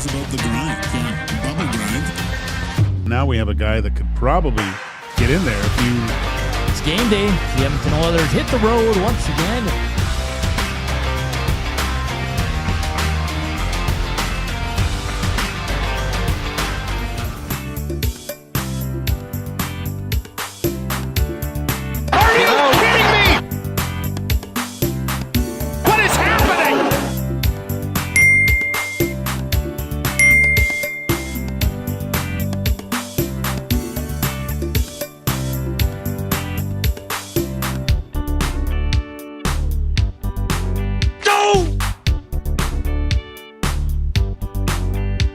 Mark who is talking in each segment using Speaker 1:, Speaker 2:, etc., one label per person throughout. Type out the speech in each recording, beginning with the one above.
Speaker 1: cares about the grind? Yeah, bubble grind.
Speaker 2: Now we have a guy that could probably get in there if you...
Speaker 3: It's game day. The Edmonton Oilers hit the road once again.
Speaker 4: Are you kidding me? What is happening?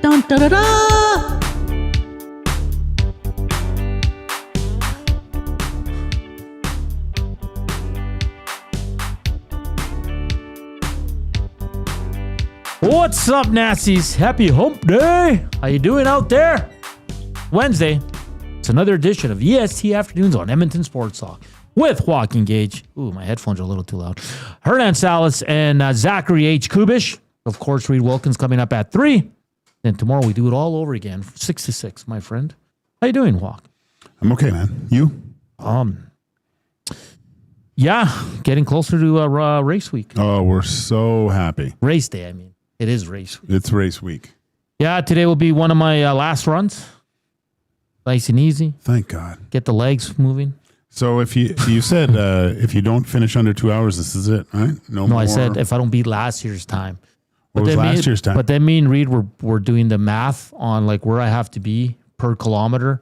Speaker 5: Dun, da, da, da.
Speaker 3: What's up, Nazis? Happy hump day. How you doing out there? Wednesday. It's another edition of EST Afternoons on Edmonton Sports Talk with Joaquin Gage. Ooh, my headphones are a little too loud. Hernan Salas and Zachary H. Kubish. Of course, Reed Wilkins coming up at 3. Then tomorrow we do it all over again, 6 to 6, my friend. How you doing, Joaquin?
Speaker 2: I'm okay, man. You?
Speaker 3: Yeah, getting closer to race week.
Speaker 2: Oh, we're so happy.
Speaker 3: Race day, I mean. It is race week.
Speaker 2: It's race week.
Speaker 3: Yeah, today will be one of my last runs. Nice and easy.
Speaker 2: Thank God.
Speaker 3: Get the legs moving.
Speaker 2: So if you said if you don't finish under 2 hours, this is it, right?
Speaker 3: No,
Speaker 2: more.
Speaker 3: I said if I don't beat last year's time.
Speaker 2: What was last year's time?
Speaker 3: But then me and Reed were doing the math on like where I have to be per kilometer.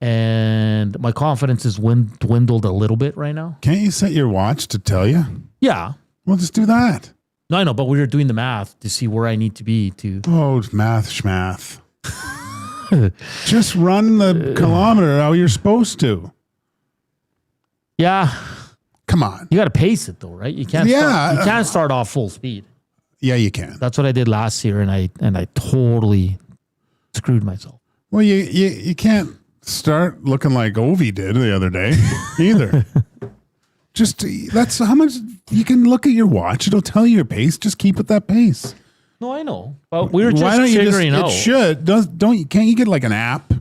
Speaker 3: And my confidence is dwindled a little bit right now.
Speaker 2: Can't you set your watch to tell you?
Speaker 3: Yeah.
Speaker 2: Well, just do that.
Speaker 3: No, I know, but we were doing the math to see where I need to be to.
Speaker 2: Oh, math schmath. Just run the kilometer how you're supposed to.
Speaker 3: Yeah.
Speaker 2: Come on.
Speaker 3: You got to pace it though, right? You can't.
Speaker 2: Yeah.
Speaker 3: You can't start off full speed.
Speaker 2: Yeah, you can.
Speaker 3: That's what I did last year, and I totally screwed myself.
Speaker 2: Well, you can't start looking like Ovi did the other day either. Just that's how much you can look at your watch. It'll tell you your pace. Just keep at that pace.
Speaker 3: No, I know, but we were just figuring out.
Speaker 2: It should can't you get like an app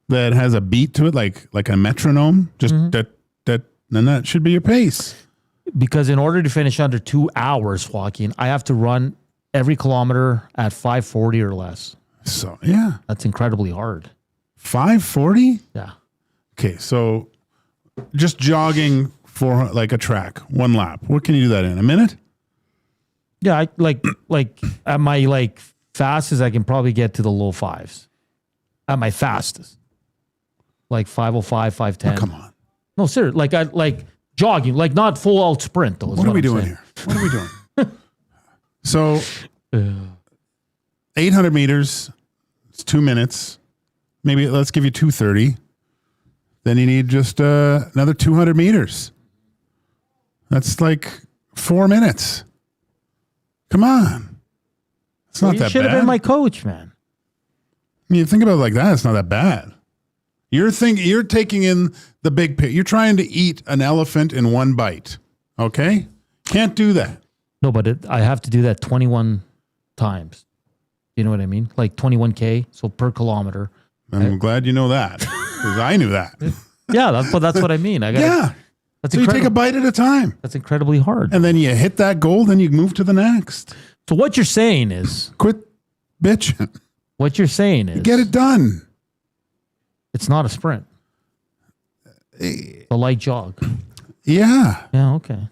Speaker 2: that has a beat to it, like a metronome? Just then that should be your pace.
Speaker 3: Because in order to finish under 2 hours, Joaquin, I have to run every kilometer at 5:40 or less.
Speaker 2: So yeah,
Speaker 3: that's incredibly hard.
Speaker 2: 5:40?
Speaker 3: Yeah.
Speaker 2: Okay, so just jogging for like a track, one lap. What can you do that in a minute?
Speaker 3: Yeah, I, like at my fastest, I can probably get to the low fives. At my fastest, like 5:05, 5:10.
Speaker 2: Oh, come on.
Speaker 3: No, seriously, like jogging, like not full out sprint though.
Speaker 2: What are we doing here? What are we doing? So 800 meters, it's 2 minutes. Maybe let's give you 2:30. Then you need just another 200 meters. That's like 4 minutes. Come on. It's not that bad.
Speaker 3: You should have been my coach, man.
Speaker 2: I mean, think about it like that. It's not that bad. You're taking in the big picture. You're trying to eat an elephant in one bite. Okay? Can't do that.
Speaker 3: No, but I have to do that 21 times. You know what I mean? Like 21K, so per kilometer.
Speaker 2: I'm glad you know that because I knew that.
Speaker 3: Yeah, that's what I mean. That's
Speaker 2: so you take a bite at a time.
Speaker 3: That's incredibly hard.
Speaker 2: And then you hit that goal, then you move to the next.
Speaker 3: So what you're saying is...
Speaker 2: Quit bitching.
Speaker 3: What you're saying is...
Speaker 2: Get it done.
Speaker 3: It's not a sprint. A light jog.
Speaker 2: Yeah.
Speaker 3: Yeah, okay.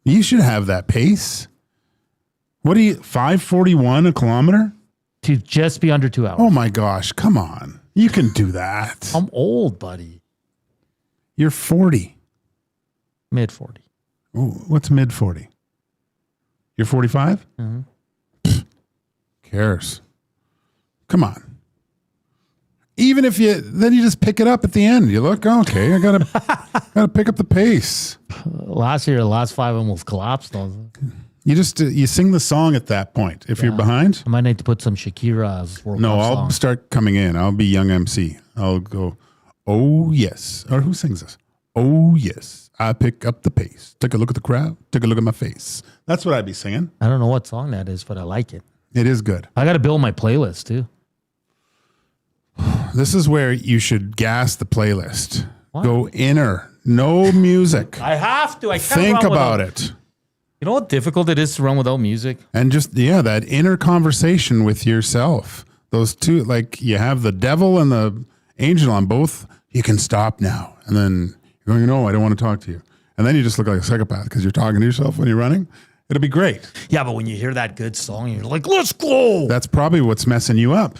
Speaker 2: You should have that pace. What do you... 5:41 a kilometer?
Speaker 3: To just be under 2 hours.
Speaker 2: Oh my gosh, come on. You can do that.
Speaker 3: I'm old, buddy.
Speaker 2: You're 40.
Speaker 3: Mid 40.
Speaker 2: Oh, what's mid 40? You're 45?
Speaker 3: Mm-hmm.
Speaker 2: Cares. Come on. Even if you just pick it up at the end. You look, okay, I gotta pick up the pace.
Speaker 3: Last year, the last 5 almost collapsed.
Speaker 2: You just you sing the song at that point. If you're behind,
Speaker 3: I might need to put some Shakira's World
Speaker 2: no,
Speaker 3: Cup
Speaker 2: I'll
Speaker 3: song.
Speaker 2: start coming in. I'll be young MC. I'll go, oh yes, or who sings this? Oh yes, I pick up the pace. Take a look at the crowd. Take a look at my face. That's what I'd be singing.
Speaker 3: I don't know what song that is, but I like it.
Speaker 2: It is good.
Speaker 3: I got to build my playlist too.
Speaker 2: This is where you should gas the playlist.
Speaker 3: What?
Speaker 2: Go inner. No music.
Speaker 3: I have to. I can't
Speaker 2: Think
Speaker 3: run
Speaker 2: about
Speaker 3: without,
Speaker 2: it.
Speaker 3: You know what difficult it is to run without music?
Speaker 2: And just, that inner conversation with yourself. Those two, like you have the devil and the angel on both. You can stop now. And then you're going, no, I don't want to talk to you. And then you just look like a psychopath because you're talking to yourself when you're running. It'll be great.
Speaker 3: Yeah, but when you hear that good song, you're like, let's go.
Speaker 2: That's probably what's messing you up.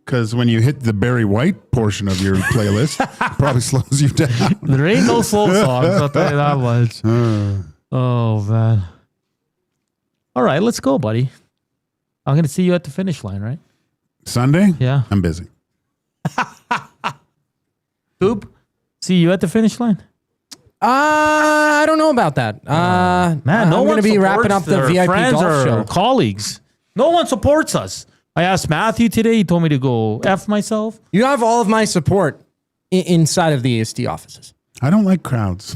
Speaker 2: Because when you hit the Barry White portion of your playlist, it probably slows you down.
Speaker 3: There ain't no slow songs, I'll tell you that much. Oh, man. All right, let's go, buddy. I'm going to see you at the finish line, right?
Speaker 2: Sunday?
Speaker 3: Yeah.
Speaker 2: I'm busy.
Speaker 3: Boop, see you at the finish line?
Speaker 5: I don't know about that.
Speaker 3: Man,
Speaker 5: I'm
Speaker 3: no one
Speaker 5: going to be wrapping
Speaker 3: supports
Speaker 5: up the
Speaker 3: their
Speaker 5: VIP
Speaker 3: friends
Speaker 5: golf
Speaker 3: or
Speaker 5: show.
Speaker 3: colleagues. No one supports us. I asked Matthew today. He told me to go F myself.
Speaker 5: You have all of my support inside of the EST offices.
Speaker 2: I don't like crowds.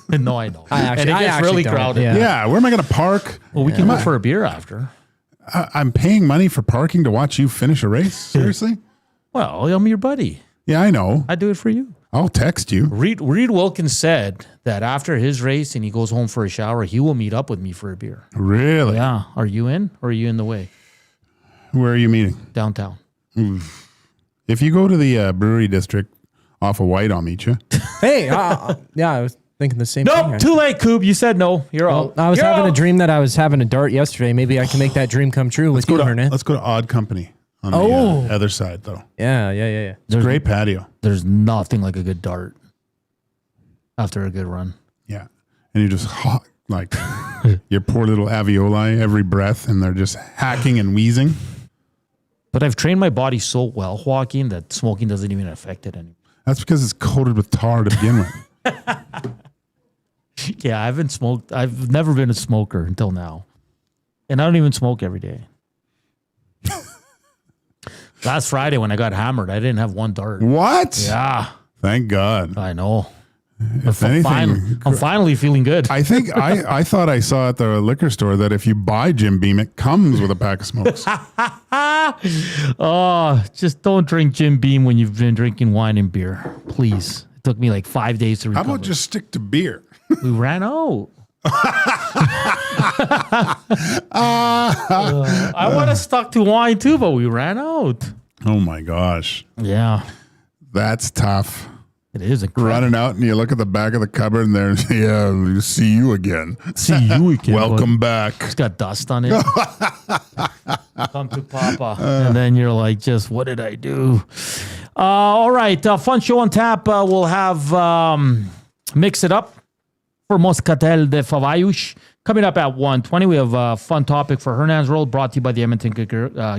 Speaker 3: No, I know.
Speaker 5: I
Speaker 3: And it gets
Speaker 5: actually
Speaker 3: really
Speaker 5: don't.
Speaker 3: crowded.
Speaker 5: Yeah.
Speaker 2: Yeah, where am I going to park?
Speaker 3: Well, we can go for a beer after.
Speaker 2: I'm paying money for parking to watch you finish a race? Seriously?
Speaker 3: Well, I'm your buddy.
Speaker 2: Yeah, I know.
Speaker 3: I do it for you.
Speaker 2: I'll text you.
Speaker 3: Reed Wilkins said that after his race and he goes home for a shower, he will meet up with me for a beer.
Speaker 2: Really?
Speaker 3: Yeah. Are you in or are you in the way?
Speaker 2: Where are you meeting?
Speaker 3: Downtown.
Speaker 2: If you go to the brewery district off of White, I'll meet you.
Speaker 5: Hey, yeah, I was thinking the same thing.
Speaker 3: Nope, too late, Coob. You said no. You're out.
Speaker 5: I was
Speaker 3: You're
Speaker 5: having a
Speaker 3: out.
Speaker 5: dream that I was having a dart yesterday. Maybe I can make that dream come true with you, Hernan.
Speaker 2: Let's go to Odd Company on the other side, though.
Speaker 5: Yeah.
Speaker 2: Great patio.
Speaker 3: There's nothing like a good dart after a good run.
Speaker 2: Yeah. And you just like your poor little alveoli every breath, and they're just hacking and wheezing.
Speaker 3: But I've trained my body so well, Joaquin, that smoking doesn't even affect it anymore.
Speaker 2: That's because it's coated with tar to begin with.
Speaker 3: Yeah, I haven't smoked. I've never been a smoker until now. And I don't even smoke every day. Last Friday when I got hammered, I didn't have one dart.
Speaker 2: What?
Speaker 3: Yeah,
Speaker 2: Thank God.
Speaker 3: I know.
Speaker 2: If anything,
Speaker 3: I'm finally feeling good.
Speaker 2: I think I thought I saw at the liquor store that if you buy Jim Beam, it comes with a pack of smokes.
Speaker 3: Oh, just don't drink Jim Beam when you've been drinking wine and beer. Please. It took me like 5 days to
Speaker 2: How
Speaker 3: recover.
Speaker 2: about just stick to beer?
Speaker 3: We ran out. I would have stuck to wine too, but we ran out.
Speaker 2: Oh my gosh.
Speaker 3: Yeah,
Speaker 2: That's tough.
Speaker 3: it is incredible.
Speaker 2: Running out and you look at the back of the cupboard and there's, yeah, see you again.
Speaker 3: See you again.
Speaker 2: Welcome back.
Speaker 3: It's got dust on it. Come to Papa. And then you're like, just what did I do? All right. Fun show on tap. We'll have Mix It Up for Moscatel de Favaiush. Coming up at 1:20, we have a fun topic for Hernan's Road, brought to you by the Edmonton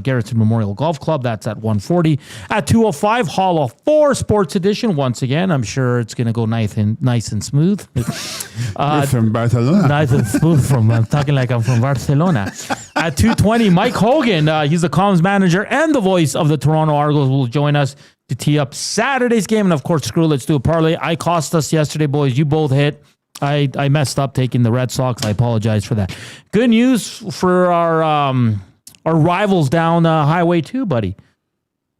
Speaker 3: Garrison Memorial Golf Club. That's at 1:40. At 2:05, Hall of 4 Sports Edition. Once again, I'm sure it's going to go nice and smooth.
Speaker 2: You're from Barcelona.
Speaker 3: Nice and smooth I'm talking like I'm from Barcelona. At 2:20, Mike Hogan, he's the comms manager and the voice of the Toronto Argos, will join us to tee up Saturday's game. And of course, screw Let's Do a Parlay. I cost us yesterday, boys. You both hit. I messed up taking the Red Sox. I apologize for that. Good news for our rivals down Highway 2, buddy.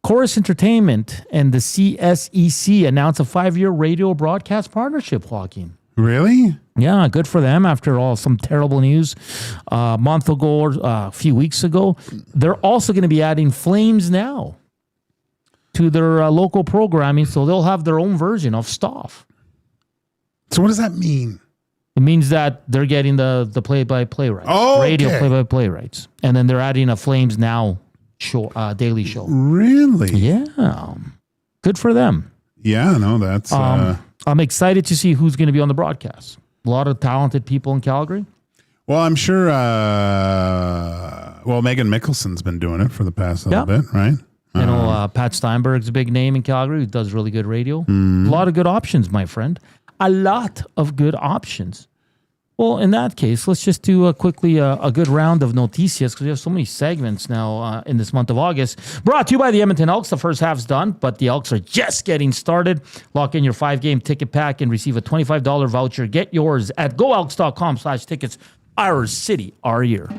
Speaker 3: Chorus Entertainment and the CSEC announced a 5-year radio broadcast partnership, Joaquin.
Speaker 2: Really?
Speaker 3: Yeah, good for them after all some terrible news a month ago or a few weeks ago. They're also going to be adding Flames Now to their local programming, so they'll have their own version of stuff.
Speaker 2: So what does that mean?
Speaker 3: It means that they're getting the play-by-play rights,
Speaker 2: Oh,
Speaker 3: radio
Speaker 2: okay.
Speaker 3: play-by-play rights, and then they're adding a Flames Now show, daily show.
Speaker 2: Really?
Speaker 3: Yeah, good for them.
Speaker 2: Yeah, no, that's...
Speaker 3: I'm excited to see who's going to be on the broadcast. A lot of talented people in Calgary.
Speaker 2: well, I'm sure... Megan Mickelson's been doing it for the past little bit, right?
Speaker 3: You know, Pat Steinberg's a big name in Calgary who does really good radio. A lot of good options, my friend. A lot of good options. Well, in that case, let's just do quickly a good round of Noticias because we have so many segments now in this month of August. Brought to you by the Edmonton Elks. The first half's done, but the Elks are just getting started. Lock in your 5-game ticket pack and receive a $25 voucher. Get yours at goelks.com/tickets. Our city, our year.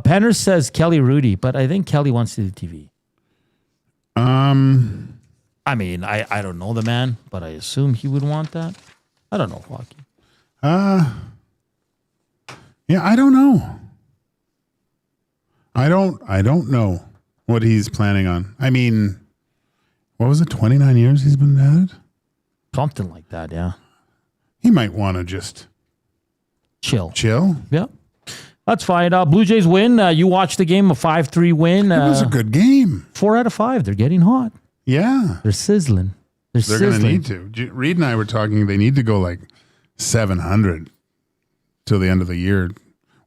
Speaker 3: Penner says Kelly Rudy, but I think Kelly wants to do TV. I mean, I don't know the man, but I assume he would want that. I don't know, Joaquin.
Speaker 2: Yeah, I don't know. I don't know what he's planning on. I mean, what was it? 29 years he's been at it?
Speaker 3: Something like that, yeah.
Speaker 2: He might want to just
Speaker 3: chill.
Speaker 2: Yeah.
Speaker 3: That's fine. Blue Jays win. You watched the game, a 5-3 win.
Speaker 2: It was a good game.
Speaker 3: 4 out of 5. They're getting hot.
Speaker 2: Yeah.
Speaker 3: They're sizzling.
Speaker 2: They're going to need to. Reed and I were talking, they need to go like 700 till the end of the year,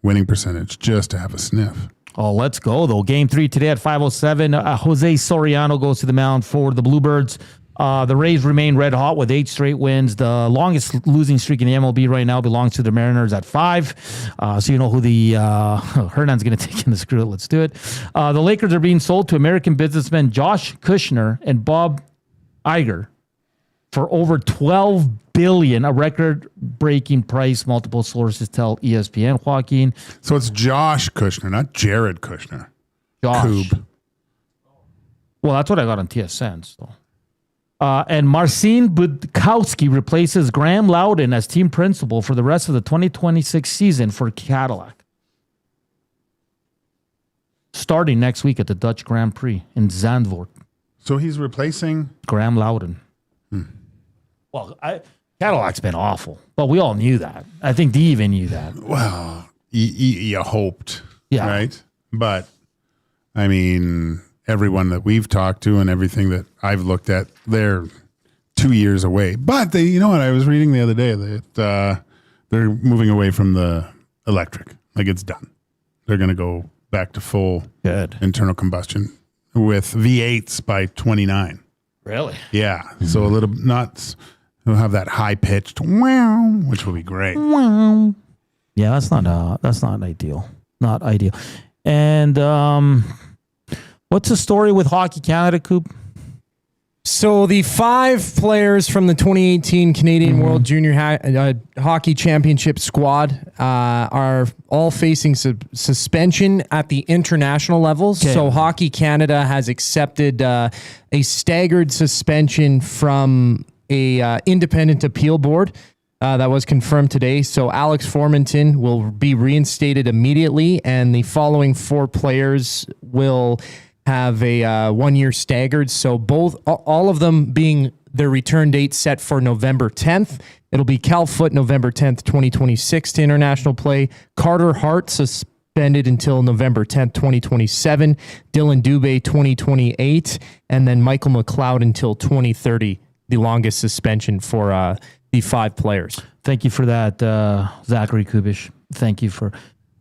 Speaker 2: winning percentage, just to have a sniff.
Speaker 3: Oh, let's go, though. Game 3 today at 5:07. Jose Soriano goes to the mound for the Bluebirds. The Rays remain red hot with 8 straight wins. The longest losing streak in the MLB right now belongs to the Mariners at 5. So you know who the Hernan's going to take in the screw it. Let's do it. The Lakers are being sold to American businessmen Josh Kushner and Bob Iger for over $12 billion, a record-breaking price. Multiple sources tell ESPN. Joaquin.
Speaker 2: So it's Josh Kushner, not Jared Kushner.
Speaker 3: Josh.
Speaker 2: Coob.
Speaker 3: Well, that's what I got on TSN. So. And Marcin Budkowski replaces Graham Loudon as team principal for the rest of the 2026 season for Cadillac. Starting next week at the Dutch Grand Prix in Zandvoort.
Speaker 2: So he's replacing
Speaker 3: Graham Loudon. Well, Cadillac's been awful, but we all knew that. I think Dee even knew that.
Speaker 2: Well, you hoped,
Speaker 3: Yeah.
Speaker 2: right? But, I mean, everyone that we've talked to and everything that I've looked at, they're 2 years away. But they, you know what? I was reading the other day that they're moving away from the electric. Like, it's done. They're going to go back to full internal combustion with V8s by 29.
Speaker 3: Really?
Speaker 2: Yeah. So a little not. They'll have that high pitched wow, which will be great.
Speaker 3: Yeah, that's not ideal. Not ideal. And what's the story with Hockey Canada, Coop?
Speaker 5: So the 5 players from the 2018 Canadian World Junior Hockey Championship squad are all facing suspension at the international level.
Speaker 3: Okay.
Speaker 5: So Hockey Canada has accepted a staggered suspension from a independent appeal board that was confirmed today. So Alex Formanton will be reinstated immediately, and the following 4 players will have a 1 year staggered. So all of them being their return date set for November 10th. It'll be Cal Foote, November 10th, 2026 to international play. Carter Hart suspended until November 10th, 2027. Dylan Dubé, 2028. And then Michael McLeod until 2030, the longest suspension for the 5 players.
Speaker 3: Thank you for that, Zachary Kubish. Thank you for...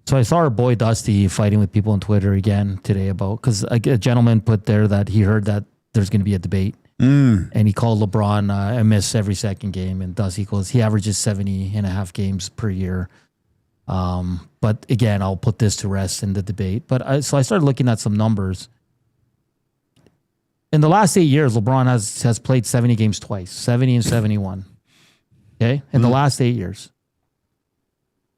Speaker 3: So I saw our boy Dusty fighting with people on Twitter again today about, because a gentleman put there that he heard that there's going to be a debate, and he called LeBron a miss every second game, and Dusty goes, he averages 70.5 games per year. But again, I'll put this to rest in the debate. But so I started looking at some numbers. In the last 8 years, LeBron has played 70 games twice, 70 and 71. Okay, in the last 8 years.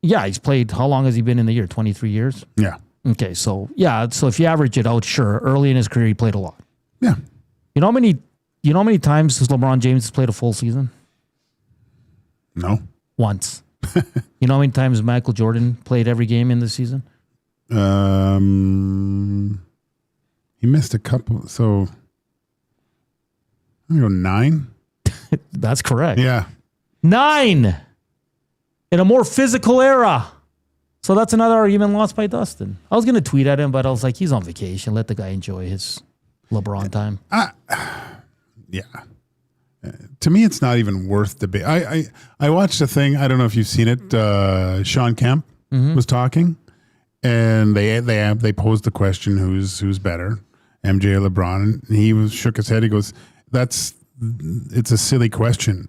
Speaker 3: Yeah, he's played, how long has he been in the year? 23 years?
Speaker 2: Yeah.
Speaker 3: Okay, so yeah, so if you average it out, sure, early in his career he played a lot.
Speaker 2: Yeah.
Speaker 3: You know how many times has LeBron James played a full season?
Speaker 2: No.
Speaker 3: Once. You know how many times Michael Jordan played every game in the season?
Speaker 2: He missed a couple, so I'm going to go 9.
Speaker 3: That's correct.
Speaker 2: Yeah.
Speaker 3: 9 in a more physical era. So that's another argument lost by Dustin. I was going to tweet at him, but I was like, he's on vacation. Let the guy enjoy his LeBron time.
Speaker 2: Yeah. To me, it's not even worth debate. I watched a thing. I don't know if you've seen it. Sean Kemp was talking, and they posed the question, who's better, MJ or LeBron? And he shook his head. He goes, it's a silly question.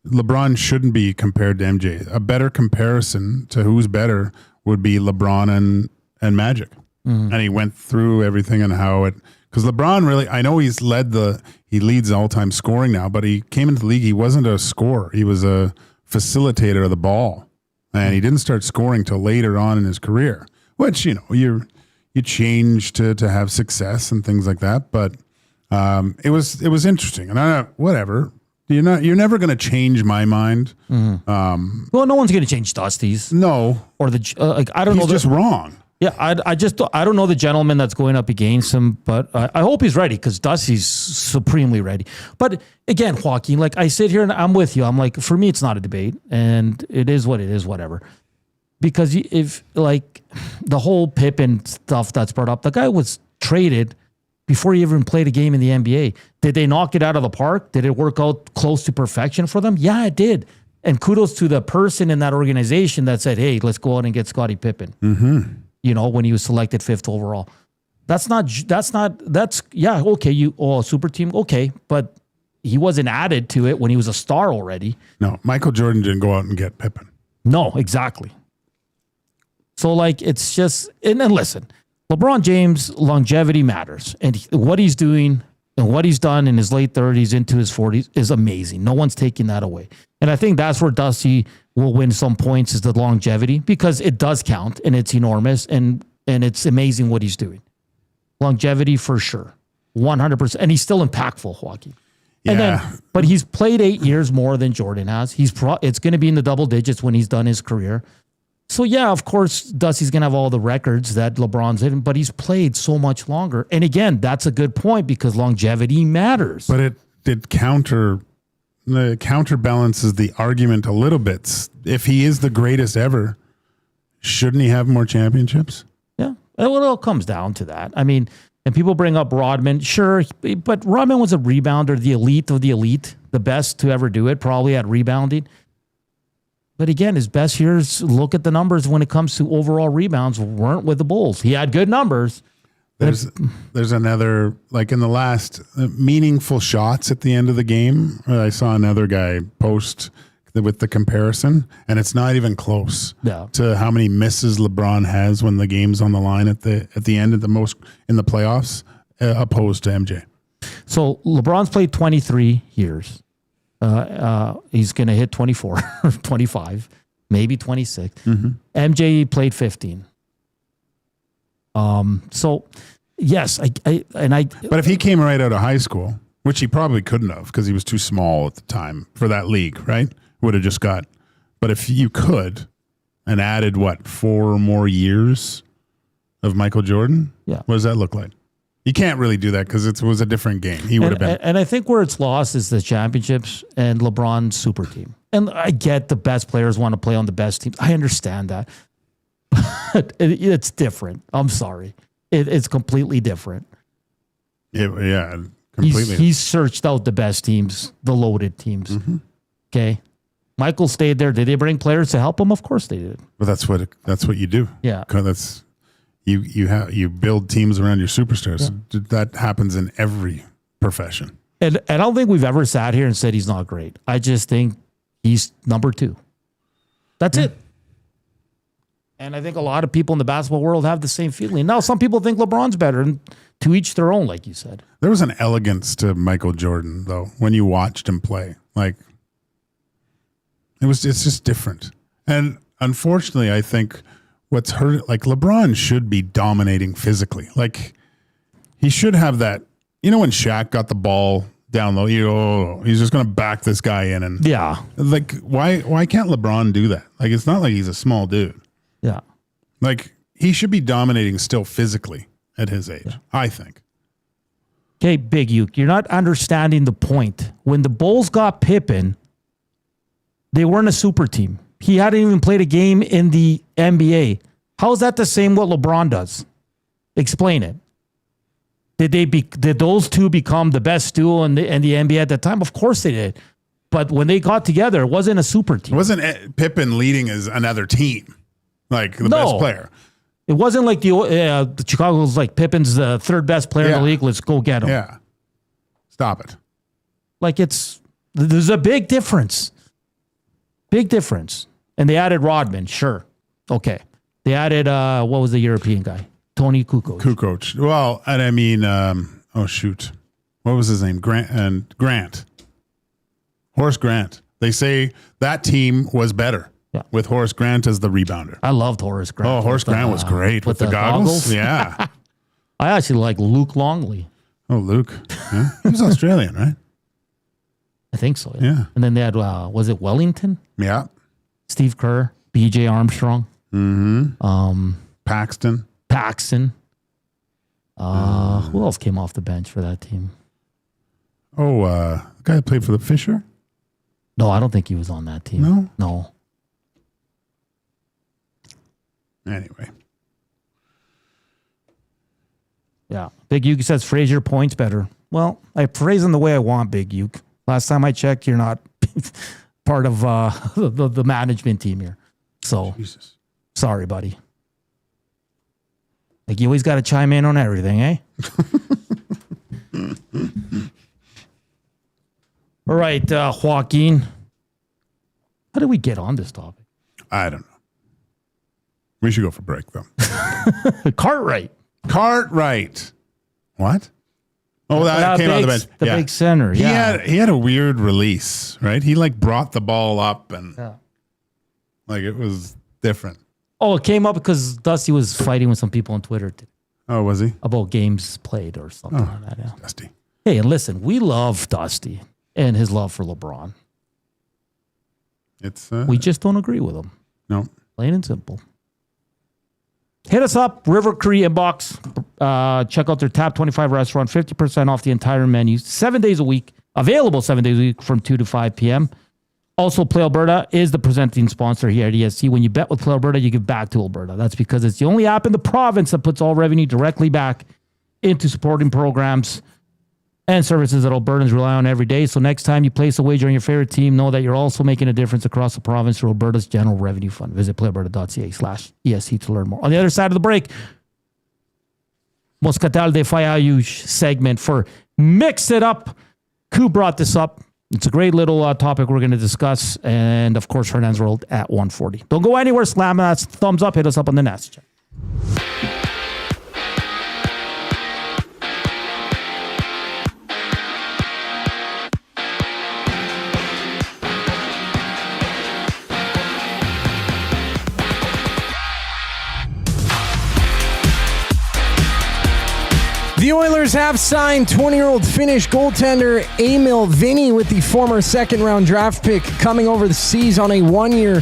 Speaker 2: LeBron shouldn't be compared to MJ. A better comparison to who's better would be LeBron and Magic. And he went through everything and how it, because LeBron really, I know he leads all-time scoring now, but he came into the league, he wasn't a scorer. He was a facilitator of the ball. And he didn't start scoring till later on in his career. which, you know, you change to have success and things like that. But it was interesting, and whatever. You're never going to change my mind.
Speaker 3: Well, no one's going to change Dusty's.
Speaker 2: No,
Speaker 3: Or the I don't know.
Speaker 2: he's just wrong.
Speaker 3: Yeah, I don't know the gentleman that's going up against him, but I hope he's ready because Dusty's supremely ready. But again, Joaquin, like I sit here and I'm with you. I'm like, for me, it's not a debate, and it is what it is, whatever. Because if like the whole Pippen stuff that's brought up, the guy was traded before he even played a game in the NBA. Did they knock it out of the park? Did it work out close to perfection for them? Yeah, it did. And kudos to the person in that organization that said, "Hey, let's go out and get Scottie Pippen." Mm-hmm. You know, when he was selected 5th overall. That's okay. Super team. Okay. But he wasn't added to it when he was a star already.
Speaker 2: No, Michael Jordan didn't go out and get Pippen.
Speaker 3: No, exactly. So like, it's just, and then listen, LeBron James longevity matters, and what he's doing and what he's done in his late 30s into his 40s is amazing. No one's taking that away. And I think that's where Dusty will win some points is the longevity, because it does count and it's enormous and it's amazing what he's doing. Longevity for sure. 100%. And he's still impactful, Joaquin.
Speaker 2: Yeah.
Speaker 3: And then, but he's played 8 years more than Jordan has. It's going to be in the double digits when he's done his career. So yeah, of course, Dusty's going to have all the records that LeBron's in, but he's played so much longer. And again, that's a good point because longevity matters.
Speaker 2: But it counterbalances the argument a little bit. If he is the greatest ever, shouldn't he have more championships?
Speaker 3: Yeah. Well, it all comes down to that. I mean, and people bring up Rodman. Sure, but Rodman was a rebounder, the elite of the elite, the best to ever do it, probably at rebounding. But again, his best years, look at the numbers when it comes to overall rebounds, weren't with the Bulls. He had good numbers.
Speaker 2: There's another, like in the last meaningful shots at the end of the game, I saw another guy post with the comparison, and it's not even close to how many misses LeBron has when the game's on the line at the end of the most in the playoffs, opposed to MJ. So
Speaker 3: LeBron's played 23 years. He's going to hit 24, 25, maybe 26. Mm-hmm. MJ played 15. So yes, but if he came right out of high school, which he probably couldn't have because he was too small at the time for that league, right? Would have just got, but if you could and added 4 more years of Michael Jordan, what does that look like? You can't really do that because it was a different game. He would have been. And I think where it's lost is the championships and LeBron's super team. And I get the best players want to play on the best teams. I understand that. It's different. I'm sorry. It's completely different. Yeah, completely. He's searched out the best teams, the loaded teams. Mm-hmm. Okay. Michael stayed there. Did they bring players to help him? Of course they did. Well, that's what you do. Yeah. That's you build teams around your superstars. Yeah. That happens in every profession. And I don't think we've ever sat here and said he's not great. I just think he's number 2. That's it. And I think a lot of people in the basketball world have the same feeling. Now, some people think LeBron's better, and to each their own, like you said. There was an elegance to Michael Jordan, though, when you watched him play. Like, it's just different. And unfortunately, I think what's hurt, like LeBron should be dominating physically. Like, he should have that. You know when Shaq got the ball down low, he's just going to back this guy in. And like, why can't LeBron do that? Like, it's not like he's a small dude. Yeah. Like, he should be dominating still physically at his age, I think. Okay, Big Uke, you're not understanding the point. When the Bulls got Pippen, they weren't a super team. He hadn't even played a game in the NBA. How is that the same what LeBron does? Explain it. Did those two become the best duo in the NBA at that time? Of course they did. But when they got together, it wasn't a super team. It wasn't Pippen leading as another team, like the best player. It wasn't like the Chicago's like Pippen's the third best player in the league. Let's go get him. Yeah. Stop it. Like there's a big difference. Big difference. And they added Rodman, sure. Okay. They added, what was the European guy? Tony Kukoc. Kukoc. Well, and I mean, what was his name? Grant. Horace Grant. They say that team was better. Yeah.
Speaker 2: with Horace Grant as the rebounder.
Speaker 3: I loved Horace Grant.
Speaker 2: Oh, Horace Grant was great with the goggles. Yeah.
Speaker 3: I actually like Luke Longley.
Speaker 2: Oh, Luke. Yeah. He was Australian, right?
Speaker 3: I think so.
Speaker 2: Yeah.
Speaker 3: And then they had, was it Wellington?
Speaker 2: Yeah.
Speaker 3: Steve Kerr, B.J. Armstrong.
Speaker 2: Paxton.
Speaker 3: Who else came off the bench for that team?
Speaker 2: Oh, the guy that played for the Fisher?
Speaker 3: No, I don't think he was on that team. No.
Speaker 2: Anyway.
Speaker 3: Yeah. Big Uke says Frazier points better. Well, I phrase him the way I want, Big Uke. Last time I checked, you're not part of the management team here. So,
Speaker 2: Jesus.
Speaker 3: Sorry, buddy. Like, you always got to chime in on everything, eh? All right, Joaquin. How did we get on this topic?
Speaker 2: I don't know. We should go for break, though.
Speaker 3: Cartwright.
Speaker 2: What? Oh, that came out of the bench.
Speaker 3: The big center.
Speaker 2: He had a weird release, right? He brought the ball up and it was different.
Speaker 3: Oh, it came up because Dusty was fighting with some people on Twitter
Speaker 2: Oh, was he?
Speaker 3: about games played or something like that. Yeah.
Speaker 2: Dusty.
Speaker 3: Hey, and listen, we love Dusty and his love for LeBron.
Speaker 2: It's
Speaker 3: We just don't agree with him.
Speaker 2: no.
Speaker 3: Plain and simple. Hit us up, River Cree inbox. Check out their Tap 25 restaurant, 50% off the entire menu, 7 days a week, available 7 days a week from 2 to 5 p.m. Also, Play Alberta is the presenting sponsor here at EST. When you bet with Play Alberta, you give back to Alberta. That's because it's the only app in the province that puts all revenue directly back into supporting programs and services that Albertans rely on every day. So next time you place a wager on your favorite team, know that you're also making a difference across the province through Alberta's General Revenue Fund. Visit playalberta.ca/EST to learn more. On the other side of the break, Moscatel de Fayayush segment for Mix It Up. Who brought this up? It's a great little topic we're going to discuss. And, of course, Hernan's World at 1:40. Don't go anywhere. Slam that thumbs up. Hit us up on the Nest chat.
Speaker 5: The Oilers have signed 20-year-old Finnish goaltender Eemil Vinni with the former second-round draft pick coming over the seas on a one-year,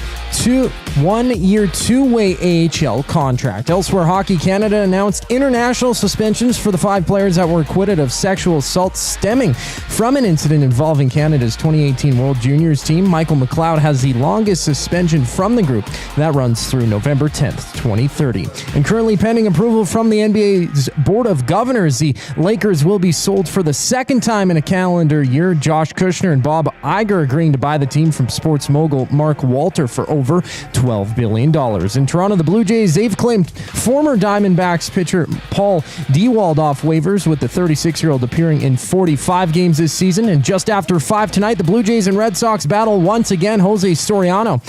Speaker 5: two-way AHL contract. Elsewhere, Hockey Canada announced international suspensions for the 5 players that were acquitted of sexual assault stemming from an incident involving Canada's 2018 World Juniors team. Michael McLeod has the longest suspension from the group. That runs through November 10th, 2030. And currently pending approval from the NBA's Board of Governors, the Lakers will be sold for the second time in a calendar year. Josh Kushner and Bob Iger agreeing to buy the team from sports mogul Mark Walter for over $12 billion. In Toronto, the Blue Jays, they've claimed former Diamondbacks pitcher Paul Dewald off waivers, with the 36-year-old appearing in 45 games this season. And just after 5 tonight, the Blue Jays and Red Sox battle once again. Jose Soriano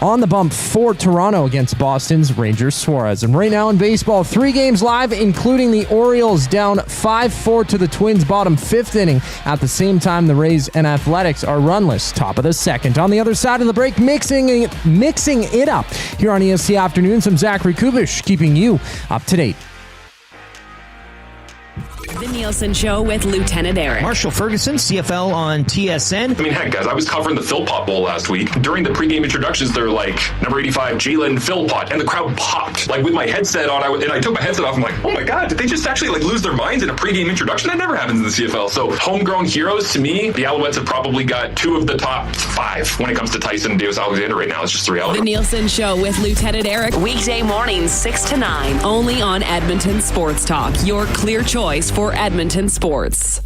Speaker 5: on the bump for Toronto against Boston's Rangers Suarez. And right now in baseball, 3 games live, including the Orioles down 5-4 to the Twins, bottom 5th inning. At the same time, the Rays and Athletics are runless, top of the 2nd. On the other side of the break, mixing it up here on EST Afternoons, I'm Zachary Kubish, keeping you up to date.
Speaker 6: The Nielsen Show with Lieutenant Eric.
Speaker 7: Marshall Ferguson, CFL on TSN.
Speaker 8: I mean, heck, guys, I was covering the Philpott Bowl last week. During the pregame introductions, they're like, number 85, Jalen Philpott, and the crowd popped. Like, with my headset on, and I took my headset off, I'm like, oh my God, did they just actually, lose their minds in a pregame introduction? That never happens in the CFL. So, homegrown heroes, to me, the Alouettes have probably got 2 of the top 5 when it comes to Tyson and Davis Alexander right now. It's just the reality.
Speaker 6: The Nielsen Show with Lieutenant Eric. Weekday mornings, 6 to 9, only on Edmonton Sports Talk, your clear choice for Edmonton Sports.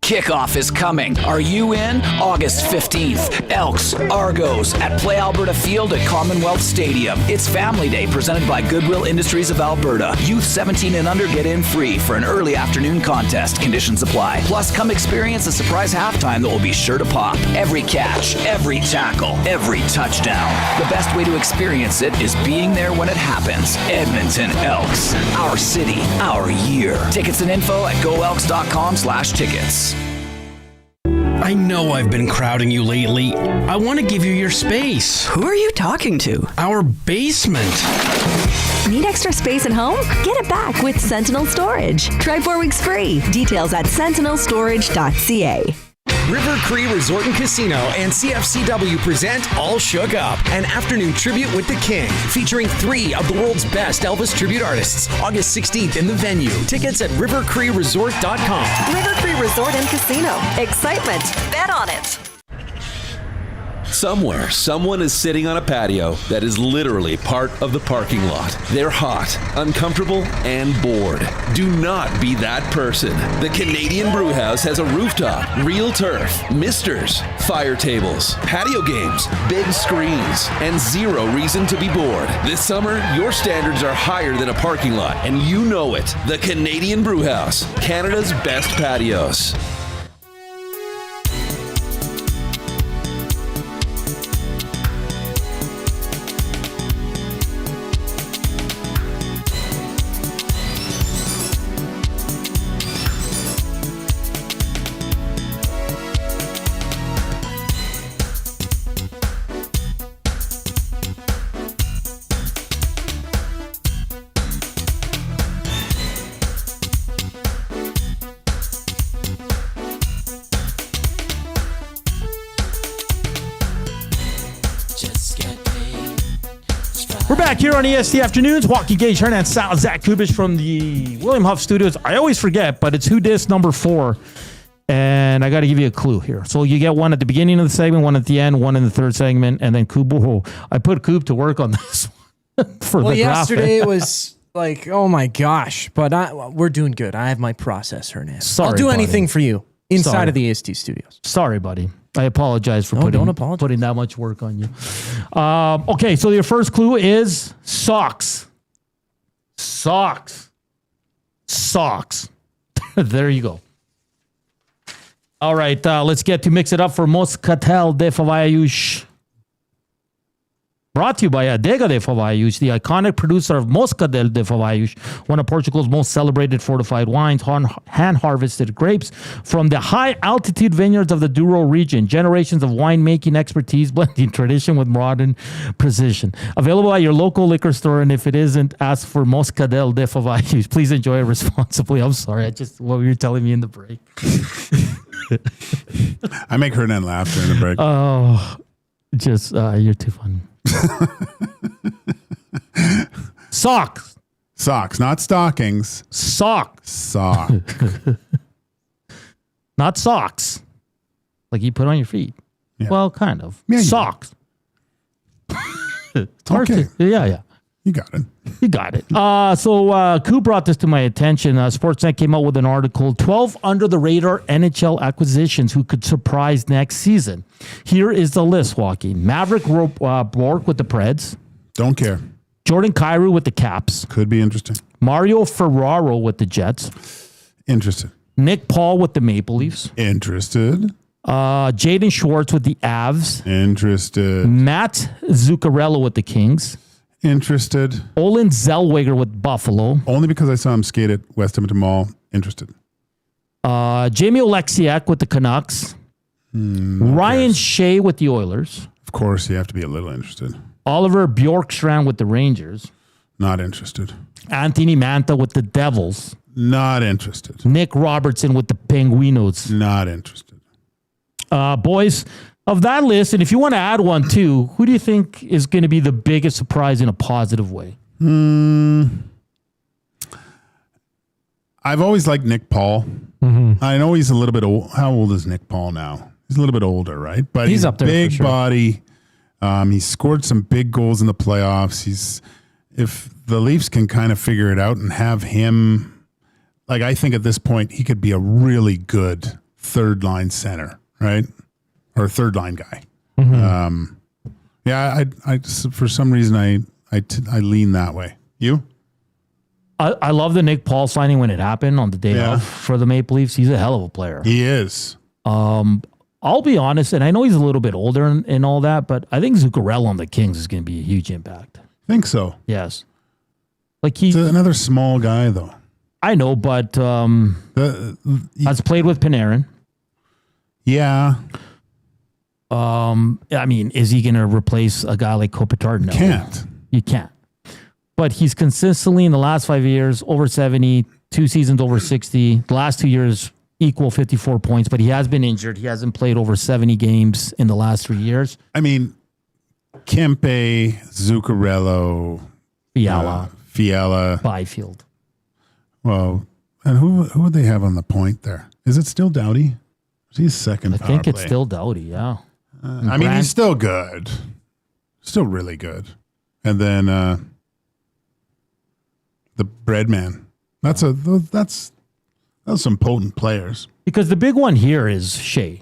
Speaker 9: Kickoff is coming. Are you in? August 15th. Elks, Argos at Play Alberta Field at Commonwealth Stadium. It's Family Day presented by Goodwill Industries of Alberta. Youth 17 and under get in free for an early afternoon contest. Conditions apply. Plus, come experience a surprise halftime that will be sure to pop. Every catch, every tackle, every touchdown. The best way to experience it is being there when it happens. Edmonton Elks. Our city, our year. Tickets and info at goelks.com/tickets.
Speaker 10: I know I've been crowding you lately. I want to give you your space.
Speaker 11: Who are you talking to?
Speaker 10: Our basement.
Speaker 11: Need extra space at home? Get it back with Sentinel Storage. Try 4 weeks free. Details at sentinelstorage.ca.
Speaker 12: River Cree Resort and Casino and CFCW present All Shook Up, an afternoon tribute with the King, featuring 3 of the world's best Elvis tribute artists. August 16th in the venue. Tickets at rivercreeresort.com.
Speaker 11: River Cree Resort and Casino. Excitement. Bet on it.
Speaker 13: Somewhere, someone is sitting on a patio that is literally part of the parking lot. They're hot, uncomfortable, and bored. Do not be that person. The Canadian Brewhouse has a rooftop, real turf, misters, fire tables, patio games, big screens, and 0 reason to be bored. This summer, your standards are higher than a parking lot, and you know it. The Canadian Brewhouse, Canada's best patios.
Speaker 3: We're back here on EST Afternoons. Joaquin Gage, Hernan Salas, Zach Kubish from the William Huff Studios. I always forget, but it's Who Dis number 4. And I got to give you a clue here. So you get one at the beginning of the segment, one at the end, one in the third segment, and then Koob. I put Koob to work on this one for the
Speaker 5: yesterday it was like, oh my gosh. But we're doing good. I have my process, Hernan.
Speaker 3: Sorry,
Speaker 5: I'll do
Speaker 3: buddy.
Speaker 5: anything for you inside of the EST studios.
Speaker 3: Sorry, buddy. I apologize for putting that much work on you. Okay, so your first clue is socks. Socks. There you go. All right, let's get to mix it up for Moscatel de Favaiush. Brought to you by Adega de Favaiush, the iconic producer of Moscatel de Favaiush, one of Portugal's most celebrated fortified wines, hand-harvested grapes from the high-altitude vineyards of the Douro region. Generations of winemaking expertise blending tradition with modern precision. Available at your local liquor store, and if it isn't, ask for Moscatel de Favaiush. Please enjoy it responsibly. I'm sorry, what were you telling me in the break?
Speaker 2: I make Hernan laugh during the break.
Speaker 3: Oh, you're too funny. Socks,
Speaker 2: not stockings.
Speaker 3: Sock. Not socks. Like you put on your feet.
Speaker 2: Yeah.
Speaker 3: Well, kind of.
Speaker 2: Yeah,
Speaker 3: socks. It's hard to. Yeah.
Speaker 2: You got it.
Speaker 3: So Koo brought this to my attention. Sportsnet came out with an article, 12 under-the-radar NHL acquisitions who could surprise next season. Here is the list, Joaquin. Maverick Bourque with the Preds.
Speaker 2: Don't care.
Speaker 3: Jordan Kyrou with the Caps.
Speaker 2: Could be interesting.
Speaker 3: Mario Ferraro with the Jets.
Speaker 2: Interested.
Speaker 3: Nick Paul with the Maple Leafs.
Speaker 2: Interested.
Speaker 3: Jaden Schwartz with the Avs.
Speaker 2: Interested.
Speaker 3: Matt Zuccarello with the Kings.
Speaker 2: Interested.
Speaker 3: Olin Zellweger with Buffalo.
Speaker 2: Only because I saw him skate at West Edmonton Mall. Interested.
Speaker 3: Jamie Oleksiak with the Canucks. Ryan Shea with the Oilers.
Speaker 2: Of course, you have to be a little interested.
Speaker 3: Oliver Bjorkstrand with the Rangers.
Speaker 2: Not interested.
Speaker 3: Anthony Manta with the Devils.
Speaker 2: Not interested.
Speaker 3: Nick Robertson with the Penguinos.
Speaker 2: Not interested.
Speaker 3: Boys, of that list, and if you want to add one too, who do you think is going to be the biggest surprise in a positive way?
Speaker 2: I've always liked Nick Paul. Mm-hmm. I know he's a little bit old. How old is Nick Paul now? He's a little bit older, right? But he's
Speaker 5: up there.
Speaker 2: Big
Speaker 5: for sure.
Speaker 2: body. He scored some big goals in the playoffs. If the Leafs can kind of figure it out and have him, like I think at this point he could be a really good third line center, right? Or third line guy. Mm-hmm. I just, for some reason I lean that way. You?
Speaker 3: I love the Nick Paul signing when it happened on the day off for the Maple Leafs. He's a hell of a player.
Speaker 2: He is.
Speaker 3: I'll be honest, and I know he's a little bit older and all that, but I think Zuccarello on the Kings is going to be a huge impact.
Speaker 2: Think so?
Speaker 3: Yes. Like he's
Speaker 2: another small guy, though.
Speaker 3: I know, but has played with Panarin.
Speaker 2: Yeah.
Speaker 3: I mean, is he going to replace a guy like Kopitar? No.
Speaker 2: Can't.
Speaker 3: You can't. But he's consistently in the last 5 years over 70, 2 seasons over 60. The last 2 years equal 54 points, but he has been injured. He hasn't played over 70 games in the last 3 years.
Speaker 2: I mean, Kempe, Zuccarello, Fiala,
Speaker 3: Byfield.
Speaker 2: Well, and who would they have on the point there? Is it still Doughty? He's second.
Speaker 3: I think it's still Doughty. Yeah.
Speaker 2: I mean, he's still good, still really good. And then the Breadman. Those some potent players.
Speaker 3: Because the big one here is Shea.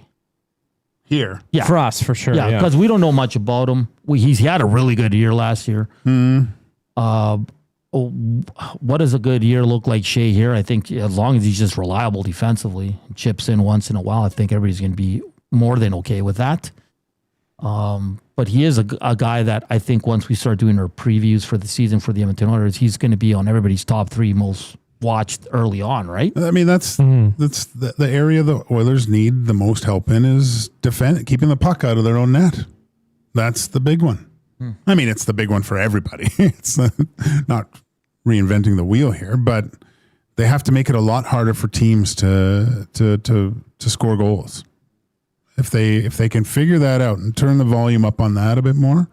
Speaker 2: Here,
Speaker 3: yeah,
Speaker 5: for us for sure.
Speaker 3: Yeah, because we don't know much about him. He had a really good year last year. What does a good year look like Shea here? I think as long as he's just reliable defensively, chips in once in a while, I think everybody's going to be more than okay with that. But he is a guy that I think once we start doing our previews for the season for the Edmonton Oilers, he's going to be on everybody's top 3 most watched early on, right?
Speaker 2: I mean, that's the area the Oilers need the most help in is keeping the puck out of their own net. That's the big one. I mean, it's the big one for everybody. It's not reinventing the wheel here, but they have to make it a lot harder for teams to score goals. If they can figure that out and turn the volume up on that a bit more,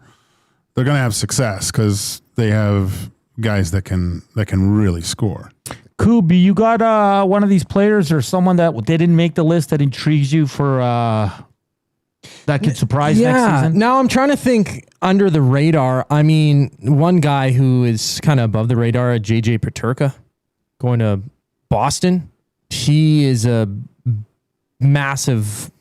Speaker 2: they're going to have success because they have guys that can really score.
Speaker 3: Kubi, you got one of these players or someone that they didn't make the list that intrigues you for that could surprise next season?
Speaker 5: Now I'm trying to think under the radar. I mean, one guy who is kind of above the radar, JJ Peterka, going to Boston. He is a massive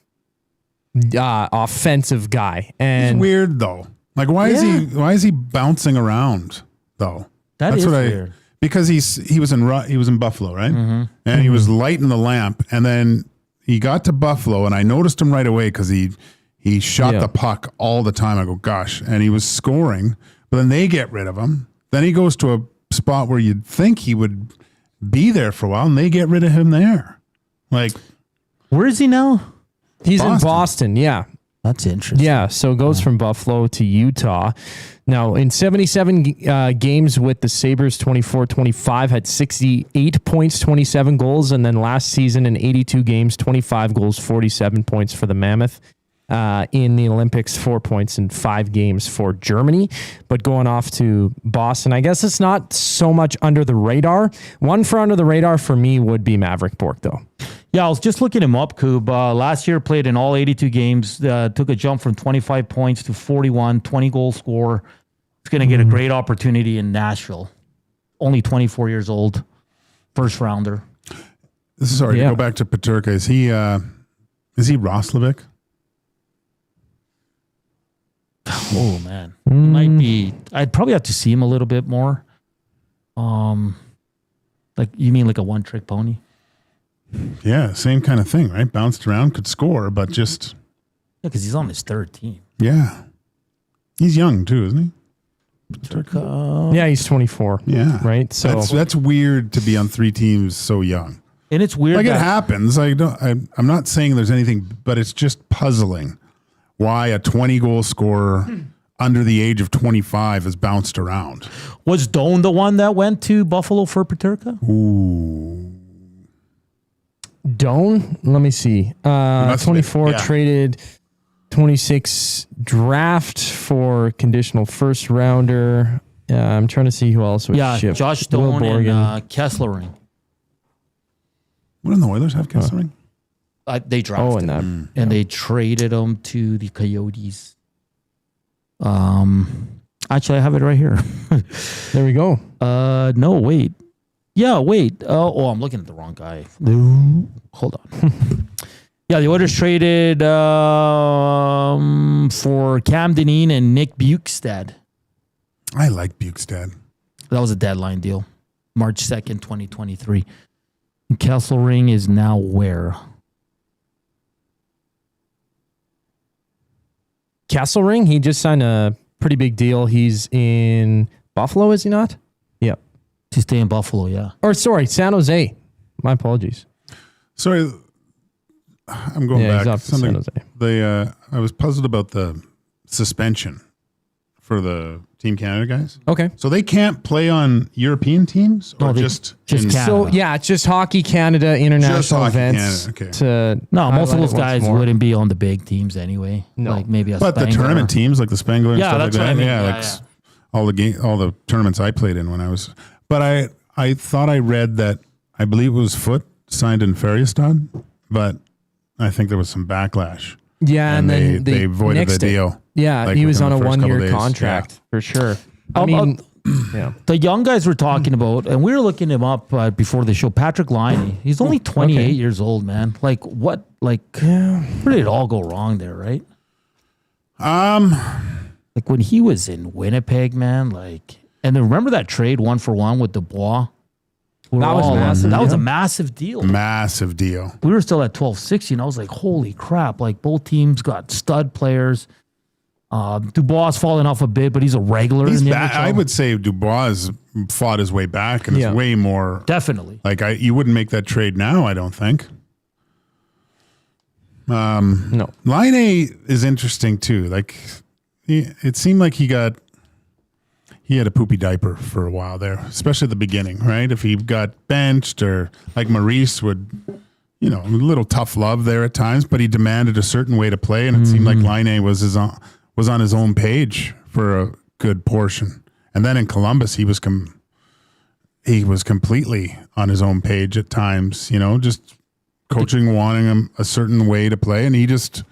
Speaker 5: offensive guy, and
Speaker 2: he's weird though. Like, why is he bouncing around though?
Speaker 3: That's weird.
Speaker 2: Because he was in Buffalo, right?
Speaker 3: Mm-hmm.
Speaker 2: And he was lighting the lamp, and then he got to Buffalo, and I noticed him right away because he shot the puck all the time. I go, gosh, and he was scoring, but then they get rid of him. Then he goes to a spot where you'd think he would be there for a while, and they get rid of him there. Like,
Speaker 3: where is he now?
Speaker 5: He's in Boston, yeah.
Speaker 3: That's interesting.
Speaker 5: Yeah, so goes from Buffalo to Utah. Now, in 77 games with the Sabres, 24-25, had 68 points, 27 goals, and then last season in 82 games, 25 goals, 47 points for the Mammoth. In the Olympics, 4 points in 5 games for Germany. But going off to Boston, I guess it's not so much under the radar. One for under the radar for me would be Maverick Bourque, though.
Speaker 3: Yeah, I was just looking him up, Koob. Last year, played in all 82 games, took a jump from 25 points to 41, 20-goal scorer. He's going to get a great opportunity in Nashville. Only 24 years old, first rounder.
Speaker 2: Sorry, to go back to Peterka. Is he Roslovic?
Speaker 3: Oh, man. He might be. I'd probably have to see him a little bit more. Like, you mean like a one-trick pony?
Speaker 2: Yeah, same kind of thing, right? Bounced around, could score, but just...
Speaker 3: Yeah, because he's on his 3rd team.
Speaker 2: Yeah. He's young, too, isn't he?
Speaker 5: Yeah, he's 24.
Speaker 2: Yeah.
Speaker 5: Right? So
Speaker 2: that's weird to be on 3 teams so young.
Speaker 3: And it's weird.
Speaker 2: Like, it happens. I'm not saying there's anything, but it's just puzzling why a 20-goal scorer under the age of 25 has bounced around.
Speaker 3: Was Doan the one that went to Buffalo for Peterka?
Speaker 2: Ooh.
Speaker 5: Doan, let me see. 24 traded, 26 draft for conditional first rounder. I'm trying to see who else was shipped.
Speaker 3: Josh Doan and Kesslering.
Speaker 2: Wouldn't the Oilers have Kesslering?
Speaker 3: They drafted him, and they traded him to the Coyotes. Actually, I have it right here.
Speaker 5: There we go.
Speaker 3: No, wait. Yeah, wait. Oh, I'm looking at the wrong guy. Hold on. Yeah, the Oilers traded for Cam Dineen and Nick Bukestad.
Speaker 2: I like Bukestad.
Speaker 3: That was a deadline deal. March 2nd, 2023. Kesselring is now where?
Speaker 5: Kesselring, he just signed a pretty big deal. He's in Buffalo, is he not? Yep.
Speaker 3: To stay in Buffalo, yeah.
Speaker 5: Or sorry, San Jose. My apologies.
Speaker 2: Sorry, I'm going
Speaker 5: Yeah, he's
Speaker 2: back.
Speaker 5: off to San Jose.
Speaker 2: I was puzzled about the suspension for the Team Canada guys.
Speaker 5: Okay.
Speaker 2: So they can't play on European teams or just
Speaker 3: Canada.
Speaker 5: So yeah, it's just Hockey Canada international
Speaker 2: Hockey
Speaker 5: events.
Speaker 2: Canada, okay.
Speaker 5: To
Speaker 3: No, most of
Speaker 5: highlight
Speaker 3: those
Speaker 5: it once
Speaker 3: guys
Speaker 5: more.
Speaker 3: wouldn't be on the big teams anyway.
Speaker 5: No.
Speaker 3: Like maybe a
Speaker 2: But the
Speaker 3: Spangler.
Speaker 2: tournament teams like the Spangler and
Speaker 3: Yeah,
Speaker 2: stuff like
Speaker 3: that's
Speaker 2: that.
Speaker 3: what I mean.
Speaker 2: Yeah,
Speaker 3: Yeah,
Speaker 2: like
Speaker 3: yeah.
Speaker 2: all the tournaments I played in when I was. But I thought I read that I believe it was Foote signed in Färjestad, but I think there was some backlash.
Speaker 5: Yeah, and then
Speaker 2: they voided the deal.
Speaker 5: Yeah,
Speaker 2: like,
Speaker 5: he was
Speaker 2: within
Speaker 5: on a
Speaker 2: the first couple
Speaker 5: 1-year
Speaker 2: days.
Speaker 5: contract for sure. I
Speaker 3: Um,
Speaker 5: mean, yeah.
Speaker 3: The young guys we're talking about, and we were looking him up before the show. Patrick Laine, he's only 28 years old, man. Like what? Like where did it all go wrong there, right? Like when he was in Winnipeg, man. Like, and then remember that trade 1-for-1 with Dubois.
Speaker 5: That was massive.
Speaker 3: That was a massive deal.
Speaker 2: Massive deal.
Speaker 3: We were still at 12-16. I was like, holy crap. Like both teams got stud players. Dubois fallen off a bit, but he's a regular in the NHL.
Speaker 2: I would say Dubois has fought his way back and is way more.
Speaker 3: Definitely.
Speaker 2: Like you wouldn't make that trade now, I don't think.
Speaker 5: No.
Speaker 2: Line A is interesting too. Like it seemed like he had a poopy diaper for a while there, especially at the beginning, right? If he got benched or like Maurice would, a little tough love there at times, but he demanded a certain way to play, and it seemed like Line A was on his own page for a good portion. And then in Columbus, he was completely on his own page at times, just coaching wanting him a certain way to play, and he just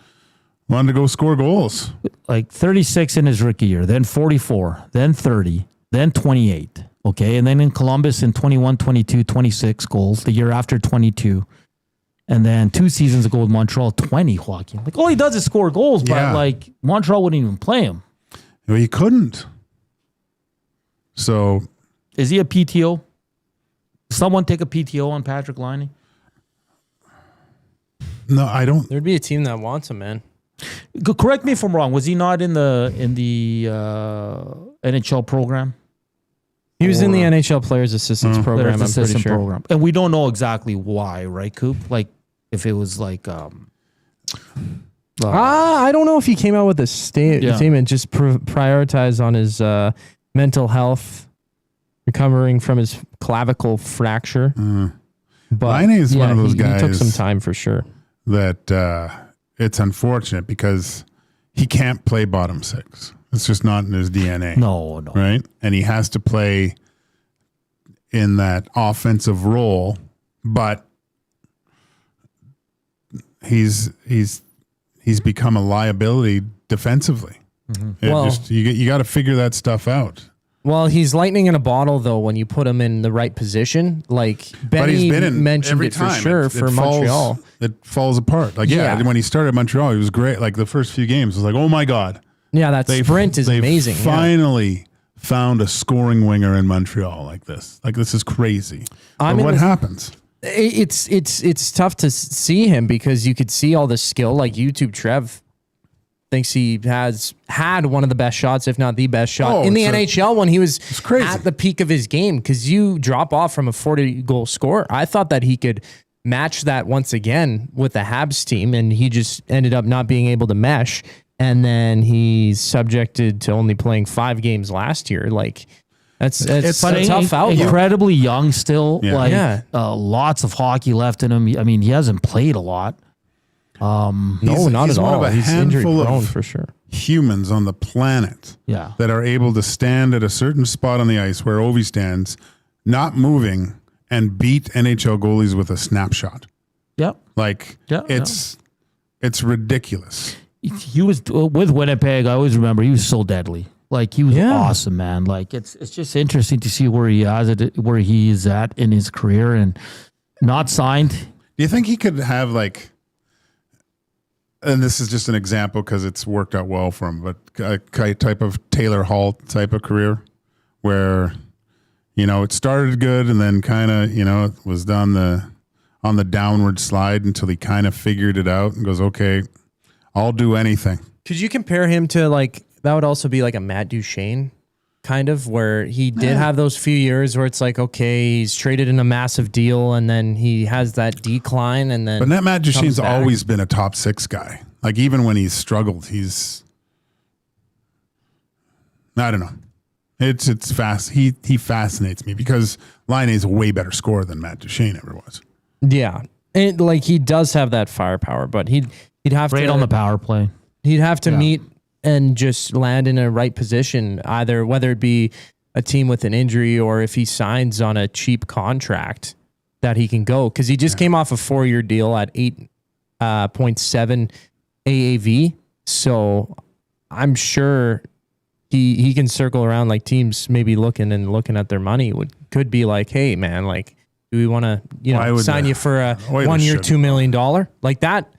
Speaker 2: wanted to go score goals.
Speaker 3: Like 36 in his rookie year, then 44, then 30, then 28. Okay. And then in Columbus in 21, 22, 26 goals. The year after 22. And then 2 seasons ago with Montreal, 20, Joaquin. Like all he does is score goals, but like Montreal wouldn't even play him.
Speaker 2: Well, he couldn't. So.
Speaker 3: Is he a PTO? Someone take a PTO on Patrick Laine?
Speaker 2: No, I don't.
Speaker 5: There'd be a team that wants him, man.
Speaker 3: Correct me if I'm wrong. Was he not in the NHL program?
Speaker 5: He was in the NHL Players Assistance Program, I'm pretty sure.
Speaker 3: Program. And we don't know exactly why, right, Coop? Like, if it was like...
Speaker 5: I don't know if he came out with a statement, just prioritize on his mental health, recovering from his clavicle fracture. But
Speaker 2: Line A is one of those guys...
Speaker 5: He took some time for sure.
Speaker 2: That it's unfortunate because he can't play bottom six. It's just not in his DNA.
Speaker 3: No.
Speaker 2: Right? And he has to play in that offensive role, but he's become a liability defensively.
Speaker 5: Mm-hmm.
Speaker 2: You got to figure that stuff out.
Speaker 5: Well, he's lightning in a bottle, though, when you put him in the right position. Like Benny mentioned
Speaker 2: every
Speaker 5: it for
Speaker 2: time.
Speaker 5: sure for Montreal.
Speaker 2: It falls apart. Like, when he started Montreal, he was great. Like the first few games, it was like, oh my God.
Speaker 5: Yeah, that sprint is amazing.
Speaker 2: Finally found a scoring winger in Montreal like this. Like, this is crazy. What happens?
Speaker 5: It's tough to see him because you could see all the skill. Like YouTube Trev thinks he has had one of the best shots, if not the best shot in the NHL when he was at the peak of his game. Because you drop off from a 40-goal scorer. I thought that he could match that once again with the Habs team, and he just ended up not being able to mesh. And then he's subjected to only playing 5 games last year. Like it's a tough outlook.
Speaker 3: Incredibly young still. Lots of hockey left in him. I mean, he hasn't played a lot.
Speaker 5: No, not at all. He's injury prone for sure.
Speaker 2: Humans on the planet that are able to stand at a certain spot on the ice where Ovi stands, not moving, and beat NHL goalies with a snapshot.
Speaker 3: Yep.
Speaker 2: Like, it's ridiculous.
Speaker 3: He was with Winnipeg. I always remember he was so deadly. Like he was awesome, man. Like it's just interesting to see where he is at in his career and not signed.
Speaker 2: Do you think he could have like? And this is just an example because it's worked out well for him, but a type of Taylor Hall type of career where, it started good and then kind of, it was on the downward slide until he kind of figured it out and goes, okay, I'll do anything.
Speaker 5: Could you compare him to that would also be like a Matt Duchene kind of, where he did have those few years where it's like, okay, he's traded in a massive deal and then he has that decline and then.
Speaker 2: But Matt Duchene's always been a top 6 guy. Like even when he's struggled, I don't know. It's fast. He fascinates me because Laine's a way better scorer than Matt Duchene ever was.
Speaker 5: Yeah. And like he does have that firepower, but he'd have
Speaker 3: to on the power play.
Speaker 5: He'd have to meet and just land in a right position, either whether it be a team with an injury or if he signs on a cheap contract that he can go. Because he just came off a 4-year deal at 8.7 AAV. So I'm sure he can circle around, like teams maybe looking at their money could be like, hey man, like do we want to sign you for a 1 year $2 million like that?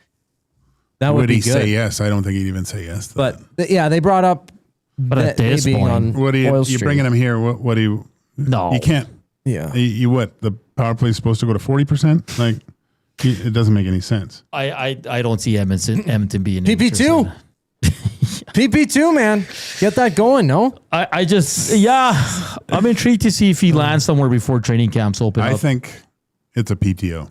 Speaker 5: That would be good.
Speaker 2: Say yes? I don't think he'd even say yes.
Speaker 5: But they brought up.
Speaker 3: But at this point,
Speaker 2: what are you bringing him here? What do you?
Speaker 3: No,
Speaker 2: you can't.
Speaker 5: Yeah,
Speaker 2: you what? The power play is supposed to go to 40%. Like it doesn't make any sense.
Speaker 3: I don't see Edmonton being
Speaker 5: PP2. PP2, man, get that going. No,
Speaker 3: I'm intrigued to see if he lands somewhere before training camps open.
Speaker 2: I think it's a PTO.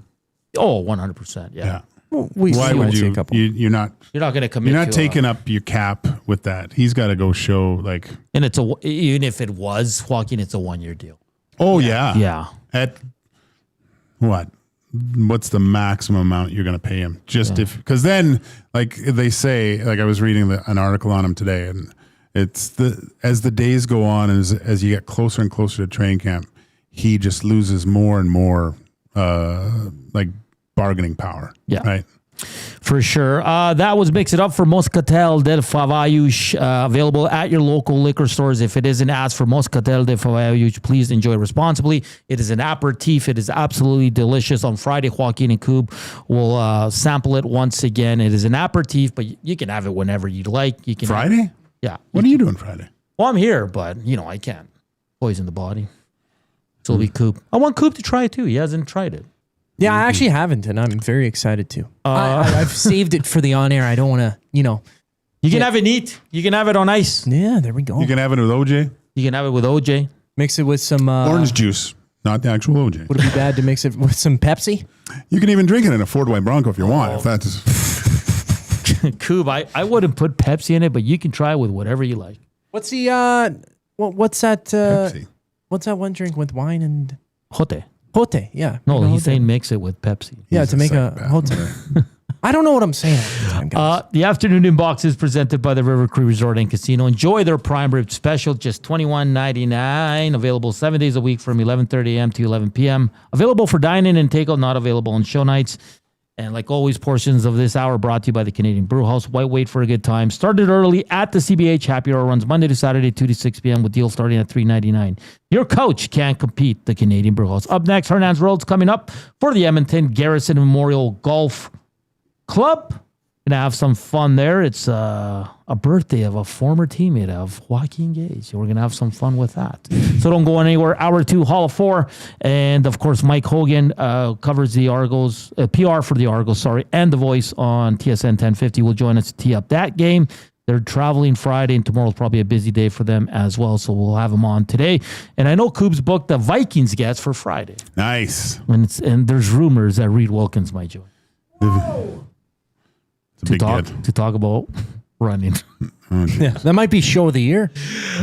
Speaker 3: Oh, 100%. Yeah.
Speaker 2: Why would you? You're not
Speaker 3: going to commit.
Speaker 2: You're not taking up your cap with that. He's got to go show like.
Speaker 3: And even if it was Joaquin, it's a 1-year deal.
Speaker 2: Oh yeah.
Speaker 3: Yeah.
Speaker 2: At what? What's the maximum amount you're going to pay him? Because then, like they say, like I was reading an article on him today, and it's as the days go on, as you get closer and closer to training camp, he just loses more and more, like bargaining power.
Speaker 3: Yeah.
Speaker 2: Right.
Speaker 3: For sure. That was Mix It Up for Moscatel del Favayush, available at your local liquor stores. If it isn't, ask for Moscatel del Favayush. Please enjoy responsibly. It is an aperitif. It is absolutely delicious. On Friday, Joaquin and Coob will sample it once again. It is an aperitif, but you can have it whenever you'd like. You can
Speaker 2: Friday?
Speaker 3: Yeah.
Speaker 2: What are you doing Friday?
Speaker 3: Well, I'm here, but I can't poison the body. So it'll be Coob. I want Coob to try it too. He hasn't tried it.
Speaker 5: Yeah, I actually haven't, and I'm very excited to. I've saved it for the on-air. I don't want to,
Speaker 3: You can have it neat. You can have it on ice.
Speaker 5: Yeah, there we go.
Speaker 2: You can have it with OJ.
Speaker 3: You can have it with OJ.
Speaker 5: Mix it with some...
Speaker 2: orange juice, not the actual OJ.
Speaker 5: Would it be bad to mix it with some Pepsi?
Speaker 2: You can even drink it in a Ford White Bronco if you want. If that's...
Speaker 3: Coob, I wouldn't put Pepsi in it, but you can try it with whatever you like.
Speaker 5: What's the... what's that...
Speaker 2: Pepsi.
Speaker 5: What's that one drink with wine and...
Speaker 3: Jote.
Speaker 5: Jote, yeah.
Speaker 3: No, he's saying mix it with Pepsi.
Speaker 5: Yeah, to make a Jote. I don't know what I'm saying.
Speaker 3: The afternoon inbox is presented by the River Cree Resort and Casino. Enjoy their prime rib special, just $21.99. Available 7 days a week from 11:30 a.m. to 11 p.m. Available for dine-in and takeout, not available on show nights. And like always, portions of this hour brought to you by the Canadian Brew House. Why wait for a good time? Started early at the CBH. Happy Hour runs Monday to Saturday, 2 to 6 p.m. with deals starting at $3.99. Your coach can't compete. The Canadian Brew House. Up next, Hernan's World's coming up for the Edmonton Garrison Memorial Golf Club. Gonna have some fun there. It's a birthday of a former teammate of Joaquin Gage. We're gonna have some fun with that. So don't go anywhere. Hour 2, Hall of 4, and of course Mike Hogan covers the Argos, PR for the Argos, and the voice on TSN 1050 will join us to tee up that game. They're traveling Friday, and tomorrow's probably a busy day for them as well. So we'll have them on today. And I know Coop's booked the Vikings guest for Friday.
Speaker 2: Nice.
Speaker 3: And there's rumors that Reed Wilkins might join. To talk about running.
Speaker 5: Yeah, that might be show of the year.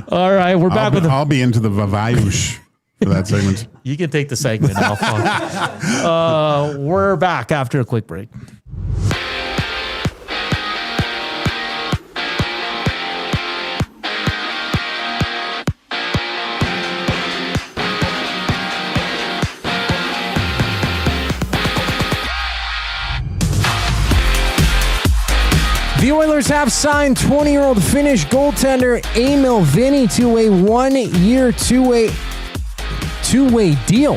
Speaker 3: All right, we're back with
Speaker 2: I'll be into the Vavayush for that segment.
Speaker 3: You can take the segment now. We're back after a quick break.
Speaker 5: The Oilers have signed 20-year-old Finnish goaltender Eemil Vinni to a 1-year, two-way deal.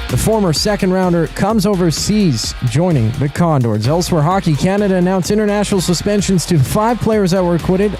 Speaker 5: The former second-rounder comes overseas, joining the Condors. Elsewhere, Hockey Canada announced international suspensions to 5 players that were acquitted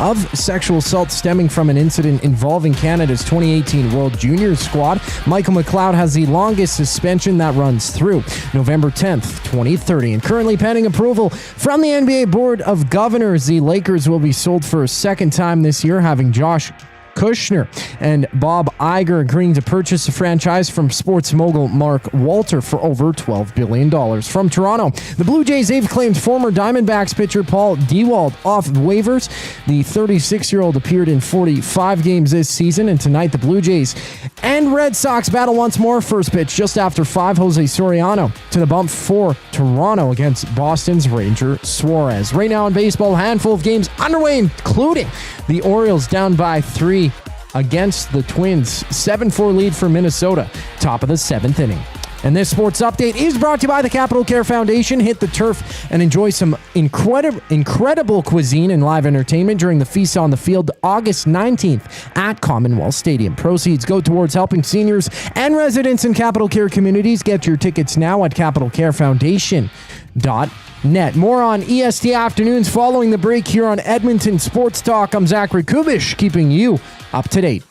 Speaker 5: of sexual assault stemming from an incident involving Canada's 2018 World Juniors squad. Michael McLeod has the longest suspension that runs through November 10th, 2030. And currently pending approval from the NBA Board of Governors, the Lakers will be sold for a second time this year, having Josh Kushner and Bob Iger agreeing to purchase the franchise from sports mogul Mark Walter for over $12 billion. From Toronto, the Blue Jays, they've claimed former Diamondbacks pitcher Paul Dewald off waivers. The 36-year-old appeared in 45 games this season, and tonight the Blue Jays and Red Sox battle once more. First pitch just after 5, Jose Soriano to the bump for Toronto against Boston's Ranger Suarez. Right now in baseball, a handful of games underway, including the Orioles down by 3 against the Twins. 7-4 lead for Minnesota, top of the 7th inning. And this sports update is brought to you by the Capital Care Foundation. Hit the turf and enjoy some incredible cuisine and live entertainment during the Feast on the Field August 19th at Commonwealth Stadium. Proceeds go towards helping seniors and residents in Capital Care communities. Get your tickets now at capitalcarefoundation.net. More on EST Afternoons following the break here on Edmonton Sports Talk. I'm Zachary Kubish, keeping you up to date.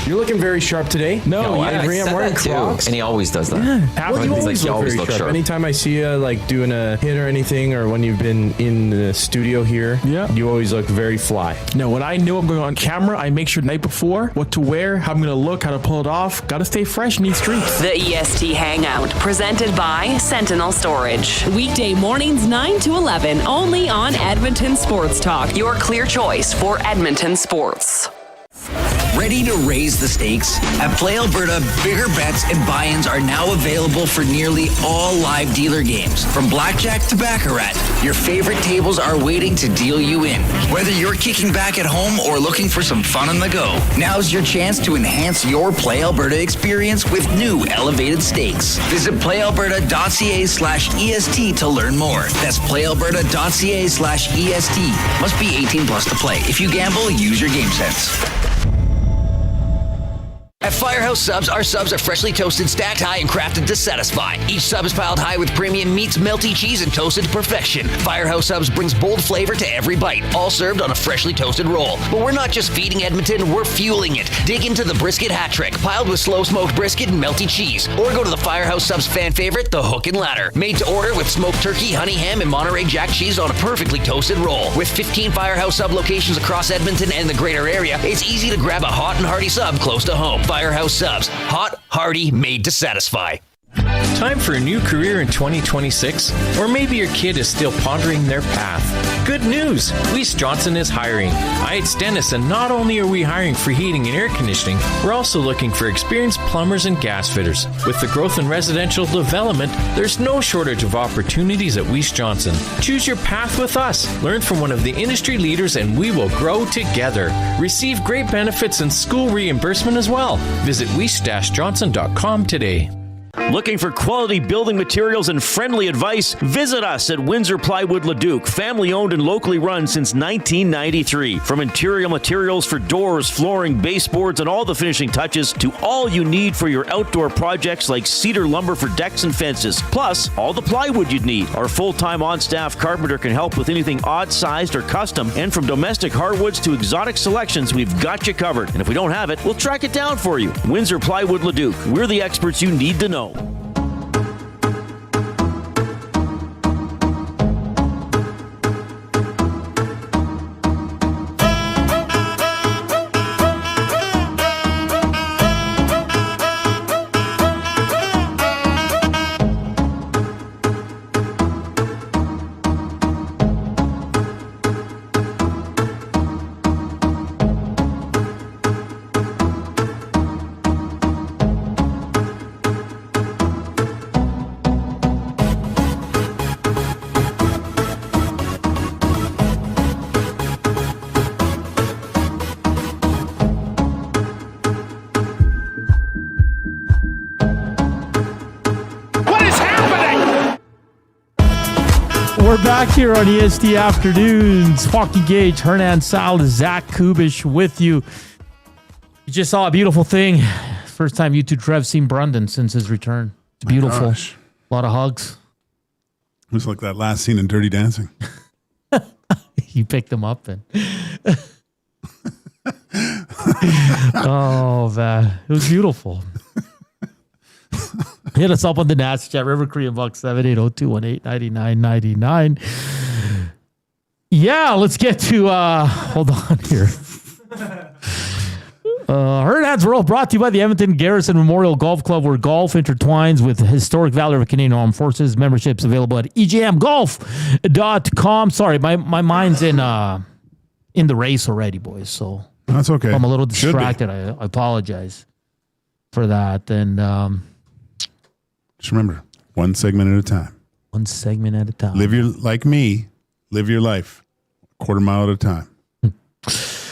Speaker 10: You're looking very sharp today.
Speaker 14: No,
Speaker 10: I'm wearing Crocs.
Speaker 14: And he always does that.
Speaker 10: Yeah. Well, you always look very sharp. Anytime I see you like doing a hit or anything, or when you've been in the studio here, you always look very fly.
Speaker 15: No, when I know I'm going on camera, I make sure the night before what to wear, how I'm going to look, how to pull it off. Got to stay fresh in these streets.
Speaker 6: The EST Hangout, presented by Sentinel Storage. Weekday mornings 9 to 11, only on Edmonton Sports Talk. Your clear choice for Edmonton sports.
Speaker 9: Ready to raise the stakes? At Play Alberta, bigger bets and buy-ins are now available for nearly all live dealer games. From blackjack to baccarat, your favorite tables are waiting to deal you in. Whether you're kicking back at home or looking for some fun on the go, now's your chance to enhance your Play Alberta experience with new elevated stakes. Visit playalberta.ca/EST to learn more. That's playalberta.ca/EST. Must be 18 plus to play. If you gamble, use your game sense. At Firehouse Subs, our subs are freshly toasted, stacked high, and crafted to satisfy. Each sub is piled high with premium meats, melty cheese, and toasted to perfection. Firehouse Subs brings bold flavor to every bite, all served on a freshly toasted roll. But we're not just feeding Edmonton, we're fueling it. Dig into the brisket hat trick, piled with slow-smoked brisket and melty cheese. Or go to the Firehouse Subs fan favorite, the Hook and Ladder. Made to order with smoked turkey, honey ham, and Monterey Jack cheese on a perfectly toasted roll. With 15 Firehouse Sub locations across Edmonton and the greater area, it's easy to grab a hot and hearty sub close to home. Firehouse Subs. Hot, hearty, made to satisfy.
Speaker 16: Time for a new career in 2026? Or maybe your kid is still pondering their path. Good news! Weiss Johnson is hiring. It's Dennis, and not only are we hiring for heating and air conditioning, we're also looking for experienced plumbers and gas fitters. With the growth in residential development, there's no shortage of opportunities at Weiss Johnson. Choose your path with us. Learn from one of the industry leaders, and we will grow together. Receive great benefits and school reimbursement as well. Visit weiss-johnson.com today.
Speaker 17: Looking for quality building materials and friendly advice? Visit us at Windsor Plywood Leduc, family owned and locally run since 1993. From interior materials for doors, flooring, baseboards, and all the finishing touches to all you need for your outdoor projects like cedar lumber for decks and fences, plus all the plywood you'd need. Our full-time on-staff carpenter can help with anything odd-sized or custom, and from domestic hardwoods to exotic selections, we've got you covered. And if we don't have it, we'll track it down for you. Windsor Plywood Leduc. We're the experts you need to know.
Speaker 3: We're back here on EST Afternoons. Joaquin Gage, Hernan Salas, Zach Kubish with you. You just saw a beautiful thing. First time you two, Trev, seen Brundon since his return. It's beautiful. A lot of hugs.
Speaker 2: It was like that last scene in Dirty Dancing.
Speaker 3: You picked him up and... Oh, man. It was beautiful. Hit us up on the Nats chat, River Korean Buck 780-218-9999. Yeah, let's get to hold on here. Hernan's World brought to you by the Edmonton Garrison Memorial Golf Club, where golf intertwines with the historic valor of Canadian Armed Forces. Memberships available at ejmgolf.com. Sorry, my mind's in the race already, boys. So
Speaker 2: that's okay.
Speaker 3: I'm a little distracted. I apologize for that. And
Speaker 2: just remember, one segment at a time.
Speaker 3: One segment at a time.
Speaker 2: Live your live your life a quarter mile at a time.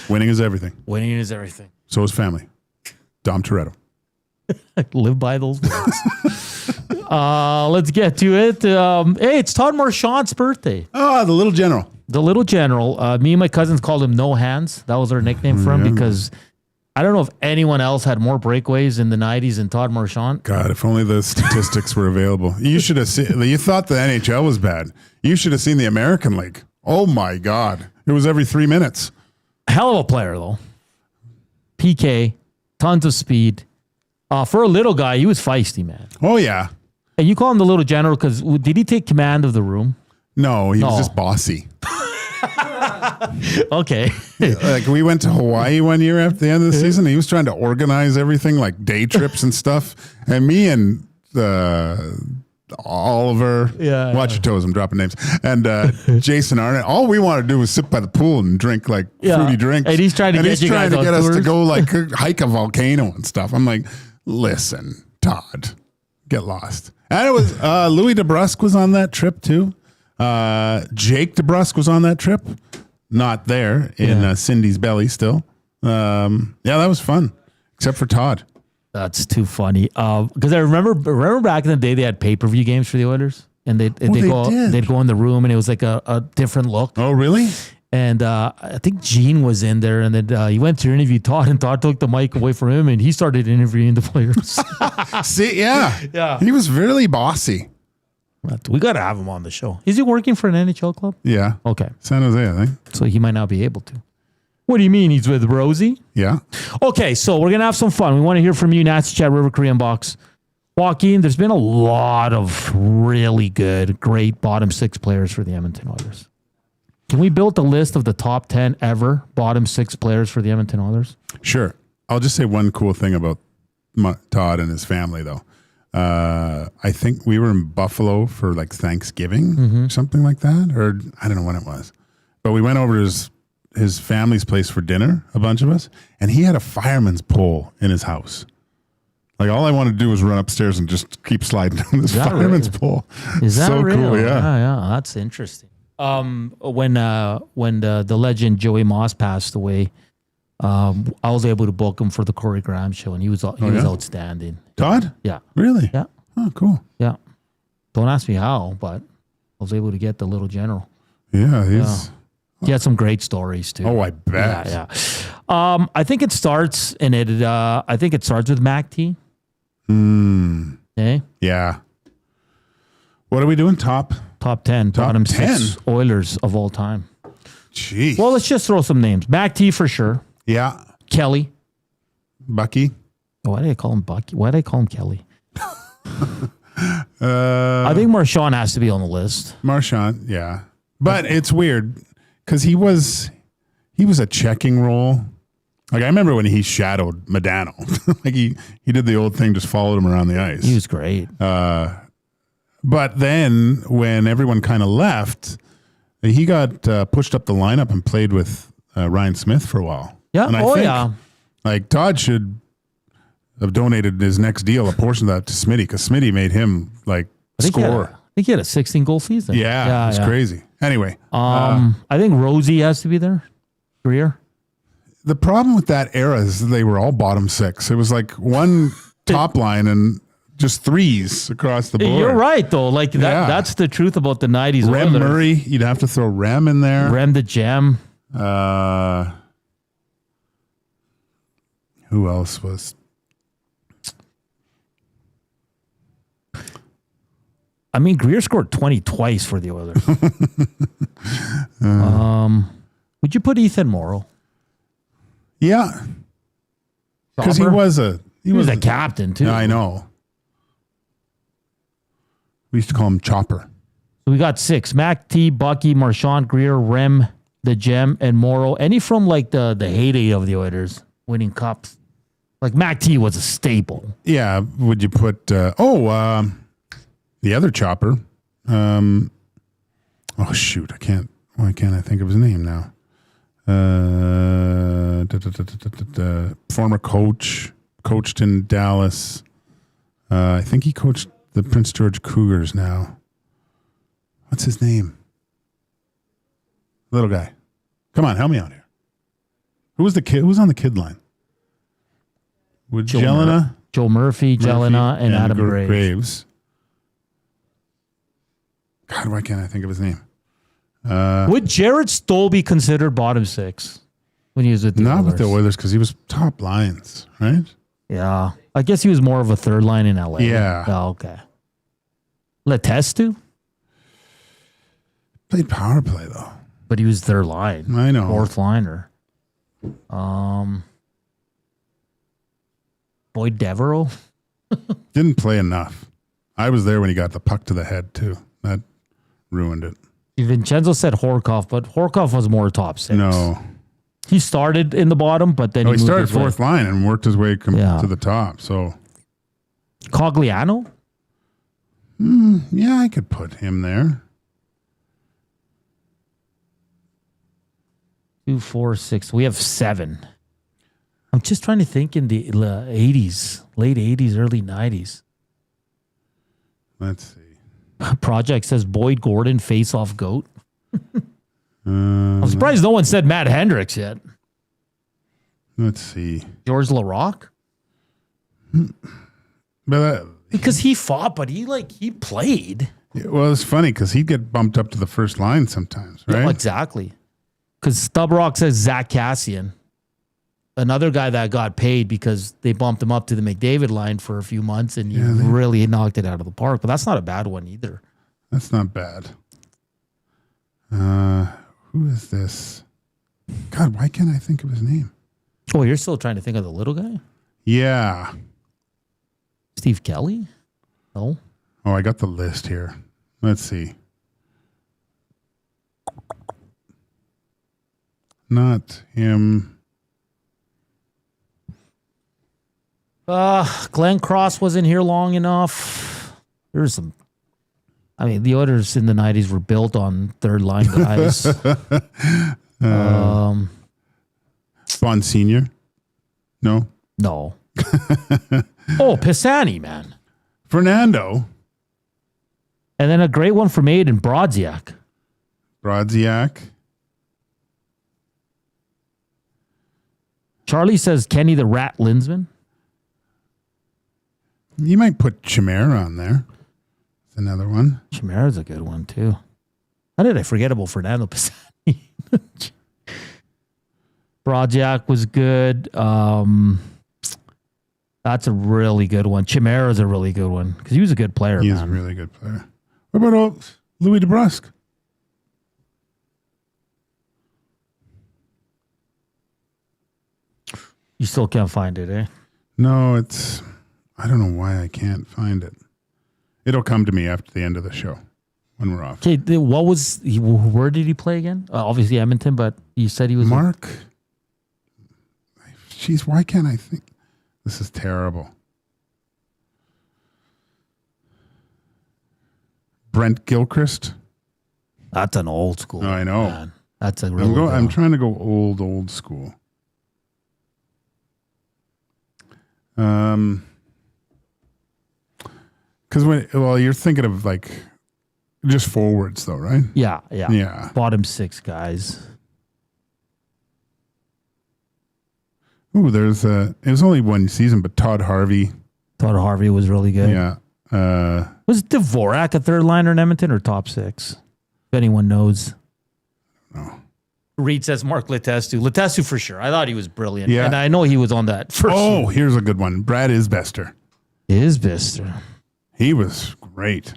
Speaker 2: Winning is everything.
Speaker 3: Winning is everything.
Speaker 2: So is family. Dom Toretto.
Speaker 3: Live by those words. Let's get to it. Hey, it's Todd Marchand's birthday.
Speaker 2: Oh, the little general.
Speaker 3: The little general. Me and my cousins called him No Hands. That was our nickname for him because I don't know if anyone else had more breakaways in the 90s than Todd Marchand.
Speaker 2: God, if only the statistics were available. You should have seen. You thought the NHL was bad. You should have seen the American League. Oh my God. It was every 3 minutes.
Speaker 3: Hell of a player, though. PK, tons of speed. For a little guy, he was feisty, man.
Speaker 2: Oh, yeah.
Speaker 3: And you call him the little general because did he take command of the room?
Speaker 2: No, he was just bossy.
Speaker 3: Okay.
Speaker 2: Like we went to Hawaii one year after the end of the season. He was trying to organize everything like day trips and stuff. And me and Oliver, watch your toes, I'm dropping names, and Jason Arnott, all we wanted to do was sit by the pool and drink like fruity drinks.
Speaker 3: And he's trying to get
Speaker 2: us to go like hike a volcano and stuff. I'm like, listen, Todd, get lost. And it was Louis DeBrusque was on that trip too. Jake DeBrusque was on that trip. Not there in Cindy's belly still. That was fun, except for Todd.
Speaker 3: That's too funny. Because I remember back in the day they had pay-per-view games for the Oilers, and they'd go in the room and it was like a different look.
Speaker 2: Oh, really?
Speaker 3: And I think Gene was in there, and then he went to interview Todd, and Todd took the mic away from him, and he started interviewing the players.
Speaker 2: See, yeah, he was really bossy.
Speaker 3: We got to have him on the show. Is he working for an NHL club?
Speaker 2: Yeah.
Speaker 3: Okay.
Speaker 2: San Jose, I think.
Speaker 3: So he might not be able to. What do you mean? He's with Rosie?
Speaker 2: Yeah.
Speaker 3: Okay, so we're going to have some fun. We want to hear from you, Nazi Chat River Korean Box. Joaquin, there's been a lot of really good, great bottom six players for the Edmonton Oilers. Can we build a list of the top 10 ever bottom six players for the Edmonton Oilers?
Speaker 2: Sure. I'll just say one cool thing about Todd and his family, though. I think we were in Buffalo for like Thanksgiving or something like that, or I don't know when it was. But we went over to his family's place for dinner, a bunch of us, and he had a fireman's pole in his house. Like all I wanted to do was run upstairs and just keep sliding down this fireman's pole.
Speaker 3: Is that
Speaker 2: so
Speaker 3: real?
Speaker 2: Cool? Yeah,
Speaker 3: that's interesting. When the legend Joey Moss passed away, I was able to book him for the Corey Graham show, and he was outstanding.
Speaker 2: Todd?
Speaker 3: Yeah.
Speaker 2: Really?
Speaker 3: Yeah.
Speaker 2: Oh, cool.
Speaker 3: Yeah. Don't ask me how, but I was able to get the little general.
Speaker 2: Yeah,
Speaker 3: he had some great stories too.
Speaker 2: Oh, I bet.
Speaker 3: Yeah. I think it starts with Mac T. Okay.
Speaker 2: Yeah. What are we doing? Top
Speaker 3: 10 bottom 6 Oilers of all time.
Speaker 2: Jeez.
Speaker 3: Well, let's just throw some names. Mac T for sure.
Speaker 2: Yeah.
Speaker 3: Kelly.
Speaker 2: Bucky.
Speaker 3: Why did I call him Bucky? Why did I call him Kelly? I think Marchand has to be on the list.
Speaker 2: Marchand, yeah. But it's weird because he was a checking role. Like I remember when he shadowed Modano. Like he did the old thing, just followed him around the ice.
Speaker 3: He was great.
Speaker 2: But then when everyone kind of left, he got pushed up the lineup and played with Ryan Smith for a while.
Speaker 3: Yeah.
Speaker 2: And I think, like Todd should have donated his next deal, a portion of that to Smitty, because Smitty made him like score.
Speaker 3: I think he had a 16-goal season.
Speaker 2: Yeah, it's crazy. Anyway.
Speaker 3: I think Rosie has to be there. Greer.
Speaker 2: The problem with that era is they were all bottom six. It was like one top line and just threes across the board.
Speaker 3: You're right, though. Like that's the truth about the 90s.
Speaker 2: Rem Murray, you'd have to throw Rem in there.
Speaker 3: Rem the Gem.
Speaker 2: Who else was?
Speaker 3: I mean, Greer scored 20 twice for the Oilers. Would you put Ethan Morrow?
Speaker 2: Yeah, because he was a
Speaker 3: captain too.
Speaker 2: Yeah, I know. We used to call him Chopper.
Speaker 3: So we got 6: Mac T, Bucky, Marchand, Greer, Rem, the Gem, and Morrow. Any from like the heyday of the Oilers winning cups? Like Mac T was a staple.
Speaker 2: Yeah. Would you put, the other chopper? Oh, shoot. Why can't I think of his name now? Former coached in Dallas. I think he coached the Prince George Cougars now. What's his name? Little guy. Come on, help me out here. Who was the kid? Who was on the kid line? With Jelena?
Speaker 3: Joe Murphy, Jelena, and Adam
Speaker 2: Graves. God, why can't I think of his name?
Speaker 3: Would Jarrett Stoll be considered bottom six when he was with the
Speaker 2: Not
Speaker 3: Oilers?
Speaker 2: with the Oilers because he was top lines, right?
Speaker 3: Yeah. I guess he was more of a third line in LA.
Speaker 2: Yeah.
Speaker 3: Oh, okay. Letestu?
Speaker 2: Played power play, though.
Speaker 3: But he was third line.
Speaker 2: I know.
Speaker 3: Fourth liner. Boyd Devereaux?
Speaker 2: Didn't play enough. I was there when he got the puck to the head, too. That ruined it.
Speaker 3: Vincenzo said Horkoff, but Horkoff was more top six.
Speaker 2: No.
Speaker 3: He started in the bottom, but then
Speaker 2: he
Speaker 3: moved
Speaker 2: started
Speaker 3: his way.
Speaker 2: fourth line and worked his way to the top. So
Speaker 3: Cogliano?
Speaker 2: Yeah, I could put him there.
Speaker 3: 2, 4, 6. We have 7. I'm just trying to think in the 80s, late 80s, early 90s.
Speaker 2: Let's see.
Speaker 3: Project says Boyd Gordon, face-off GOAT. I'm surprised no one said Matt Hendricks yet.
Speaker 2: Let's see.
Speaker 3: George LaRocque? Because he fought, but he played.
Speaker 2: Well, it's funny because he'd get bumped up to the first line sometimes, right?
Speaker 3: No, exactly. Because Stubrock says Zach Cassian, another guy that got paid because they bumped him up to the McDavid line for a few months and he really knocked it out of the park. But that's not a bad one either.
Speaker 2: That's not bad. Who is this? God, why can't I think of his name?
Speaker 3: Oh, you're still trying to think of the little guy?
Speaker 2: Yeah.
Speaker 3: Steve Kelly? No.
Speaker 2: Oh, I got the list here. Let's see. Not him.
Speaker 3: Glenn Cross wasn't here long enough. There's some. I mean, the Oilers in the 90s were built on third line guys.
Speaker 2: Bond Senior? No?
Speaker 3: No. Oh, Pisani, man.
Speaker 2: Fernando.
Speaker 3: And then a great one from Aiden Brodziak. Charlie says Kenny the Rat Linsman.
Speaker 2: You might put Chimera on there. That's another one.
Speaker 3: Chimera's a good one, too. How did I forget about Fernando Pisani? Brodziak was good. That's a really good one. Chimera's a really good one because he was a good player.
Speaker 2: He is a really good player. What about Louis DeBrusque?
Speaker 3: You still can't find it, eh?
Speaker 2: No, I don't know why I can't find it. It'll come to me after the end of the show when we're off.
Speaker 3: Okay, where did he play again? Obviously Edmonton, but you said he was...
Speaker 2: Mark? Jeez, why can't I think? This is terrible. Brent Gilchrist?
Speaker 3: That's an old school.
Speaker 2: I know.
Speaker 3: Man. That's a real...
Speaker 2: I'm trying to go old school. Because you're thinking of like just forwards though, right?
Speaker 3: Yeah. Bottom 6 guys.
Speaker 2: Ooh, it was only one season, but Todd Harvey.
Speaker 3: Todd Harvey was really good.
Speaker 2: Yeah.
Speaker 3: Was Dvorak a third liner in Edmonton or top 6? If anyone knows.
Speaker 2: No.
Speaker 3: Reed says Mark Letestu. Letestu for sure. I thought he was brilliant.
Speaker 2: Yeah.
Speaker 3: And I know he was on that first.
Speaker 2: Oh, here's a good one. Brad Isbester. He was great.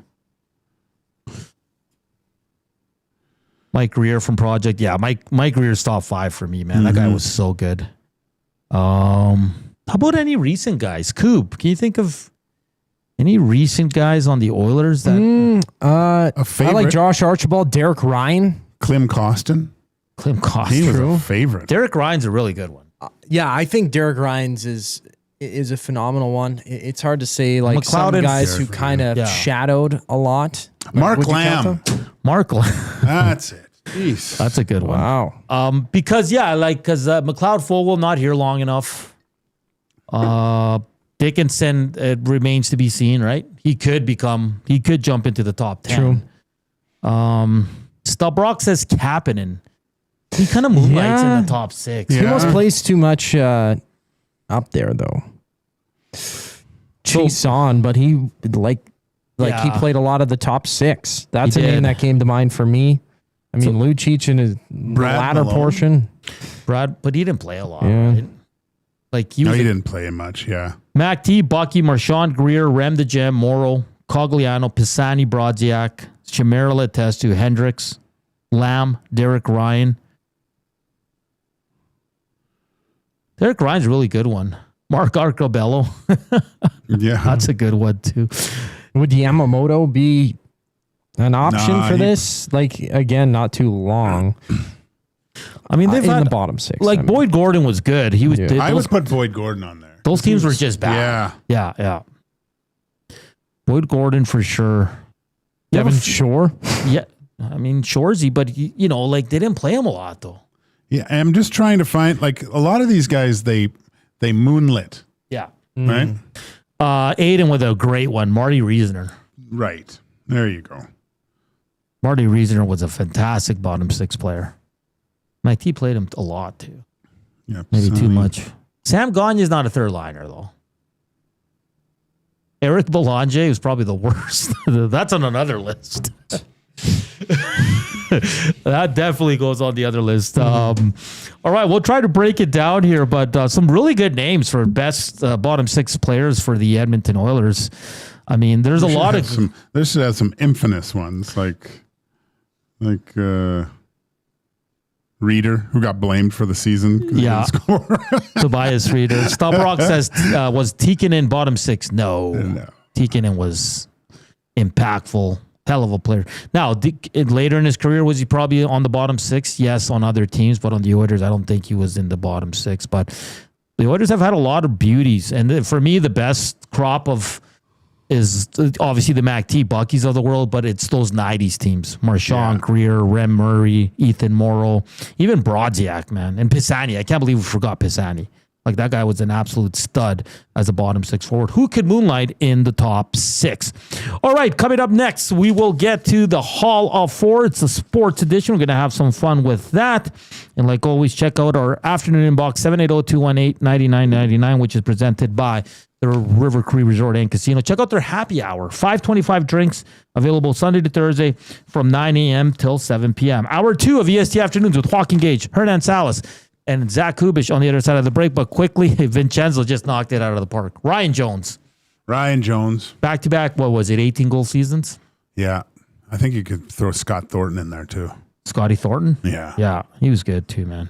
Speaker 3: Mike Greer from Project. Yeah, Mike Greer's top 5 for me, man.
Speaker 2: Mm-hmm.
Speaker 3: That guy was so good. How about any recent guys? Coop, can you think of any recent guys on the Oilers that
Speaker 2: a favorite?
Speaker 5: I like Josh Archibald, Derek Ryan,
Speaker 2: Klim Kostin.
Speaker 3: Klim Kostin.
Speaker 2: He was a favorite.
Speaker 3: Derek Ryan's a really good one.
Speaker 5: Yeah, I think Derek Ryan's is is a phenomenal one. It's hard to say, like,
Speaker 3: McLeod
Speaker 5: some guys who kind of shadowed a lot.
Speaker 2: Mark
Speaker 5: Would you count
Speaker 2: Lamb.
Speaker 5: them?
Speaker 3: Mark Lamb.
Speaker 2: That's it. Jeez.
Speaker 3: That's a good one.
Speaker 5: Wow.
Speaker 3: Because McLeod Fogel not here long enough. Dickinson, it remains to be seen, right? He could jump into the top 10.
Speaker 5: True.
Speaker 3: Stubrock says Kapanen. He kind of moonlights in the top 6.
Speaker 5: He almost plays too much up there, though. Chase on, but he he played a lot of the top 6. That's a name that came to mind for me. I mean, Lucic in his latter portion.
Speaker 3: But he didn't play a lot,
Speaker 5: Yeah.
Speaker 3: right? Like
Speaker 2: he didn't play much, yeah.
Speaker 3: Mac T, Bucky, Marchand, Greer, Rem de Gem, Morrow, Cogliano, Pisani, Brodziak, Chimera Letestu, Hendricks, Lamb, Derek Ryan. Derek Ryan's a really good one. Mark Arcobello.
Speaker 2: Yeah.
Speaker 3: That's a good one, too.
Speaker 5: Would Yamamoto be an option for this? Like, again, not too long.
Speaker 3: I mean, they've
Speaker 5: in
Speaker 3: had
Speaker 5: the bottom 6.
Speaker 3: Like, Boyd Gordon was good. He was.
Speaker 2: I would put Boyd Gordon on there.
Speaker 3: Those teams were just bad. Yeah. Boyd Gordon for sure.
Speaker 5: Devin Shore?
Speaker 3: Yeah. I mean, Shoresy, but, they didn't play him a lot, though.
Speaker 2: Yeah, I'm just trying to find, like, a lot of these guys, they moonlit.
Speaker 3: Yeah.
Speaker 2: Right?
Speaker 3: Aiden with a great one. Marty Reasoner.
Speaker 2: Right. There you go.
Speaker 3: Marty Reasoner was a fantastic bottom 6 player. Mike T played him a lot, too.
Speaker 2: Yeah,
Speaker 3: Maybe too much. Sam Gagne's not a third liner, though. Eric Belanger was probably the worst. That's on another list. That definitely goes on the other list. All right, we'll try to break it down here, but some really good names for best bottom 6 players for the Edmonton Oilers. I mean, there's a lot of
Speaker 2: They should have some infamous ones, like Reeder, who got blamed for the season.
Speaker 3: Yeah. Tobias Reeder. Stubrock says, was Tikkanen bottom 6? No. Tikkanen was impactful. Hell of a player. Now, later in his career, was he probably on the bottom 6? Yes, on other teams, but on the Oilers, I don't think he was in the bottom 6. But the Oilers have had a lot of beauties. And for me, the best crop is obviously the Mac T Buckies of the world, but it's those 90s teams. Marchand, Greer, Rem Murray, Ethan Morrow, even Brodziak, man. And Pisani. I can't believe we forgot Pisani. Like, that guy was an absolute stud as a bottom 6 forward who could moonlight in the top 6. All right, coming up next, we will get to the Hall of Four. It's the sports edition. We're going to have some fun with that. And like always, check out our afternoon inbox, 780-218-9999, which is presented by the River Cree Resort and Casino. Check out their happy hour. 525 drinks available Sunday to Thursday from 9 a.m. till 7 p.m. Hour 2 of EST Afternoons with Joaquin Gage, Hernan Salas, and Zach Kubish on the other side of the break. But quickly, Vincenzo just knocked it out of the park. Ryan Jones. Back-to-back, what was it, 18-goal seasons?
Speaker 2: Yeah. I think you could throw Scott Thornton in there, too.
Speaker 3: Scotty Thornton?
Speaker 2: Yeah.
Speaker 3: Yeah, he was good, too, man.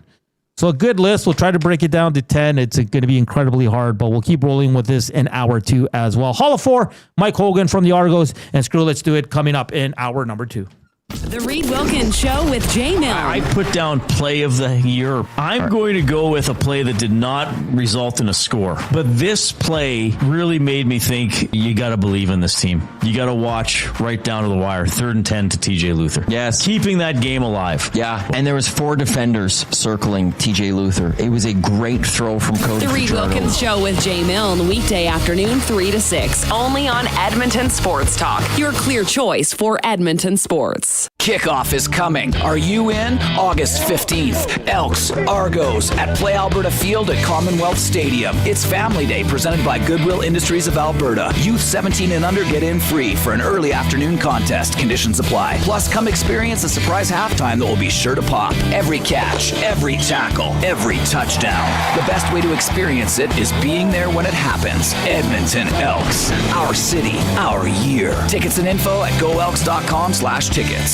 Speaker 3: So a good list. We'll try to break it down to 10. It's going to be incredibly hard, but we'll keep rolling with this in hour 2 as well. Hall of Four, Mike Hogan from the Argos, and Screw Let's Do It coming up in hour number 2.
Speaker 6: The Reed Wilkins Show with Jay Mill.
Speaker 17: I put down play of the year. I'm going to go with a play that did not result in a score. But this play really made me think you got to believe in this team. You got to watch right down to the wire. 3rd and 10 to TJ Luther.
Speaker 14: Yes.
Speaker 17: Keeping that game alive.
Speaker 14: Yeah. And there was 4 defenders circling TJ Luther. It was a great throw from Cody
Speaker 6: The Reed
Speaker 14: Fajardo.
Speaker 6: Wilkins Show with Jay Mill, weekday afternoon, 3 to 6. Only on Edmonton Sports Talk. Your clear choice for Edmonton sports.
Speaker 9: Kickoff is coming. Are you in? August 15th. Elks, Argos at Play Alberta Field at Commonwealth Stadium. It's Family Day presented by Goodwill Industries of Alberta. Youth 17 and under get in free for an early afternoon contest. Conditions apply. Plus, come experience a surprise halftime that will be sure to pop. Every catch, every tackle, every touchdown. The best way to experience it is being there when it happens. Edmonton Elks. Our city, our year. Tickets and info at goelks.com/tickets.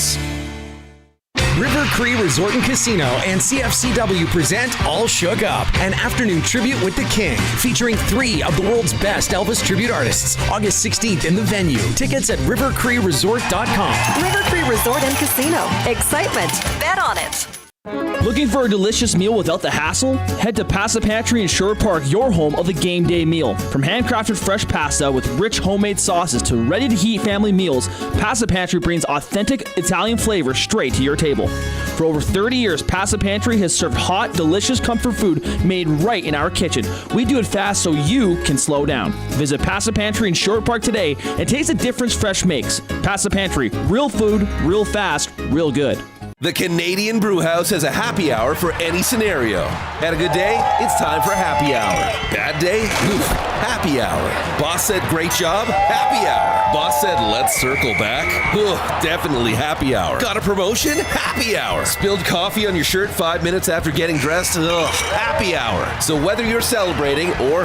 Speaker 12: River Cree Resort and Casino and CFCW present All Shook Up, an afternoon tribute with the King, featuring 3 of the world's best Elvis tribute artists. August 16th in the venue. Tickets at rivercreeresort.com.
Speaker 11: River Cree Resort and Casino. Excitement. Bet on it.
Speaker 18: Looking for a delicious meal without the hassle? Head to Pasta Pantry in Sherwood Park, your home of the game day meal. From handcrafted fresh pasta with rich homemade sauces to ready-to-heat family meals, Pasta Pantry brings authentic Italian flavor straight to your table. For over 30 years, Pasta Pantry has served hot, delicious comfort food made right in our kitchen. We do it fast so you can slow down. Visit Pasta Pantry in Sherwood Park today and taste the difference fresh makes. Pasta Pantry, real food, real fast, real good.
Speaker 13: The Canadian Brewhouse has a happy hour for any scenario. Had a good day? It's time for happy hour. Bad day? Oof, happy hour. Boss said great job? Happy hour. Boss said let's circle back? Ugh, definitely happy hour. Got a promotion? Happy hour. Spilled coffee on your shirt 5 minutes after getting dressed? Ugh, happy hour. So whether you're celebrating or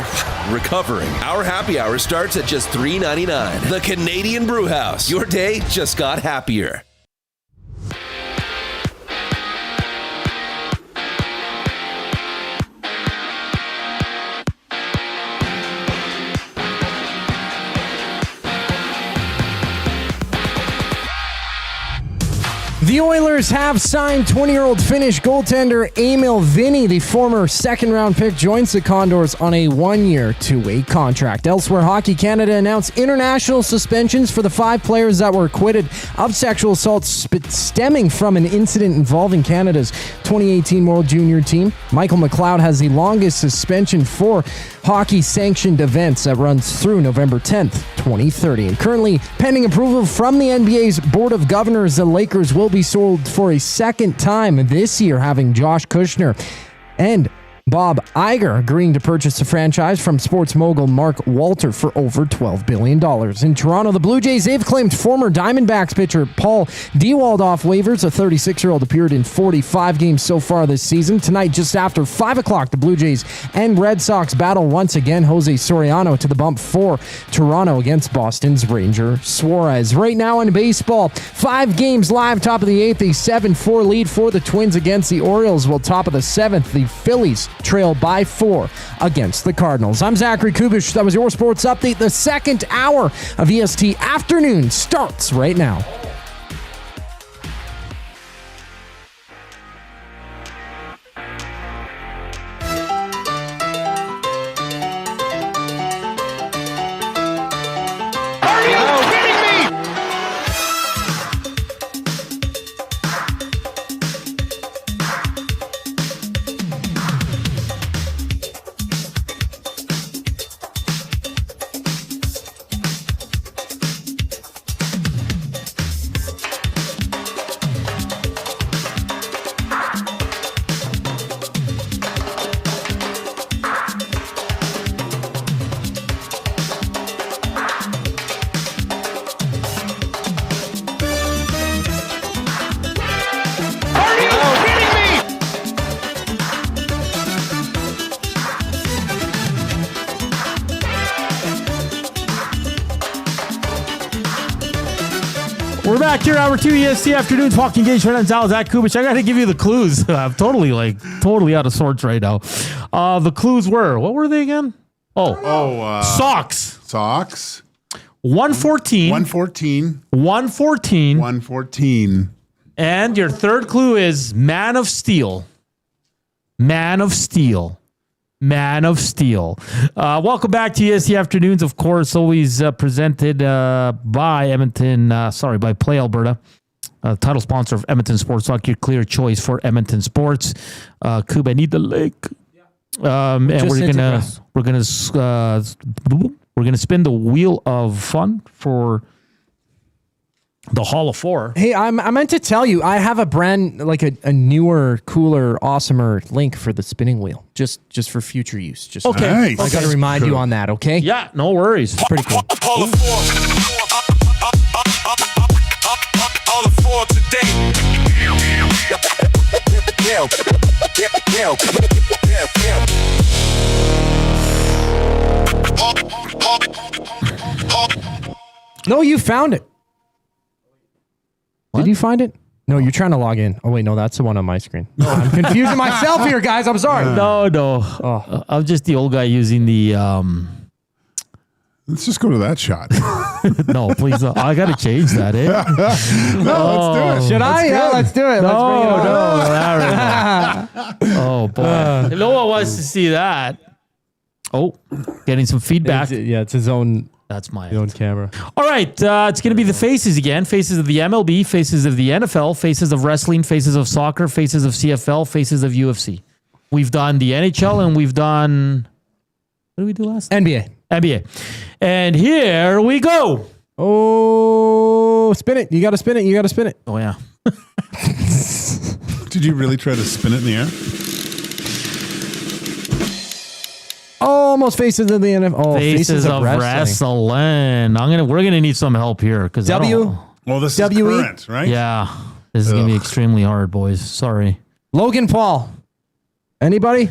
Speaker 13: recovering, our happy hour starts at just $3.99. The Canadian Brewhouse. Your day just got happier.
Speaker 5: The Oilers have signed 20-year-old Finnish goaltender Eemil Vinni. The former second-round pick joins the Condors on a one-year, two-way contract. Elsewhere, Hockey Canada announced international suspensions for the 5 players that were acquitted of sexual assault stemming from an incident involving Canada's 2018 World Junior team. Michael McLeod has the longest suspension for hockey-sanctioned events that runs through November 10th, 2030. And currently, pending approval from the NBA's Board of Governors, the Lakers will be sold for a second time this year, having Josh Kushner and Bob Iger agreeing to purchase the franchise from sports mogul Mark Walter for over $12 billion. In Toronto, the Blue Jays, they've claimed former Diamondbacks pitcher Paul Dewald off waivers. The 36-year-old appeared in 45 games so far this season. Tonight, just after 5 o'clock, the Blue Jays and Red Sox battle once again. Jose Soriano to the bump for Toronto against Boston's Ranger Suarez. Right now in baseball, 5 games live, top of the 8th, a 7-4 lead for the Twins against the Orioles, while top of the 7th, the Phillies trail by 4 against the Cardinals. I'm Zachary Kubish. That was your sports update. The second hour of EST Afternoon starts right now.
Speaker 3: We're back here, hour 2, EST Afternoons. Joaquin Gage, Hernan Salas, Zach Kubich. I got to give you the clues. I'm totally out of sorts right now. The clues were, what were they again? Socks.
Speaker 2: Socks.
Speaker 3: 114.
Speaker 2: 114.
Speaker 3: 114.
Speaker 2: 114.
Speaker 3: And your third clue is Man of Steel. Man of Steel. Man of Steel. Welcome back to EST Afternoons, of course, always presented by by Play Alberta, title sponsor of Edmonton Sports Talk, your clear choice for Edmonton sports. Coop, I need the link. And we're gonna spin the wheel of fun for the Hall of Four.
Speaker 5: Hey, I meant to tell you, I have a brand, like a newer, cooler, awesomer link for the spinning wheel, just for future use. Just
Speaker 3: okay.
Speaker 2: Nice.
Speaker 5: I got to remind you on that, okay?
Speaker 3: Yeah, no worries.
Speaker 5: It's pretty cool.
Speaker 4: All the four today.
Speaker 5: No, you found it. Did you find it? No, you're trying to log in. Oh, wait, no, that's the one on my screen. No, I'm confusing myself here, guys. I'm sorry.
Speaker 3: No. I'm just the old guy using the...
Speaker 2: Let's just go to that shot.
Speaker 3: No, please. I got to change that, eh?
Speaker 2: No, let's do it.
Speaker 5: Should I? Yeah, let's do it.
Speaker 3: Oh, boy. No one wants to see that. Oh, getting some feedback.
Speaker 5: It's his own.
Speaker 3: That's my
Speaker 5: own camera.
Speaker 3: All right. It's going to be the faces again. Faces of the MLB, faces of the NFL, faces of wrestling, faces of soccer, faces of CFL, faces of UFC. We've done the NHL and we've done... What did we do last? NBA. And here we go.
Speaker 5: Oh, spin it. You got to spin it.
Speaker 3: Oh, yeah.
Speaker 2: Did you really try to spin it in the air?
Speaker 5: Almost faces of the NFL. Oh,
Speaker 3: faces of wrestling. We're gonna need some help here because
Speaker 2: Well, this is current, right?
Speaker 3: Yeah, this is gonna be extremely hard, boys. Sorry.
Speaker 5: Logan Paul. Anybody?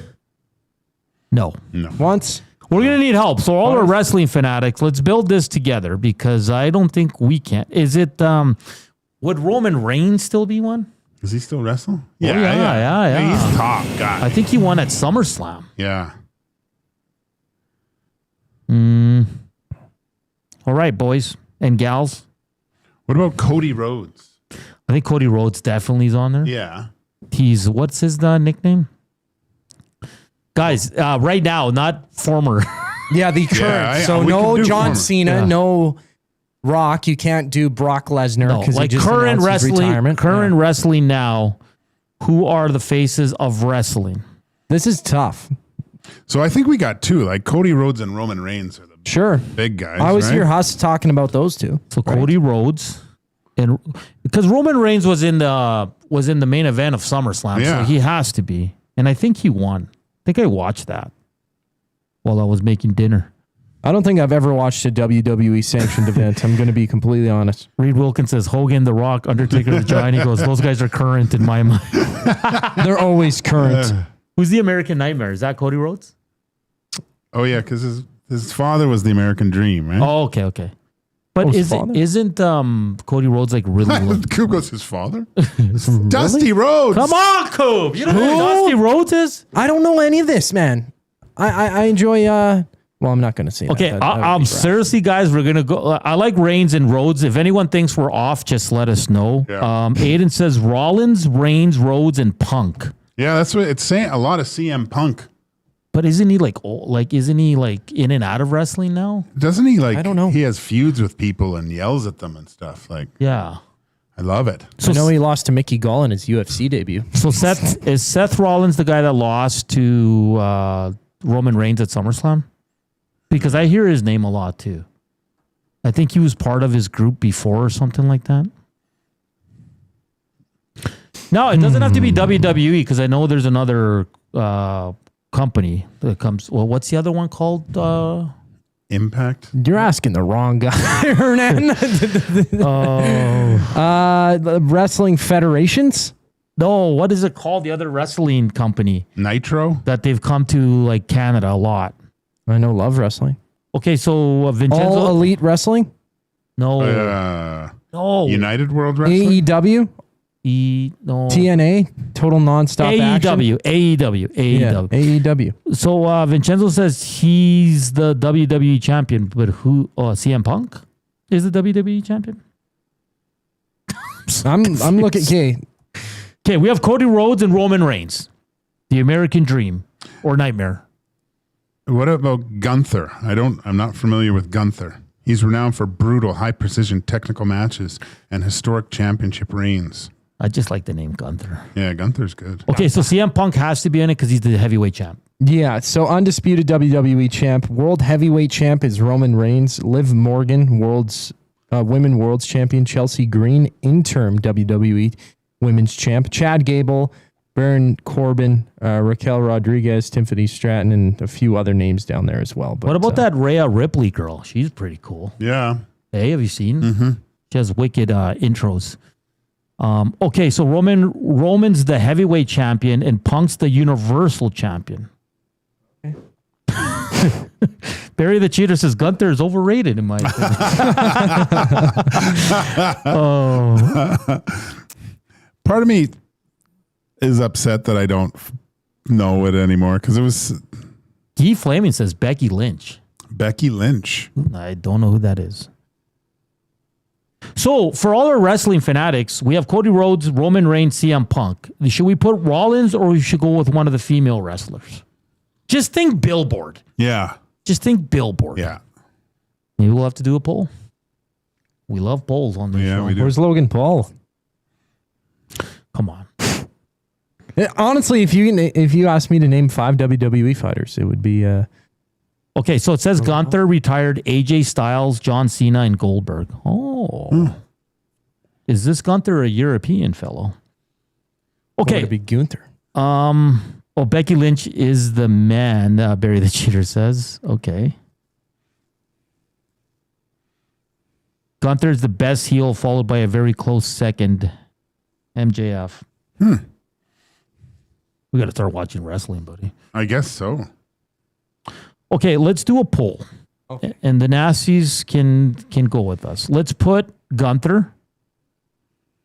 Speaker 3: No.
Speaker 5: Once.
Speaker 3: We're gonna need help. So all our wrestling fanatics, let's build this together because I don't think we can. Is it? Would Roman Reigns still be one?
Speaker 2: Does he still wrestle?
Speaker 3: Yeah.
Speaker 2: He's top guy.
Speaker 3: I think he won at SummerSlam.
Speaker 2: Yeah.
Speaker 3: All right, boys and gals.
Speaker 2: What about Cody Rhodes?
Speaker 3: I think Cody Rhodes definitely is on there.
Speaker 2: Yeah.
Speaker 3: What's his nickname? Guys, right now, not former.
Speaker 5: Yeah, the current. No John Cena, no Rock. You can't do Brock Lesnar because he just
Speaker 3: current
Speaker 5: announced his retirement.
Speaker 3: Current wrestling now. Who are the faces of wrestling?
Speaker 5: This is tough.
Speaker 2: So I think we got two, like Cody Rhodes and Roman Reigns are the big guys.
Speaker 5: I always hear Huss talking about those two.
Speaker 3: So Cody Rhodes, and because Roman Reigns was in the main event of SummerSlam, so he has to be. And I think he won. I think I watched that while I was making dinner.
Speaker 5: I don't think I've ever watched a WWE sanctioned event. I'm going to be completely honest.
Speaker 3: Reed Wilkins says Hogan, The Rock, Undertaker, The Giant. He goes, those guys are current in my mind.
Speaker 5: They're always current.
Speaker 3: Who's the American Nightmare? Is that Cody Rhodes?
Speaker 2: Oh yeah, because his father was the American Dream, right?
Speaker 3: Oh, okay. But isn't Cody Rhodes like really?
Speaker 2: Coop his father? Dusty Rhodes.
Speaker 3: Come on, Coop. You don't know who Dusty Rhodes is?
Speaker 5: I don't know any of this, man. I enjoy. Well, I'm not going to say.
Speaker 3: Okay, seriously, guys, we're gonna go. I like Reigns and Rhodes. If anyone thinks we're off, just let us know.
Speaker 2: Yeah.
Speaker 3: Aiden says Rollins, Reigns, Rhodes, and Punk.
Speaker 2: Yeah, that's what it's saying. A lot of CM Punk.
Speaker 3: But isn't he isn't he in and out of wrestling now?
Speaker 2: Doesn't he
Speaker 5: I don't know.
Speaker 2: He has feuds with people and yells at them and stuff.
Speaker 3: Yeah.
Speaker 2: I love it.
Speaker 5: So I know he lost to Mickey Gall in his UFC debut.
Speaker 3: So is Seth Rollins the guy that lost to Roman Reigns at SummerSlam? Because I hear his name a lot too. I think he was part of his group before or something like that. No, it doesn't have to be WWE because I know there's another company that comes. Well, what's the other one called?
Speaker 2: Impact.
Speaker 5: You're asking the wrong guy, Hernan. The wrestling federations?
Speaker 3: No, what is it called? The other wrestling company.
Speaker 2: Nitro?
Speaker 3: That they've come to Canada a lot.
Speaker 5: I know Love Wrestling.
Speaker 3: Okay, so Vincenzo.
Speaker 5: All Elite Wrestling?
Speaker 3: No. No.
Speaker 2: United World Wrestling?
Speaker 5: AEW?
Speaker 3: No.
Speaker 5: TNA? Total Nonstop Action?
Speaker 3: AEW.
Speaker 5: Yeah, AEW.
Speaker 3: So Vincenzo says he's the WWE champion, but who? CM Punk is the WWE champion?
Speaker 5: I'm looking.
Speaker 3: Okay, we have Cody Rhodes and Roman Reigns. The American Dream or Nightmare.
Speaker 2: What about Gunther? I'm not familiar with Gunther. He's renowned for brutal, high-precision technical matches and historic championship reigns.
Speaker 3: I just like the name Gunther.
Speaker 2: Yeah, Gunther's good.
Speaker 3: Okay, so CM Punk has to be in it because he's the heavyweight champ.
Speaker 5: Yeah, so undisputed WWE champ. World heavyweight champ is Roman Reigns. Liv Morgan, women world's champion. Chelsea Green, interim WWE women's champ. Chad Gable, Baron Corbin, Raquel Rodriguez, Tiffany Stratton, and a few other names down there as well. But,
Speaker 3: what about that Rhea Ripley girl? She's pretty cool.
Speaker 2: Yeah.
Speaker 3: Hey, have you seen?
Speaker 2: Mm-hmm.
Speaker 3: She has wicked intros. Okay, so Roman's the heavyweight champion and Punk's the universal champion. Okay. Barry the Cheater says Gunther is overrated in my opinion.
Speaker 2: Part of me is upset that I don't know it anymore because it was.
Speaker 3: Guy Flaming says Becky Lynch.
Speaker 2: Becky Lynch.
Speaker 3: I don't know who that is. So for all our wrestling fanatics, we have Cody Rhodes, Roman Reigns, CM Punk. Should we put Rollins or we should go with one of the female wrestlers? Just think billboard.
Speaker 2: Yeah.
Speaker 3: Just think billboard.
Speaker 2: Yeah.
Speaker 3: Maybe we'll have to do a poll. We love polls on this show.
Speaker 2: We do.
Speaker 5: Where's Logan Paul?
Speaker 3: Come on.
Speaker 5: Honestly, if you asked me to name 5 WWE fighters, it would be
Speaker 3: Okay, so it says Gunther retired, AJ Styles, John Cena, and Goldberg. Oh. Is this Gunther a European fellow? Okay.
Speaker 5: It'd be Gunther.
Speaker 3: Becky Lynch is the man, Barry the Cheater says. Okay. Gunther is the best heel, followed by a very close second, MJF. We got to start watching wrestling, buddy.
Speaker 2: I guess so.
Speaker 3: Okay, let's do a poll. Okay. And the Nasties can go with us. Let's put Gunther.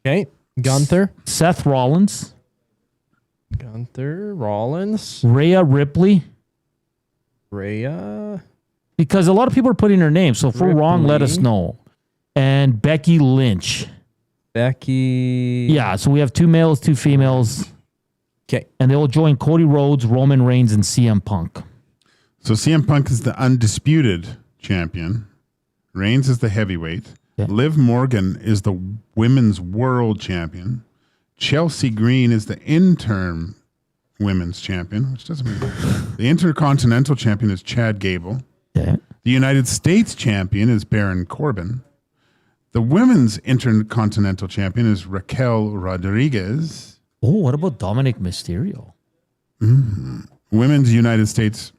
Speaker 5: Okay. Gunther.
Speaker 3: Seth Rollins.
Speaker 5: Gunther. Rollins.
Speaker 3: Rhea Ripley.
Speaker 5: Rhea.
Speaker 3: Because a lot of people are putting her name. So if we're wrong, let us know. And Becky Lynch.
Speaker 5: Becky.
Speaker 3: Yeah, so we have 2 males, 2 females.
Speaker 5: Okay.
Speaker 3: And they will join Cody Rhodes, Roman Reigns, and CM Punk.
Speaker 2: So CM Punk is the undisputed champion. Reigns is the heavyweight. Yeah. Liv Morgan is the women's world champion. Chelsea Green is the interim women's champion, which doesn't mean the intercontinental champion is Chad Gable.
Speaker 3: Yeah.
Speaker 2: The United States champion is Baron Corbin. The women's intercontinental champion is Raquel Rodriguez.
Speaker 3: Oh, what about Dominic Mysterio?
Speaker 2: Women's United States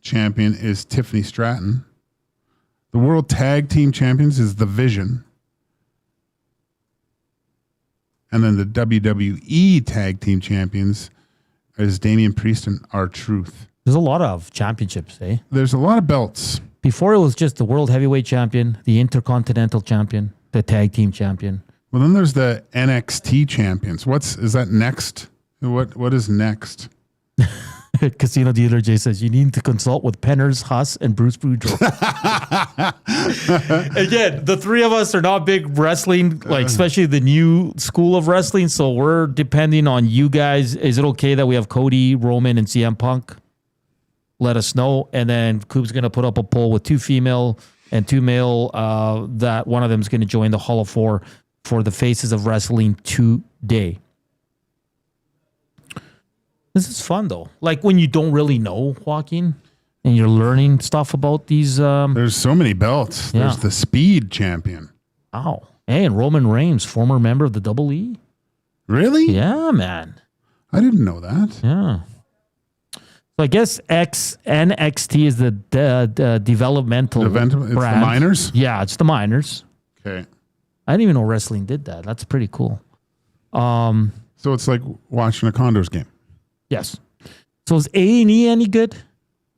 Speaker 2: champion is Tiffany Stratton. The World Tag Team Champions is The Vision. And then the WWE Tag Team Champions is Damian Priest and R-Truth.
Speaker 3: There's a lot of championships, eh?
Speaker 2: There's a lot of belts.
Speaker 3: Before it was just the World Heavyweight Champion, the Intercontinental Champion, the Tag Team Champion.
Speaker 2: Well, then there's the NXT Champions. Is that next? What is next?
Speaker 3: Casino Dealer Jay says, you need to consult with Penners, Huss, and Bruce Boudreaux. Again, the 3 of us are not big wrestling, like especially the new school of wrestling, so we're depending on you guys. Is it okay that we have Cody, Roman, and CM Punk? Let us know. And then Coop's going to put up a poll with 2 female and 2 male that one of them is going to join the Hall of 4 for the Faces of Wrestling today. This is fun, though. Like when you don't really know, Joaquin, and you're learning stuff about these.
Speaker 2: There's so many belts.
Speaker 3: Yeah.
Speaker 2: There's the Speed Champion.
Speaker 3: Wow. Hey, and Roman Reigns, former member of the Double E.
Speaker 2: Really?
Speaker 3: Yeah, man.
Speaker 2: I didn't know that.
Speaker 3: Yeah. So I guess NXT is the developmental brand.
Speaker 2: It's the minors?
Speaker 3: Yeah, it's the minors.
Speaker 2: Okay.
Speaker 3: I didn't even know wrestling did that. That's pretty cool.
Speaker 2: So it's like watching a Condors game.
Speaker 3: Yes. So is A&E any good?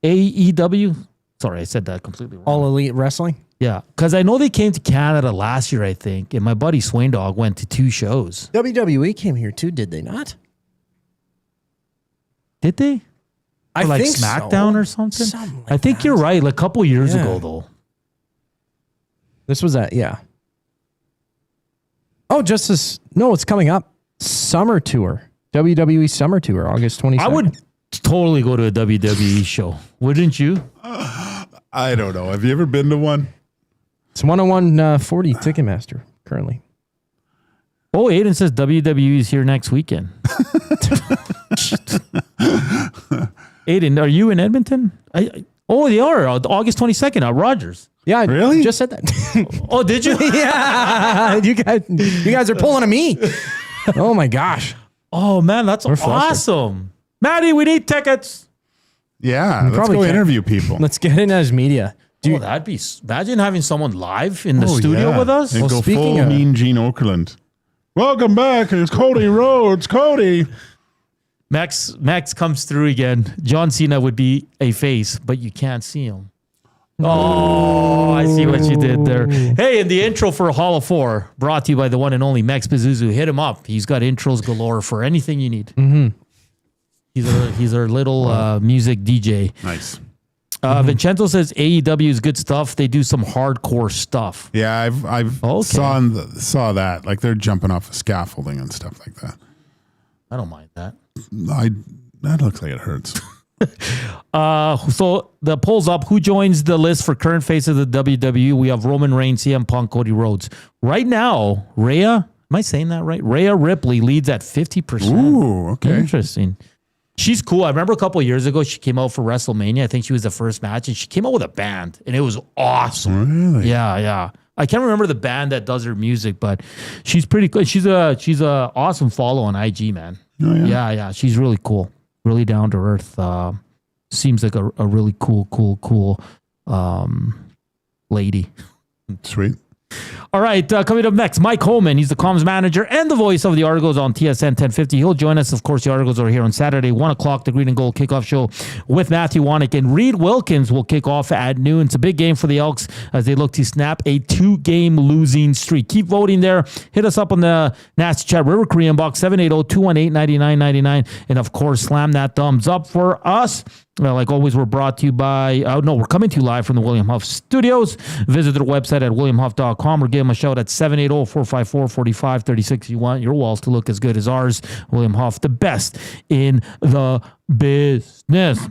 Speaker 3: AEW? Sorry, I said that completely wrong.
Speaker 5: All Elite Wrestling?
Speaker 3: Yeah, because I know they came to Canada last year, I think, and my buddy Swain Dog went to 2 shows.
Speaker 5: WWE came here too, did they not?
Speaker 3: Did they?
Speaker 5: I
Speaker 3: or like
Speaker 5: think
Speaker 3: SmackDown
Speaker 5: so.
Speaker 3: or something?
Speaker 5: Something like
Speaker 3: I think
Speaker 5: that.
Speaker 3: you're right. Like a couple years ago, though.
Speaker 5: This was yeah. Oh, just this. No, it's coming up. Summer Tour. WWE Summer Tour, August 22nd.
Speaker 3: I would totally go to a WWE show. Wouldn't you?
Speaker 2: I don't know. Have you ever been to one?
Speaker 5: It's 101.40 Ticketmaster currently.
Speaker 3: Oh, Aiden says WWE is here next weekend. Aiden, are you in Edmonton? Oh, they are. August 22nd at Rogers.
Speaker 5: Yeah, I
Speaker 2: really?
Speaker 5: Just said that.
Speaker 3: Oh, did you?
Speaker 5: Yeah. You guys are pulling on me. Oh, my gosh.
Speaker 3: Oh, man, that's awesome. Maddie, we need tickets.
Speaker 2: Yeah, let's go interview people.
Speaker 5: Let's get in as media.
Speaker 3: That'd be... Imagine having someone live in the studio with us.
Speaker 2: And go full Mean Gene Okerlund. Welcome back. It's Cody Rhodes. Cody.
Speaker 3: Max comes through again. John Cena would be a face, but you can't see him. Oh, I see what you did there. Hey, in the intro for Hall of 4, brought to you by the one and only Max Pazuzu. Hit him up. He's got intros galore for anything you need.
Speaker 5: Mm-hmm.
Speaker 3: He's our little music DJ.
Speaker 2: Nice.
Speaker 3: Vincenzo says AEW is good stuff. They do some hardcore stuff.
Speaker 2: Yeah, I've saw that. Like they're jumping off of scaffolding and stuff like that.
Speaker 3: I don't mind that.
Speaker 2: That looks like it hurts.
Speaker 3: So the poll's up. Who joins the list for current faces of the WWE? We have Roman Reigns, CM Punk, Cody Rhodes. Right now, Rhea, am I saying that right? Rhea Ripley leads at 50%.
Speaker 2: Ooh, okay.
Speaker 3: Interesting. She's cool. I remember a couple of years ago, she came out for WrestleMania. I think she was the first match, and she came out with a band, and it was awesome.
Speaker 2: Really?
Speaker 3: Yeah. I can't remember the band that does her music, but she's pretty good. She's a awesome follow on IG, man.
Speaker 2: Oh, yeah?
Speaker 3: Yeah. She's really cool. Really down to earth. Seems like a really cool lady.
Speaker 2: Sweet.
Speaker 3: All right, coming up next, Mike Holman. He's the comms manager and the voice of the Argos on TSN 1050. He'll join us. Of course, the Argos are here on Saturday, 1 o'clock, the Green and Gold kickoff show with Matthew Wannick. And Reed Wilkins will kick off at noon. It's a big game for the Elks as they look to snap a 2-game losing streak. Keep voting there. Hit us up on the Nasty Chat River Korean box, 780-218-9999. And, of course, slam that thumbs up for us. Like always, we're brought to you by, we're coming to you live from the William Huff Studios. Visit their website at williamhuff.com or give them a shout at 780-454-4536. You want your walls to look as good as ours. William Huff, the best in the business.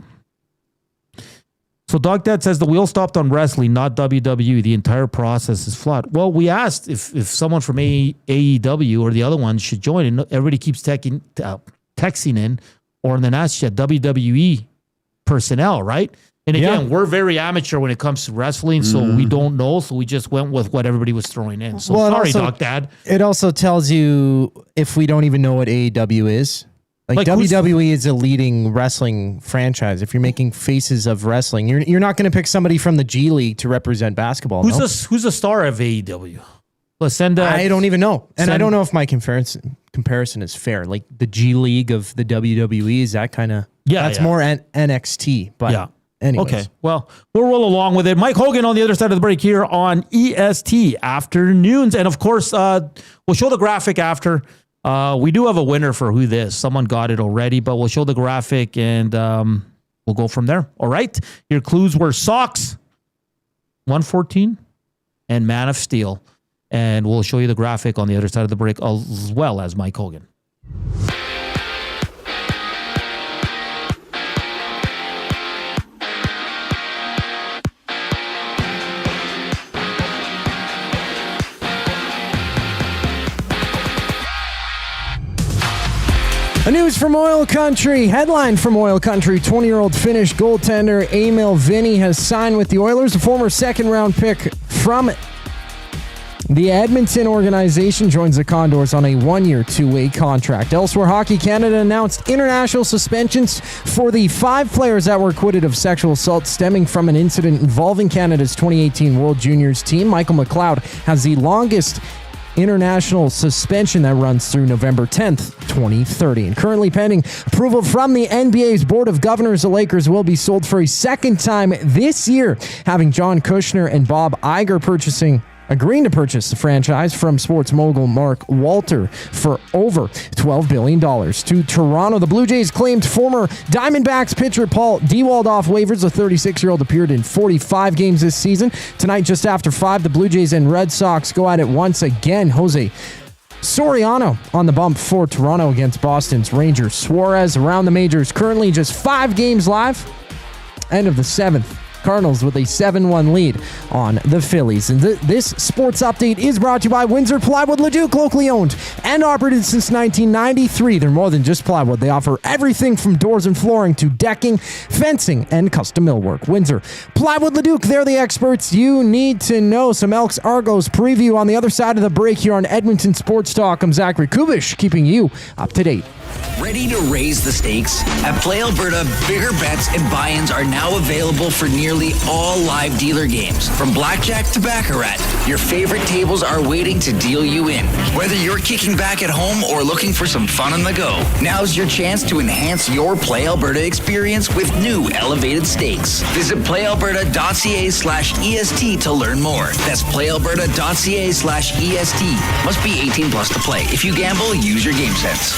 Speaker 3: So Dog Dad says the wheel stopped on wrestling, not WWE. The entire process is flawed. Well, we asked if someone from AEW or the other ones should join, and everybody keeps texting in or in the Nasty Chat, WWE personnel, right? And again, we're very amateur when it comes to wrestling, so we don't know. So we just went with what everybody was throwing in. So sorry, Doc Dad.
Speaker 5: It also tells you if we don't even know what AEW is. Like WWE is a leading wrestling franchise. If you're making faces of wrestling, you're not going to pick somebody from the G League to represent basketball.
Speaker 3: Who's the star of AEW?
Speaker 5: I don't even know. And I don't know if my comparison is fair. Like the G League of the WWE, is that kind of... That's more NXT. But anyways. Okay.
Speaker 3: Well, we'll roll along with it. Mike Hogan on the other side of the break here on EST Afternoons. And of course, we'll show the graphic after. We do have a winner for who this. Someone got it already, but we'll show the graphic and we'll go from there. All right. Your clues were Sox, 114, and Man of Steel. And we'll show you the graphic on the other side of the break as well as Mike Hogan.
Speaker 5: A news from Oil Country. Headline from Oil Country. 20-year-old Finnish goaltender Eemil Vinni has signed with the Oilers. A former second-round pick from the Edmonton organization joins the Condors on a 1-year, 2-way contract. Elsewhere, Hockey Canada announced international suspensions for the 5 players that were acquitted of sexual assault stemming from an incident involving Canada's 2018 World Juniors team. Michael McLeod has the longest international suspension that runs through November 10th, 2030. And currently pending approval from the NBA's Board of Governors, the Lakers will be sold for a second time this year, having John Kushner and Bob Iger agreeing to purchase the franchise from sports mogul Mark Walter for over $12 billion. To Toronto, the Blue Jays claimed former Diamondbacks pitcher Paul Dewald off waivers. The 36-year-old appeared in 45 games this season. Tonight, just after 5, the Blue Jays and Red Sox go at it once again. Jose Soriano on the bump for Toronto against Boston's Rangers. Suarez around the majors, currently just 5 games live. End of the 7th. Cardinals with a 7-1 lead on the Phillies. And this sports update is brought to you by Windsor Plywood Leduc, locally owned and operated since 1993. They're more than just plywood. They offer everything from doors and flooring to decking, fencing, and custom millwork. Windsor Plywood Leduc, they're the experts you need to know. Some Elks Argos preview on the other side of the break here on Edmonton Sports Talk. I'm Zachary Kubish, keeping you up to date.
Speaker 9: Ready to raise the stakes? At Play Alberta, bigger bets and buy-ins are now available for nearly all live dealer games. From blackjack to baccarat, your favorite tables are waiting to deal you in. Whether you're kicking back at home or looking for some fun on the go, now's your chance to enhance your Play Alberta experience with new elevated stakes. Visit playalberta.ca/EST to learn more. That's playalberta.ca/EST. Must be 18 plus to play. If you gamble, use your game sense.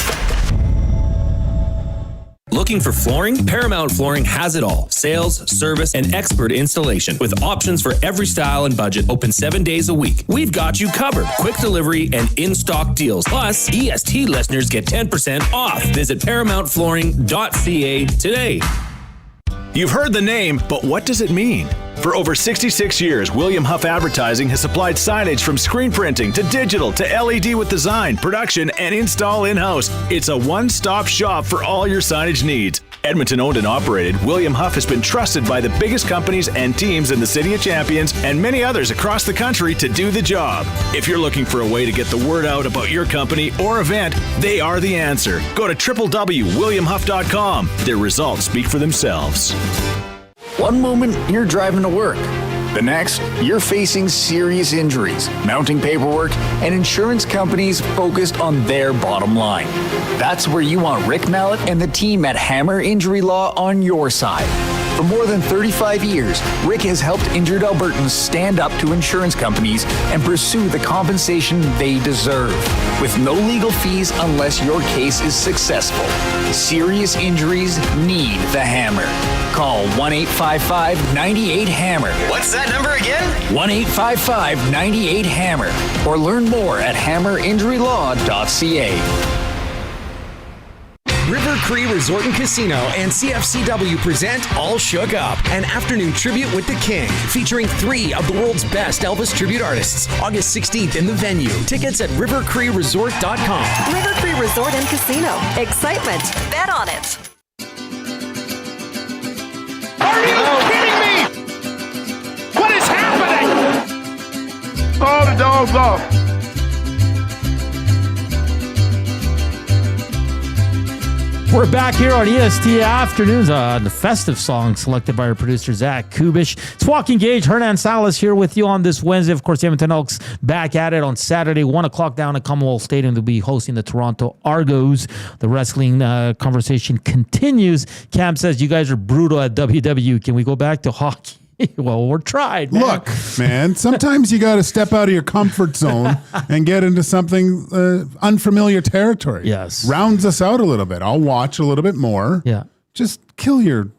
Speaker 19: Looking for flooring? Paramount Flooring has it all. Sales, service, and expert installation with options for every style and budget. Open 7 days a week. We've got you covered. Quick delivery and in-stock deals. Plus, EST listeners get 10% off. Visit ParamountFlooring.ca today.
Speaker 20: You've heard the name, but what does it mean? For over 66 years, William Huff Advertising has supplied signage from screen printing to digital to LED with design, production, and install in-house. It's a one-stop shop for all your signage needs. Edmonton owned and operated, William Huff has been trusted by the biggest companies and teams in the City of Champions and many others across the country to do the job. If you're looking for a way to get the word out about your company or event, they are the answer. Go to www.williamhuff.com. Their results speak for themselves.
Speaker 21: One moment, you're driving to work. The next, you're facing serious injuries, mounting paperwork, and insurance companies focused on their bottom line. That's where you want Rick Mallett and the team at Hammer Injury Law on your side. For more than 35 years, Rick has helped injured Albertans stand up to insurance companies and pursue the compensation they deserve, with no legal fees unless your case is successful. Serious injuries need the Hammer. Call 1-855-98-HAMMER.
Speaker 12: What's that number again?
Speaker 21: 1-855-98-HAMMER. Or learn more at hammerinjurylaw.ca.
Speaker 12: River Cree Resort and Casino and CFCW present All Shook Up, an afternoon tribute with the King, featuring 3 of the world's best Elvis tribute artists. August 16th in the venue. Tickets at rivercreeresort.com.
Speaker 11: River Cree Resort and Casino. Excitement. Bet on it.
Speaker 22: Are you kidding me? What is happening? Oh, the dog's off.
Speaker 3: We're back here on EST Afternoons, the festive song selected by our producer, Zach Kubish. It's Joaquin Gage, Hernan Salas here with you on this Wednesday. Of course, the Edmonton Elks back at it on Saturday, 1 o'clock down at Commonwealth Stadium. They'll be hosting the Toronto Argos. The wrestling conversation continues. Cam says, you guys are brutal at WW. Can we go back to hockey? Well, we're tried, man.
Speaker 2: Look, man, sometimes you got to step out of your comfort zone and get into something unfamiliar territory.
Speaker 3: Yes.
Speaker 2: Rounds us out a little bit. I'll watch a little bit more.
Speaker 3: Yeah.
Speaker 2: Just chill your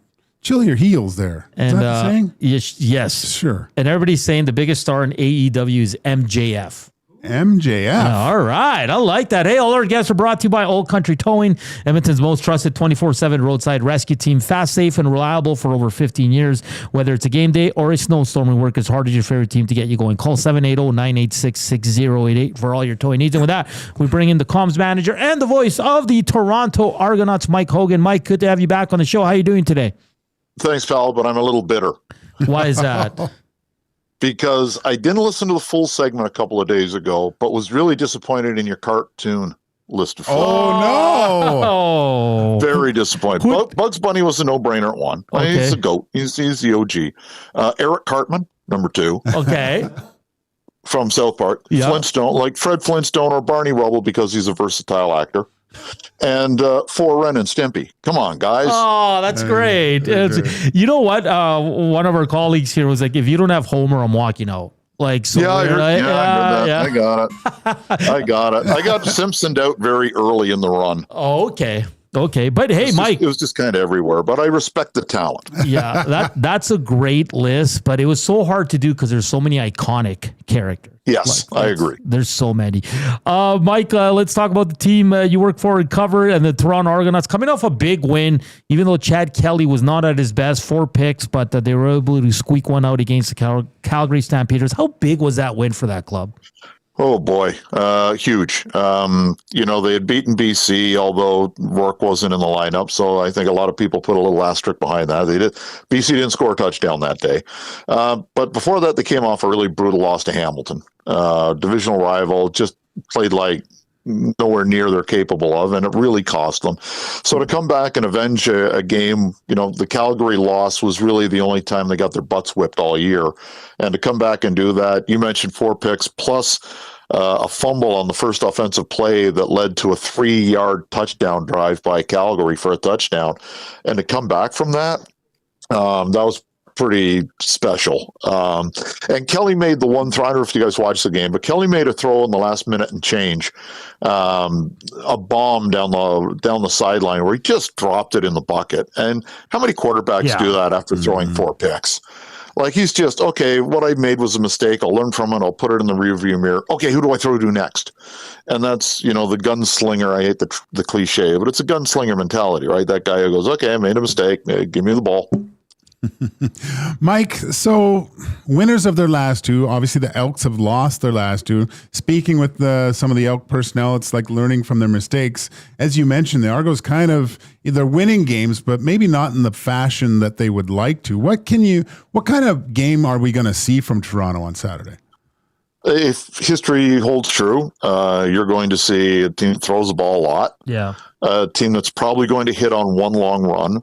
Speaker 2: heels there. Is
Speaker 3: And,
Speaker 2: that the saying?
Speaker 3: Yes.
Speaker 2: Sure.
Speaker 3: And everybody's saying the biggest star in AEW is MJF.
Speaker 2: MJF.
Speaker 3: All right. I like that. Hey, all our guests are brought to you by Old Country Towing, Edmonton's most trusted 24/7 roadside rescue team. Fast, safe, and reliable for over 15 years. Whether it's a game day or a snowstorm, we work as hard as your favorite team to get you going. Call 780-986-6088 for all your towing needs. And with that, we bring in the comms manager and the voice of the Toronto Argonauts, Mike Hogan. Mike, good to have you back on the show. How are you doing today?
Speaker 23: Thanks, pal, but I'm a little bitter.
Speaker 3: Why is that?
Speaker 23: Because I didn't listen to the full segment a couple of days ago, but was really disappointed in your cartoon list of films.
Speaker 2: Oh, no.
Speaker 23: Very disappointed. Bugs Bunny was a no-brainer at 1.
Speaker 3: Okay.
Speaker 23: He's the GOAT. He's the OG. Eric Cartman, number 2.
Speaker 3: Okay.
Speaker 23: From South Park.
Speaker 3: Yeah.
Speaker 23: Flintstone, like Fred Flintstone or Barney Rubble, because he's a versatile actor. And 4 Ren and Stimpy. Come on, guys.
Speaker 3: Oh, that's great. You know what? One of our colleagues here was like, if you don't have Homer, I'm walking out. Like, so
Speaker 23: I heard that.
Speaker 3: yeah.
Speaker 23: I got it. I got Simpsoned out very early in the run.
Speaker 3: Oh, okay. But hey, Mike.
Speaker 23: It was just kind of everywhere, but I respect the talent.
Speaker 3: Yeah, that's a great list, but it was so hard to do because there's so many iconic characters.
Speaker 23: Yes, I agree.
Speaker 3: There's so many. Mike, let's talk about the team you work for and cover, and the Toronto Argonauts coming off a big win, even though Chad Kelly was not at his best, 4 picks, but they were able to squeak one out against the Calgary Stampeders. How big was that win for that club?
Speaker 23: Oh boy, huge. They had beaten BC, although Rourke wasn't in the lineup, so I think a lot of people put a little asterisk behind that. BC didn't score a touchdown that day. But before that, they came off a really brutal loss to Hamilton. Divisional rival, just played like nowhere near they're capable of, and it really cost them. So to come back and avenge a game, the Calgary loss was really the only time they got their butts whipped all year. And to come back and do that, you mentioned 4 picks plus a fumble on the first offensive play that led to a 3-yard touchdown drive by Calgary for a touchdown. And to come back from that, that was pretty special. And Kelly made the one throw. I don't know if you guys watched the game, but Kelly made a throw in the last minute and change, a bomb down the sideline where he just dropped it in the bucket. And how many quarterbacks do that after throwing 4 picks? Like, he's just, okay, what I made was a mistake. I'll learn from it. I'll put it in the rearview mirror. Okay, who do I throw to next? And that's, the gunslinger. I hate the cliche, but it's a gunslinger mentality, right? That guy who goes, okay, I made a mistake. Give me the ball.
Speaker 2: Mike, so winners of their last 2, obviously the Elks have lost their last 2. Speaking with some of the Elk personnel, it's like learning from their mistakes. As you mentioned, the Argos they're winning games, but maybe not in the fashion that they would like to. What kind of game are we going to see from Toronto on Saturday?
Speaker 23: If history holds true, you're going to see a team that throws the ball a lot.
Speaker 3: Yeah.
Speaker 23: A team that's probably going to hit on one long run.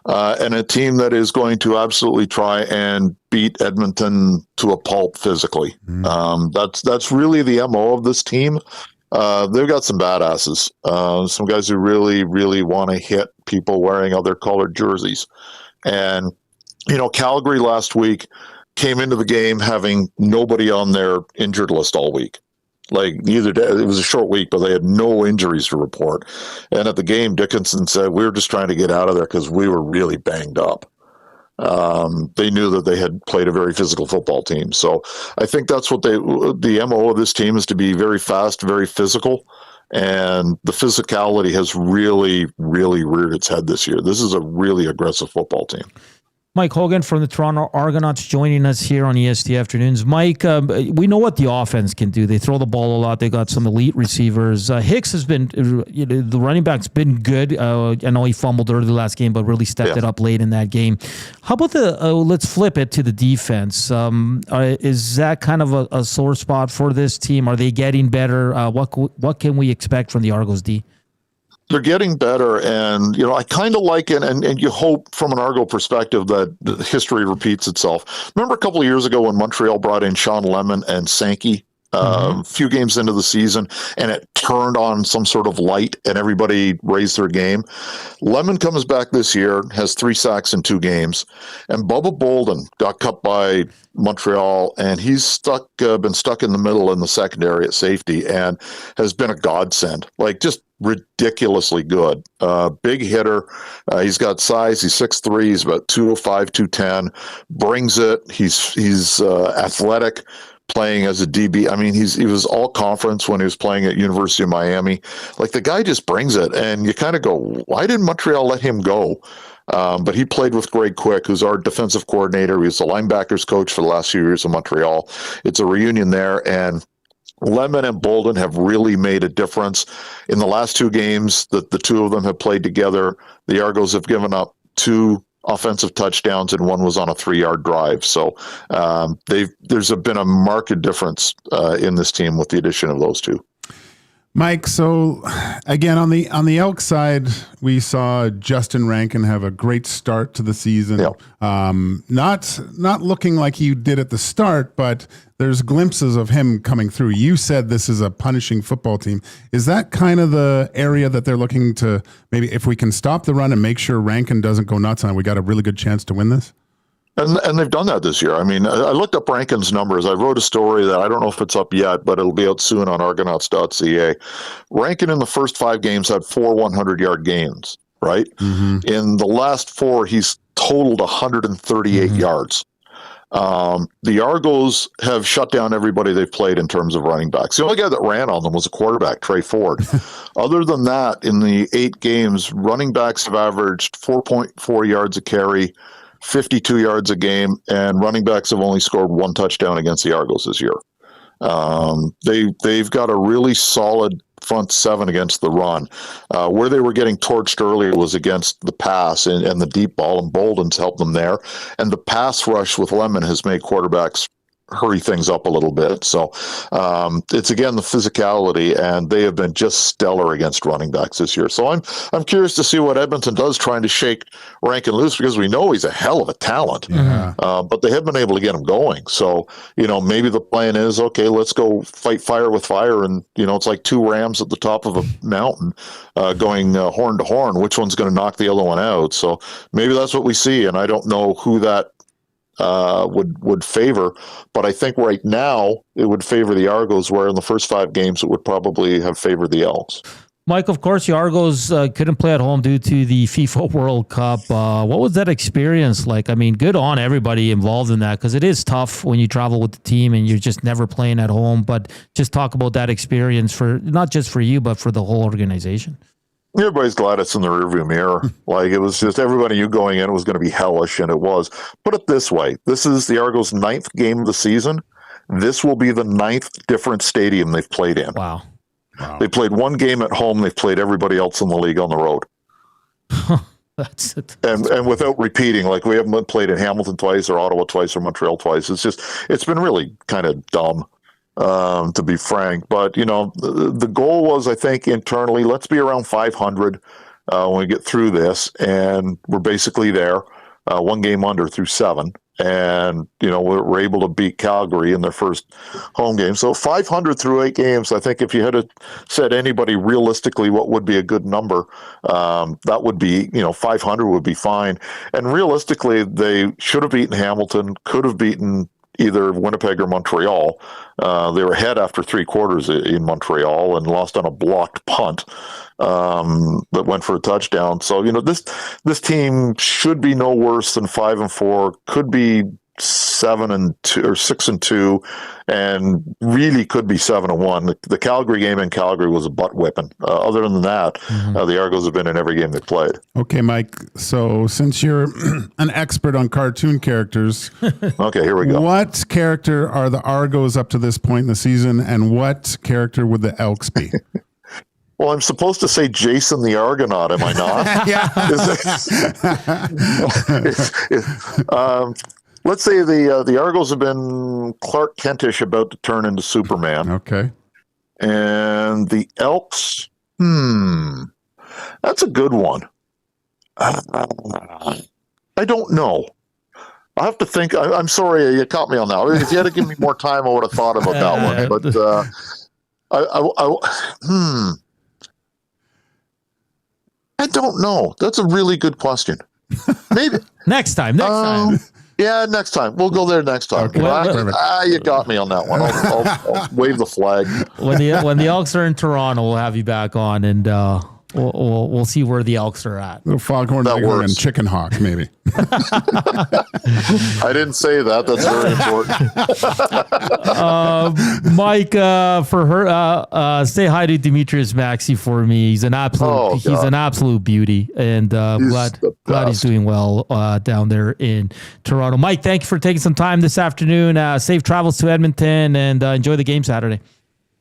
Speaker 23: And a team that is going to absolutely try and beat Edmonton to a pulp physically. That's really the MO of this team. They've got some badasses, some guys who really, really want to hit people wearing other colored jerseys. And, Calgary last week came into the game having nobody on their injured list all week. Like, it was a short week, but they had no injuries to report. And at the game, Dickinson said, we were just trying to get out of there because we were really banged up. They knew that they had played a very physical football team. So I think that's what the MO of this team is, to be very fast, very physical. And the physicality has really, really reared its head this year. This is a really aggressive football team.
Speaker 3: Mike Hogan from the Toronto Argonauts joining us here on EST Afternoons. Mike, we know what the offense can do. They throw the ball a lot. They got some elite receivers. Hicks has been, the running back's been good. I know he fumbled early last game, but really stepped it up late in that game. How about let's flip it to the defense. Is that kind of a sore spot for this team? Are they getting better? What can we expect from the Argos D?
Speaker 23: They're getting better, and I kind of like it, and you hope from an Argo perspective that history repeats itself. Remember a couple of years ago when Montreal brought in Sean Lemon and Sankey a few games into the season, and it turned on some sort of light, and everybody raised their game? Lemon comes back this year, has 3 sacks in 2 games, and Bubba Bolden got cut by Montreal, and he's been stuck in the middle in the secondary at safety, and has been a godsend. Like, just ridiculously good. Big hitter. He's got size. He's 6'3". He's about 205, 210. Brings it. He's athletic, playing as a DB. I mean, he was all conference when he was playing at University of Miami. Like, the guy just brings it, and you kind of go, why did Montreal let him go? But he played with Greg Quick, who's our defensive coordinator. He was the linebackers coach for the last few years in Montreal. It's a reunion there, and Lemon and Bolden have really made a difference. In the last 2 games that the 2 of them have played together, the Argos have given up 2 offensive touchdowns, and 1 was on a 3-yard drive. So there's been a marked difference in this team with the addition of those 2.
Speaker 2: Mike, so again, on the Elk side, we saw Justin Rankin have a great start to the season.
Speaker 23: Yep.
Speaker 2: Not looking like he did at the start, but there's glimpses of him coming through. You said this is a punishing football team. Is that kind of the area that they're looking to, maybe if we can stop the run and make sure Rankin doesn't go nuts on it, we got a really good chance to win this?
Speaker 23: And they've done that this year. I mean, I looked up Rankin's numbers. I wrote a story that I don't know if it's up yet, but it'll be out soon on Argonauts.ca. Rankin in the first 5 games had 4 100-yard games, right? In the last 4, he's totaled 138 yards. The Argos have shut down everybody they've played in terms of running backs. The only guy that ran on them was a quarterback, Trey Ford. Other than that, in the 8 games, running backs have averaged 4.4 yards a carry, 52 yards a game, and running backs have only scored 1 touchdown against the Argos this year. They've got a really solid front 7 against the run. Where they were getting torched earlier was against the pass and the deep ball, and Bolden's helped them there. And the pass rush with Lemon has made quarterbacks hurry things up a little bit. So it's again the physicality, and they have been just stellar against running backs this year. So I'm curious to see what Edmonton does trying to shake Rankin loose, because we know he's a hell of a talent. But they have been able to get him going. So maybe the plan is, okay, let's go fight fire with fire, and it's like 2 rams at the top of a mountain going horn to horn. Which one's going to knock the other one out? So maybe that's what we see, and I don't know who that would favor. But I think right now it would favor the Argos, where in the first 5 games it would probably have favored the Elks.
Speaker 3: Mike, of course, the Argos couldn't play at home due to the FIFA World Cup. What was that experience like? I mean, good on everybody involved in that, because it is tough when you travel with the team and you're just never playing at home. But just talk about that experience for not just for you, but for the whole organization.
Speaker 23: Everybody's glad it's in the rearview mirror. Like, it was just everybody knew going in was going to be hellish, and it was. Put it this way: this is the Argos' 9th game of the season. This will be the 9th different stadium they've played in.
Speaker 3: Wow.
Speaker 23: They played 1 game at home. They've played everybody else in the league on the road.
Speaker 3: That's it.
Speaker 23: And without repeating, like, we haven't played in Hamilton twice or Ottawa twice or Montreal twice. It's been really kind of dumb, to be frank. But, the goal was, I think, internally, let's be around 500 when we get through this. And we're basically there, 1 game under through 7. And, we're able to beat Calgary in their first home game. So 500 through 8 games, I think if you had said anybody realistically what would be a good number, that would be, 500 would be fine. And realistically, they should have beaten Hamilton, could have beaten either Winnipeg or Montreal. They were ahead after 3 quarters in Montreal and lost on a blocked punt that went for a touchdown. So, this team should be no worse than 5-4, could be 7-2 or 6-2, and really could be 7-1. The Calgary game in Calgary was a butt whipping. Other than that, the Argos have been in every game they played.
Speaker 2: Okay, Mike. So since you're an expert on cartoon characters,
Speaker 23: okay, here we go.
Speaker 2: What character are the Argos up to this point in the season, and what character would the Elks be?
Speaker 23: Well, I'm supposed to say Jason the Argonaut, am I not?
Speaker 2: Yeah.
Speaker 23: Let's say the Argos have been Clark Kentish about to turn into Superman.
Speaker 2: Okay.
Speaker 23: And the Elks, that's a good one. I don't know. I have to think. I'm sorry, you caught me on that. If you had to give me more time, I would have thought about that one. But I don't know. That's a really good question. Maybe
Speaker 3: next time.
Speaker 23: Yeah, next time. We'll go there next time.
Speaker 2: Okay.
Speaker 23: You got me on that one. I'll wave the flag.
Speaker 3: When the Elks are in Toronto, we'll have you back on, and we'll see where the Elks are at.
Speaker 2: Little Foghorn Leghorn and Chicken Hawk, maybe.
Speaker 23: I didn't say that. That's very important.
Speaker 3: Mike, for her, say hi to Demetrius Maxey for me. He's an absolute beauty, and glad he's doing well down there in Toronto. Mike, thank you for taking some time this afternoon. Safe travels to Edmonton, and enjoy the game Saturday.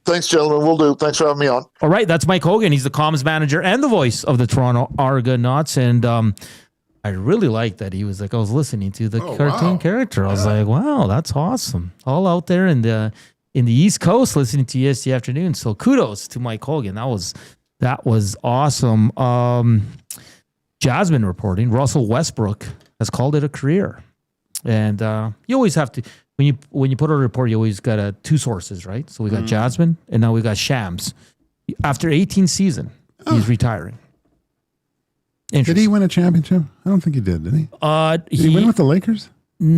Speaker 23: Thanks, gentlemen. Will do. Thanks for having me on.
Speaker 3: All right, that's Mike Hogan. He's the comms manager and the voice of the Toronto Argonauts, and I really like that he was like, I was listening to the cartoon character. I was like, wow, that's awesome. All out there in the East Coast listening to EST Afternoon. So kudos to Mike Hogan. That was awesome. Jasmine reporting, Russell Westbrook has called it a career. And you always have to, when you put a report, you always got 2 sources, right? So we got Jasmine, and now we got Shams. After 18 season, he's retiring.
Speaker 2: Did he win a championship? I don't think he did he? Did he win with the Lakers?
Speaker 3: No.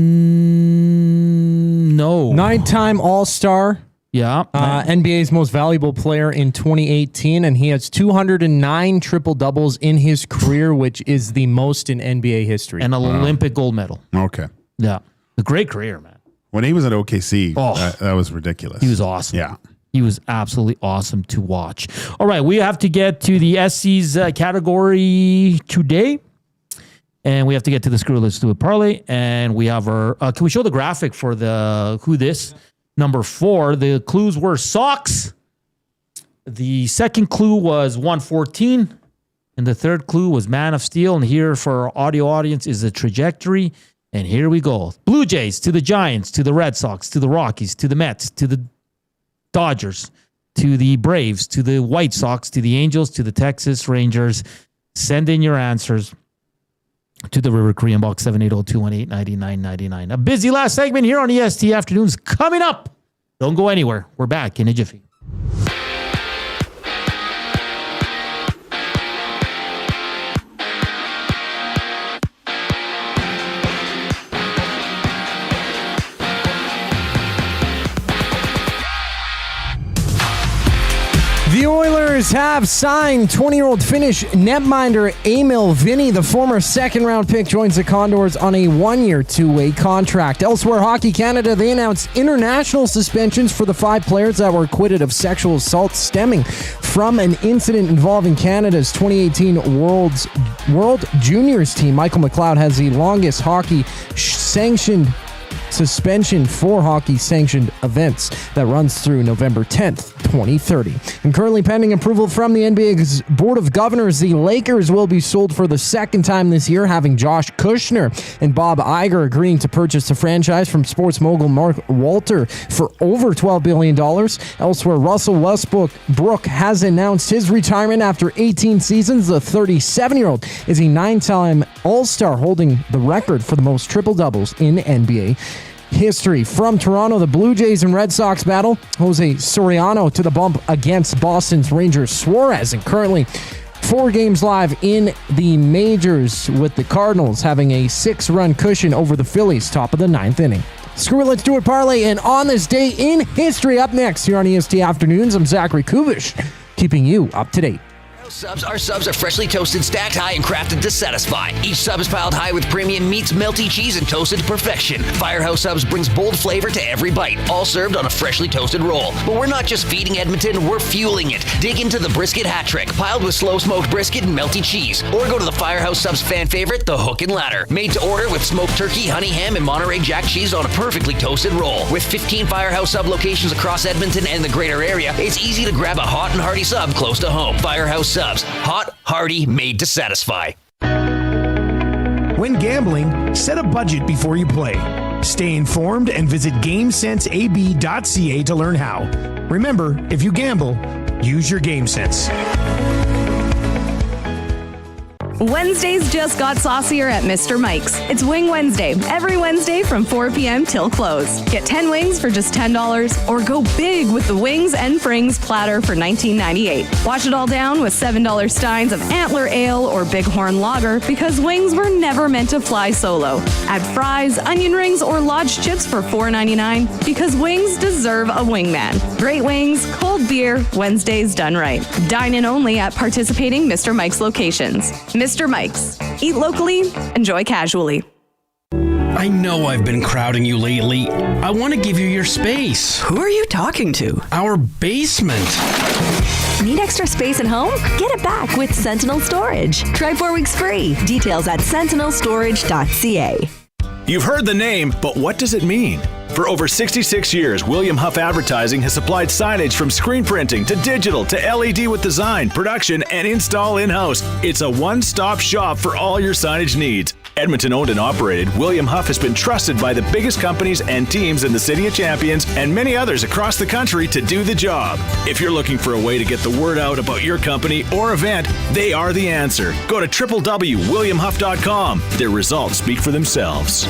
Speaker 5: 9-time All-Star.
Speaker 3: Yeah.
Speaker 5: NBA's most valuable player in 2018, and he has 209 triple-doubles in his career, which is the most in NBA history.
Speaker 3: And an Olympic gold medal.
Speaker 2: Okay.
Speaker 3: Yeah. A great career, man.
Speaker 2: When he was at OKC, that was ridiculous.
Speaker 3: He was awesome.
Speaker 2: Yeah.
Speaker 3: He was absolutely awesome to watch. All right, we have to get to the SC's category today. And we have to get to the Screw Let's Do It Parlay. And we have our... can we show the graphic for the Who This? Number 4. The clues were socks. The second clue was 114. And the third clue was Man of Steel. And here for our audio audience is the trajectory. And here we go. Blue Jays to the Giants, to the Red Sox, to the Rockies, to the Mets, to the Dodgers, to the Braves, to the White Sox, to the Angels, to the Texas Rangers. Send in your answers to the River Korean Box 780-218-9999. A busy last segment here on EST Afternoons coming up. Don't go anywhere. We're back in a jiffy.
Speaker 5: Oilers have signed 20-year-old Finnish netminder Eemil Vinni. The former second-round pick joins the Condors on a one-year, two-way contract. Elsewhere, Hockey Canada, they announced international suspensions for the 5 players that were acquitted of sexual assault stemming from an incident involving Canada's 2018 World Juniors team. Michael McLeod has the longest hockey sanctioned suspension for hockey-sanctioned events that runs through November 10th, 2030. And currently pending approval from the NBA's Board of Governors, the Lakers will be sold for the second time this year, having Josh Kushner and Bob Iger agreeing to purchase the franchise from sports mogul Mark Walter for over $12 billion. Elsewhere, Russell Westbrook has announced his retirement after 18 seasons. The 37-year-old is a 9-time All-Star, holding the record for the most triple-doubles in NBA history. From Toronto, the Blue Jays and Red Sox battle. Jose Soriano to the bump against Boston's Rangers Suarez, and currently 4 games live in the majors, with the Cardinals having a 6-run cushion over the Phillies, top of the 9th inning. Screw it, let's do it, parlay. And on this day in history, up next here on EST Afternoons, I'm Zachary Kubish, keeping you up to date.
Speaker 1: Our subs are freshly toasted, stacked high, and crafted to satisfy. Each sub is piled high with premium meats, melty cheese, and toasted to perfection. Firehouse Subs brings bold flavor to every bite, all served on a freshly toasted roll. But we're not just feeding Edmonton, we're fueling it. Dig into the brisket hat trick, piled with slow-smoked brisket and melty cheese. Or go to the Firehouse Subs fan favorite, the Hook and Ladder. Made to order with smoked turkey, honey ham, and Monterey Jack cheese on a perfectly toasted roll. With 15 Firehouse Sub locations across Edmonton and the greater area, it's easy to grab a hot and hearty sub close to home. Firehouse Subs. Hot, hearty, made to satisfy.
Speaker 7: When gambling, set a budget before you play. Stay informed and visit GameSenseAB.ca to learn how. Remember, if you gamble, use your game sense.
Speaker 11: Wednesdays just got saucier at Mr. Mike's. It's Wing Wednesday, every Wednesday from 4 p.m. till close. Get 10 wings for just $10, or go big with the Wings and Frings platter for $19.98. Wash it all down with $7 steins of Antler Ale or Bighorn Lager, because wings were never meant to fly solo. Add fries, onion rings, or lodge chips for $4.99, because wings deserve a wingman. Great wings, cold beer, Wednesdays done right. Dine in only at participating Mr. Mike's locations. Mr. Mike's. Eat locally, enjoy casually.
Speaker 8: I know I've been crowding you lately. I want to give you your space.
Speaker 11: Who are you talking to?
Speaker 8: Our basement.
Speaker 11: Need extra space at home? Get it back with Sentinel Storage. Try 4 weeks free. Details at sentinelstorage.ca.
Speaker 20: You've heard the name, but what does it mean? For over 66 years, William Huff Advertising has supplied signage from screen printing to digital to LED with design, production, and install in-house. It's a one-stop shop for all your signage needs. Edmonton owned and operated, William Huff has been trusted by the biggest companies and teams in the City of Champions and many others across the country to do the job. If you're looking for a way to get the word out about your company or event, they are the answer. Go to www.williamhuff.com. Their results speak for themselves.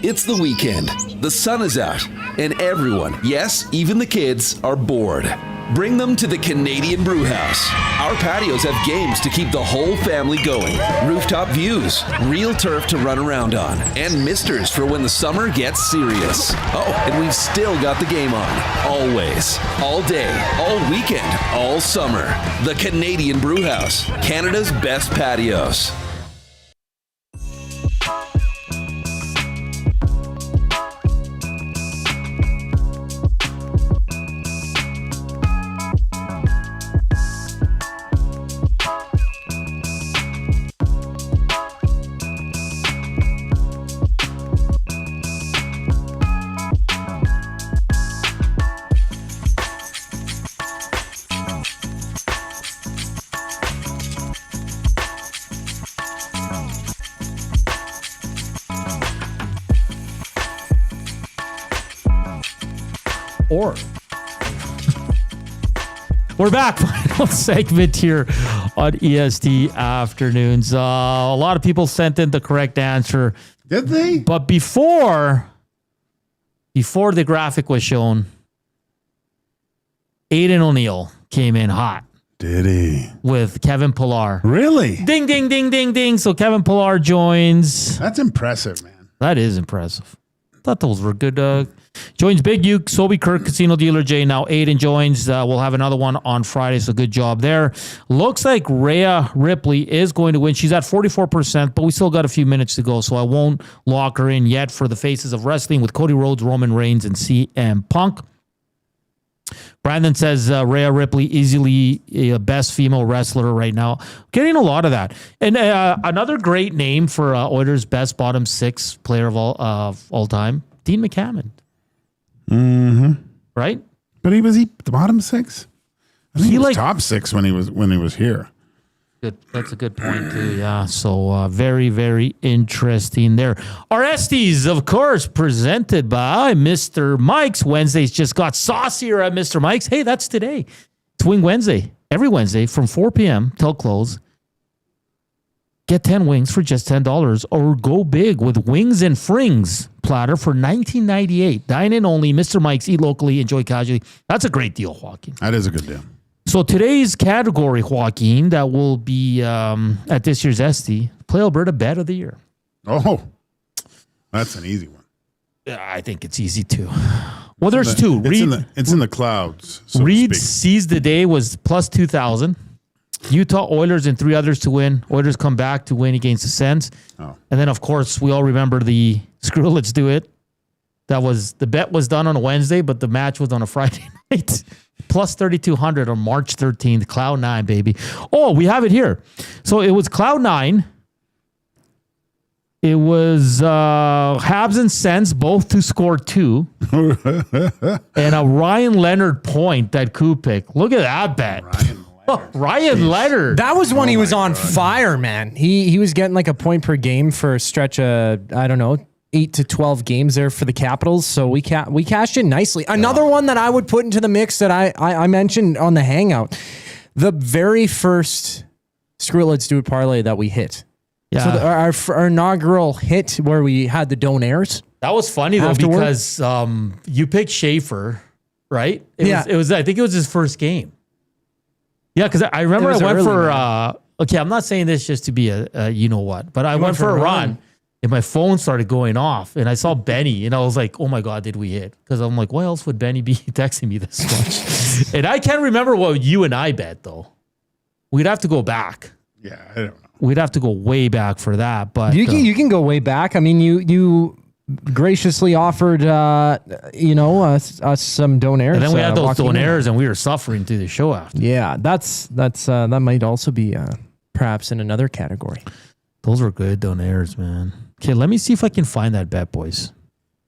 Speaker 13: It's the weekend, the sun is out, and everyone, yes, even the kids, are bored. Bring them to the Canadian Brewhouse. Our patios have games to keep the whole family going, rooftop views, real turf to run around on, and misters for when the summer gets serious. Oh, and we've still got the game on, always, all day, all weekend, all summer. The Canadian Brewhouse, Canada's best patios.
Speaker 3: We're back. Final segment here on EST Afternoons. A lot of people sent in the correct answer.
Speaker 2: Did they?
Speaker 3: But before the graphic was shown, Aiden O'Neill came in hot.
Speaker 2: Did he?
Speaker 3: With Kevin Pillar.
Speaker 2: Really?
Speaker 3: Ding, ding, ding, ding, ding. So Kevin Pillar joins.
Speaker 2: That's impressive, man.
Speaker 3: That is impressive. thought those were good. Joins Big Uke, Sobe Kirk, Casino Dealer J. Now Aiden joins. We'll have another one on Friday, so good job there. Looks like Rhea Ripley is going to win. She's at 44%, but we still got a few minutes to go, so I won't lock her in yet for the Faces of Wrestling with Cody Rhodes, Roman Reigns, and CM Punk. Brandon says Rhea Ripley easily best female wrestler right now. Getting a lot of that. And another great name for Oilers' best bottom six player of all time, Dean McCammon.
Speaker 2: Mm-hmm.
Speaker 3: Right?
Speaker 2: But was he the bottom six? I think he was top six when he was here.
Speaker 3: Good. That's a good point too. Yeah. So very, very interesting there. Our Estes, of course, presented by Mr. Mike's. Wednesdays just got saucier at Mr. Mike's. Hey, that's today. It's Wing Wednesday. Every Wednesday from 4 p.m. till close. Get 10 wings for just $10 or go big with Wings and Frings platter for $19.98. Dine in only. Mr. Mike's. Eat locally. Enjoy casually. That's a great deal, Joaquin.
Speaker 2: That is a good deal.
Speaker 3: So today's category, Joaquin, that will be at this year's EST, Play Alberta Bet of the Year.
Speaker 2: Oh, that's an easy one.
Speaker 3: I think it's easy too. Well, there's two.
Speaker 2: It's in the clouds. So
Speaker 3: Reed Sees the Day was plus 2,000. Utah Oilers and 3 others to win. Oilers come back to win against the Sens.
Speaker 2: Oh.
Speaker 3: And then, of course, we all remember the Screw Let's Do It. The bet was done on a Wednesday, but the match was on a Friday night. Plus 3,200 on March 13th. Cloud 9, baby. Oh, we have it here. So it was Cloud 9. It was Habs and Sens both to score 2. And a Ryan Leonard point, that coup pick. Look at that bet. Ryan Leonard.
Speaker 5: That was when he was on fire, man. He was getting like a point per game for a stretch of, I don't know, 8 to 12 games there for the Capitals. So we cashed in nicely. Another one that I would put into the mix that I mentioned on the Hangout. The very first Screw It, Let's Do It parlay that we hit. Yeah. So our inaugural hit where we had the donaires.
Speaker 3: That was funny though, because you picked Schaefer, right? It was I think it was his first game. Yeah, because I remember I went for okay, I'm not saying this just to be a you know what, but I went for a run and my phone started going off and I saw Benny and I was like, oh my God, did we hit? Because I'm like, why else would Benny be texting me this much? And I can't remember what you and I bet though. We'd have to go back.
Speaker 2: Yeah, I don't know.
Speaker 3: We'd have to go way back for that. But
Speaker 5: you can go way back. I mean, you graciously offered us some donaires.
Speaker 3: And then we had those donaires and we were suffering through the show after.
Speaker 5: Yeah, that's that might also be perhaps in another category.
Speaker 3: Those were good donaires, man. Okay, let me see if I can find that bet, boys.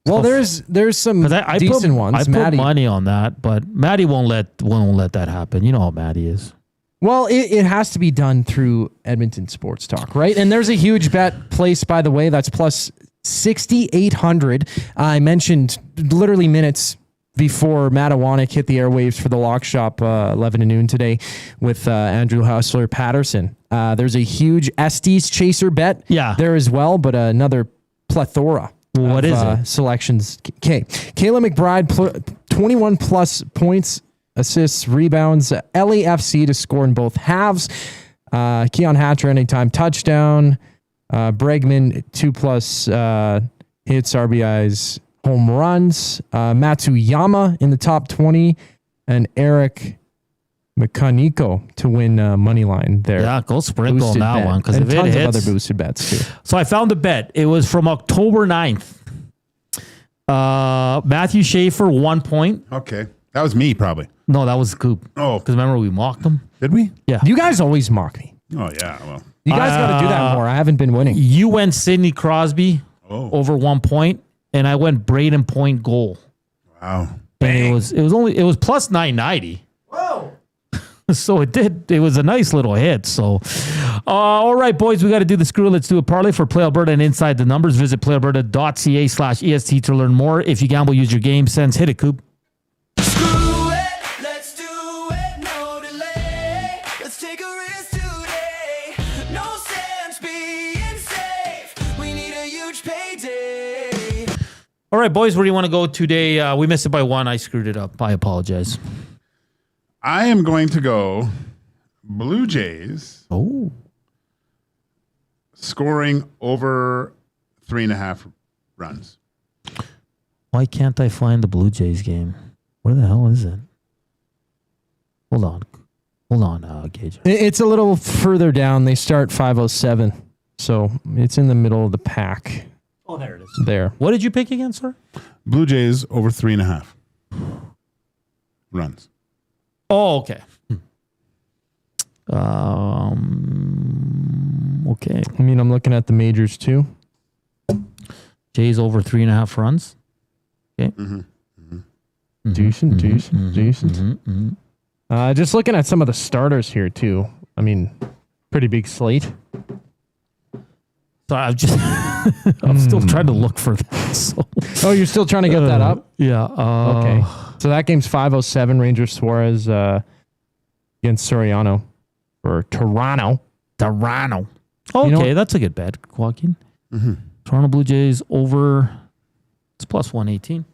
Speaker 5: Well, there's some decent ones.
Speaker 3: I put money on that, but Maddie won't let that happen. You know how Maddie is.
Speaker 5: Well, it has to be done through Edmonton Sports Talk, right? And there's a huge bet placed, by the way, that's plus 6,800. I mentioned literally minutes before Matawanek hit the airwaves for the Lock Shop 11 to noon today with Andrew Hustler-Patterson. There's a huge Estes Chaser bet there as well, but another plethora
Speaker 3: what is it?
Speaker 5: Selections. Okay. Kayla McBride, 21 plus points, assists, rebounds, LAFC to score in both halves. Keon Hatcher, anytime touchdown. Bregman, 2+ hits, RBIs, home runs. Matsuyama in the top 20. And Eric McConnico to win money line there.
Speaker 3: Yeah, go sprinkle on that
Speaker 5: bet.
Speaker 3: one. Because
Speaker 5: and
Speaker 3: if
Speaker 5: tons
Speaker 3: it hits,
Speaker 5: of other boosted bets too.
Speaker 3: So I found the bet. It was from October 9th. Matthew Schaefer, 1 point.
Speaker 2: Okay. That was me, probably.
Speaker 3: No, that was Coop.
Speaker 2: Oh.
Speaker 3: Because remember we mocked him?
Speaker 2: Did we?
Speaker 3: Yeah.
Speaker 5: You guys always mock me.
Speaker 2: Oh, yeah. Well,
Speaker 5: you guys got to do that more. I haven't been winning.
Speaker 3: You went Sidney Crosby over 1 point, and I went Braden Point goal.
Speaker 2: Wow.
Speaker 3: And it was plus 990. Whoa. So it was a nice little hit. So, all right, boys, we got to do the Screw. Let's do a parlay for Play Alberta and Inside the Numbers. Visit playalberta.ca/EST to learn more. If you gamble, use your game sense. Hit it, Coop. All right, boys, where do you want to go today? We missed it by 1. I screwed it up. I apologize.
Speaker 2: I am going to go Blue Jays.
Speaker 3: Oh.
Speaker 2: Scoring over 3.5 runs.
Speaker 3: Why can't I find the Blue Jays game? Where the hell is it? Hold on, Gage.
Speaker 5: It's a little further down. They start 5:07, so it's in the middle of the pack.
Speaker 3: Oh, there it is.
Speaker 5: There.
Speaker 3: What did you pick again, sir?
Speaker 2: Blue Jays over 3.5 runs.
Speaker 3: Oh, okay. Okay.
Speaker 5: I mean, I'm looking at the majors too.
Speaker 3: Jays over 3.5 runs. Okay.
Speaker 5: Decent. Just looking at some of the starters here too. I mean, pretty big slate.
Speaker 3: So I'm still trying to look for that. So.
Speaker 5: Oh, you're still trying to get that up?
Speaker 3: Yeah.
Speaker 5: Okay. So that game's 5:07. Rangers Suarez against Soriano for Toronto.
Speaker 3: Okay, that's a good bet, Joaquin. Toronto Blue Jays over. It's plus 118.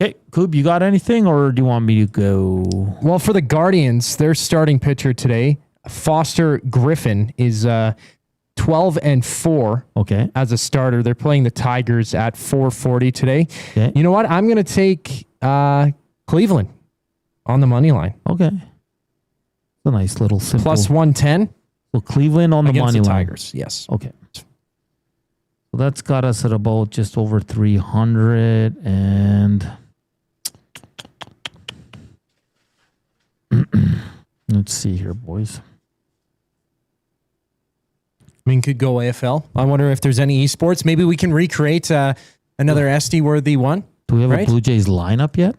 Speaker 3: Okay, Coop, you got anything, or do you want me to go?
Speaker 5: Well, for the Guardians, their starting pitcher today, Foster Griffin, is 12-4.
Speaker 3: Okay,
Speaker 5: as a starter. They're playing the Tigers at 4:40 today.
Speaker 3: Okay.
Speaker 5: You know what? I'm going to take Cleveland on the money line.
Speaker 3: Okay, it's a nice little simple.
Speaker 5: Plus 110.
Speaker 3: So Cleveland on the
Speaker 5: against
Speaker 3: money
Speaker 5: the
Speaker 3: line.
Speaker 5: Tigers. Yes.
Speaker 3: Okay. So that's got us at about just over 300 and let's see here, boys.
Speaker 5: I mean, could go AFL. I wonder if there's any esports. Maybe we can recreate another SD-worthy one.
Speaker 3: Do we have a Blue Jays lineup yet?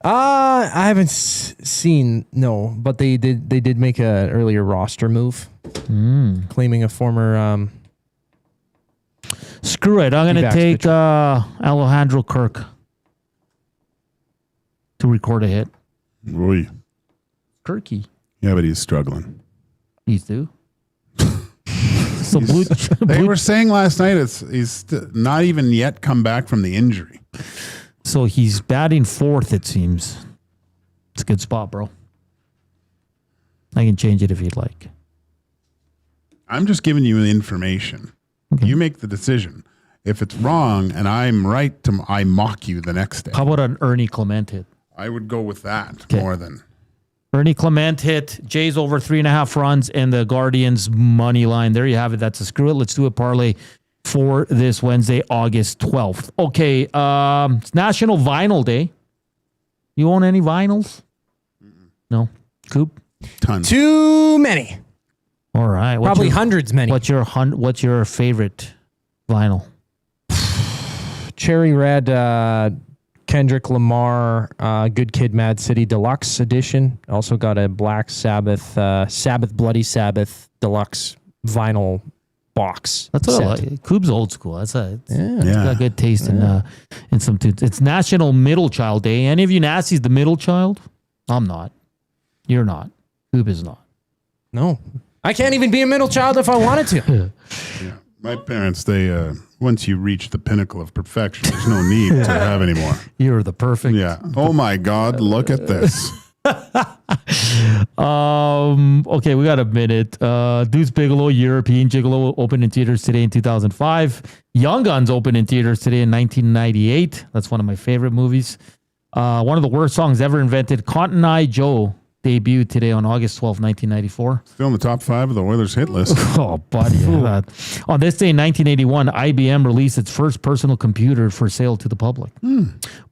Speaker 5: I haven't seen, no, but they did make an earlier roster move, claiming a former.
Speaker 3: Screw it. I'm going to take Alejandro Kirk to record a hit.
Speaker 2: Oy.
Speaker 3: Kirky.
Speaker 2: Yeah, but he's struggling.
Speaker 3: He's due. So
Speaker 2: they were saying last night he's not even yet come back from the injury.
Speaker 3: So he's batting fourth, it seems. It's a good spot, bro. I can change it if you'd like.
Speaker 2: I'm just giving you the information. Okay. You make the decision. If it's wrong and I'm right, I mock you the next day.
Speaker 3: How about an Ernie Clement hit?
Speaker 2: I would go with that more than...
Speaker 3: Ernie Clement hit, Jays over 3.5 runs, and the Guardians money line. There you have it. That's a screw it. Let's do a parlay for this Wednesday, August 12th. Okay, it's National Vinyl Day. You own any vinyls? No? Coop?
Speaker 2: Tons.
Speaker 5: Too many.
Speaker 3: All right.
Speaker 5: Probably hundreds many.
Speaker 3: What's your favorite vinyl?
Speaker 5: Cherry Red, Kendrick Lamar, Good Kid, Mad City Deluxe Edition. Also got a Black Sabbath, Bloody Sabbath Deluxe vinyl box.
Speaker 3: That's what I like. Coop's old school. It's got good taste in some tunes. It's National Middle Child Day. Any of you nasties the middle child? I'm not. You're not. Coop is not.
Speaker 5: No. I can't even be a middle child if I wanted to.
Speaker 2: Yeah. My parents, they once you reach the pinnacle of perfection, there's no need to have any more.
Speaker 3: You're the perfect.
Speaker 2: Yeah. Oh my God, look at this.
Speaker 3: Okay, we got a minute. Deuce Bigelow, European Gigolo, opened in theaters today in 2005. Young Guns opened in theaters today in 1998. That's one of my favorite movies. One of the worst songs ever invented, Cotton Eye Joe, debuted today on August 12, 1994.
Speaker 2: Still in the top 5 of the Oilers hit list.
Speaker 3: Oh, buddy. On this day in 1981, IBM released its first personal computer for sale to the public.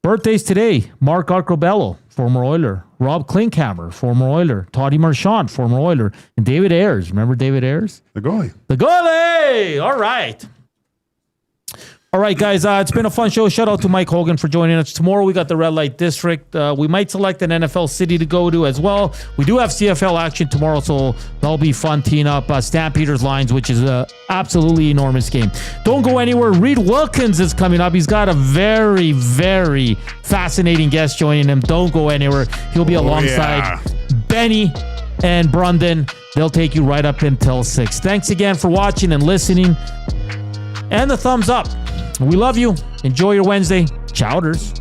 Speaker 3: Birthdays today, Mark Arcobello, former Oiler. Rob Klinkhammer, former Oiler. Toddy Marchand, former Oiler. And David Ayers. Remember David Ayers?
Speaker 2: The goalie.
Speaker 3: The goalie! All right. All right, guys, it's been a fun show. Shout out to Mike Hogan for joining us. Tomorrow we got the Red Light District. We might select an NFL city to go to as well. We do have CFL action tomorrow, so that'll be fun teeing up Stampeders Lions, which is an absolutely enormous game. Don't go anywhere. Reed Wilkins is coming up. He's got a very, very fascinating guest joining him. Don't go anywhere. He'll be alongside Benny and Brundon. They'll take you right up until 6. Thanks again for watching and listening. And the thumbs up. We love you. Enjoy your Wednesday. Chowders.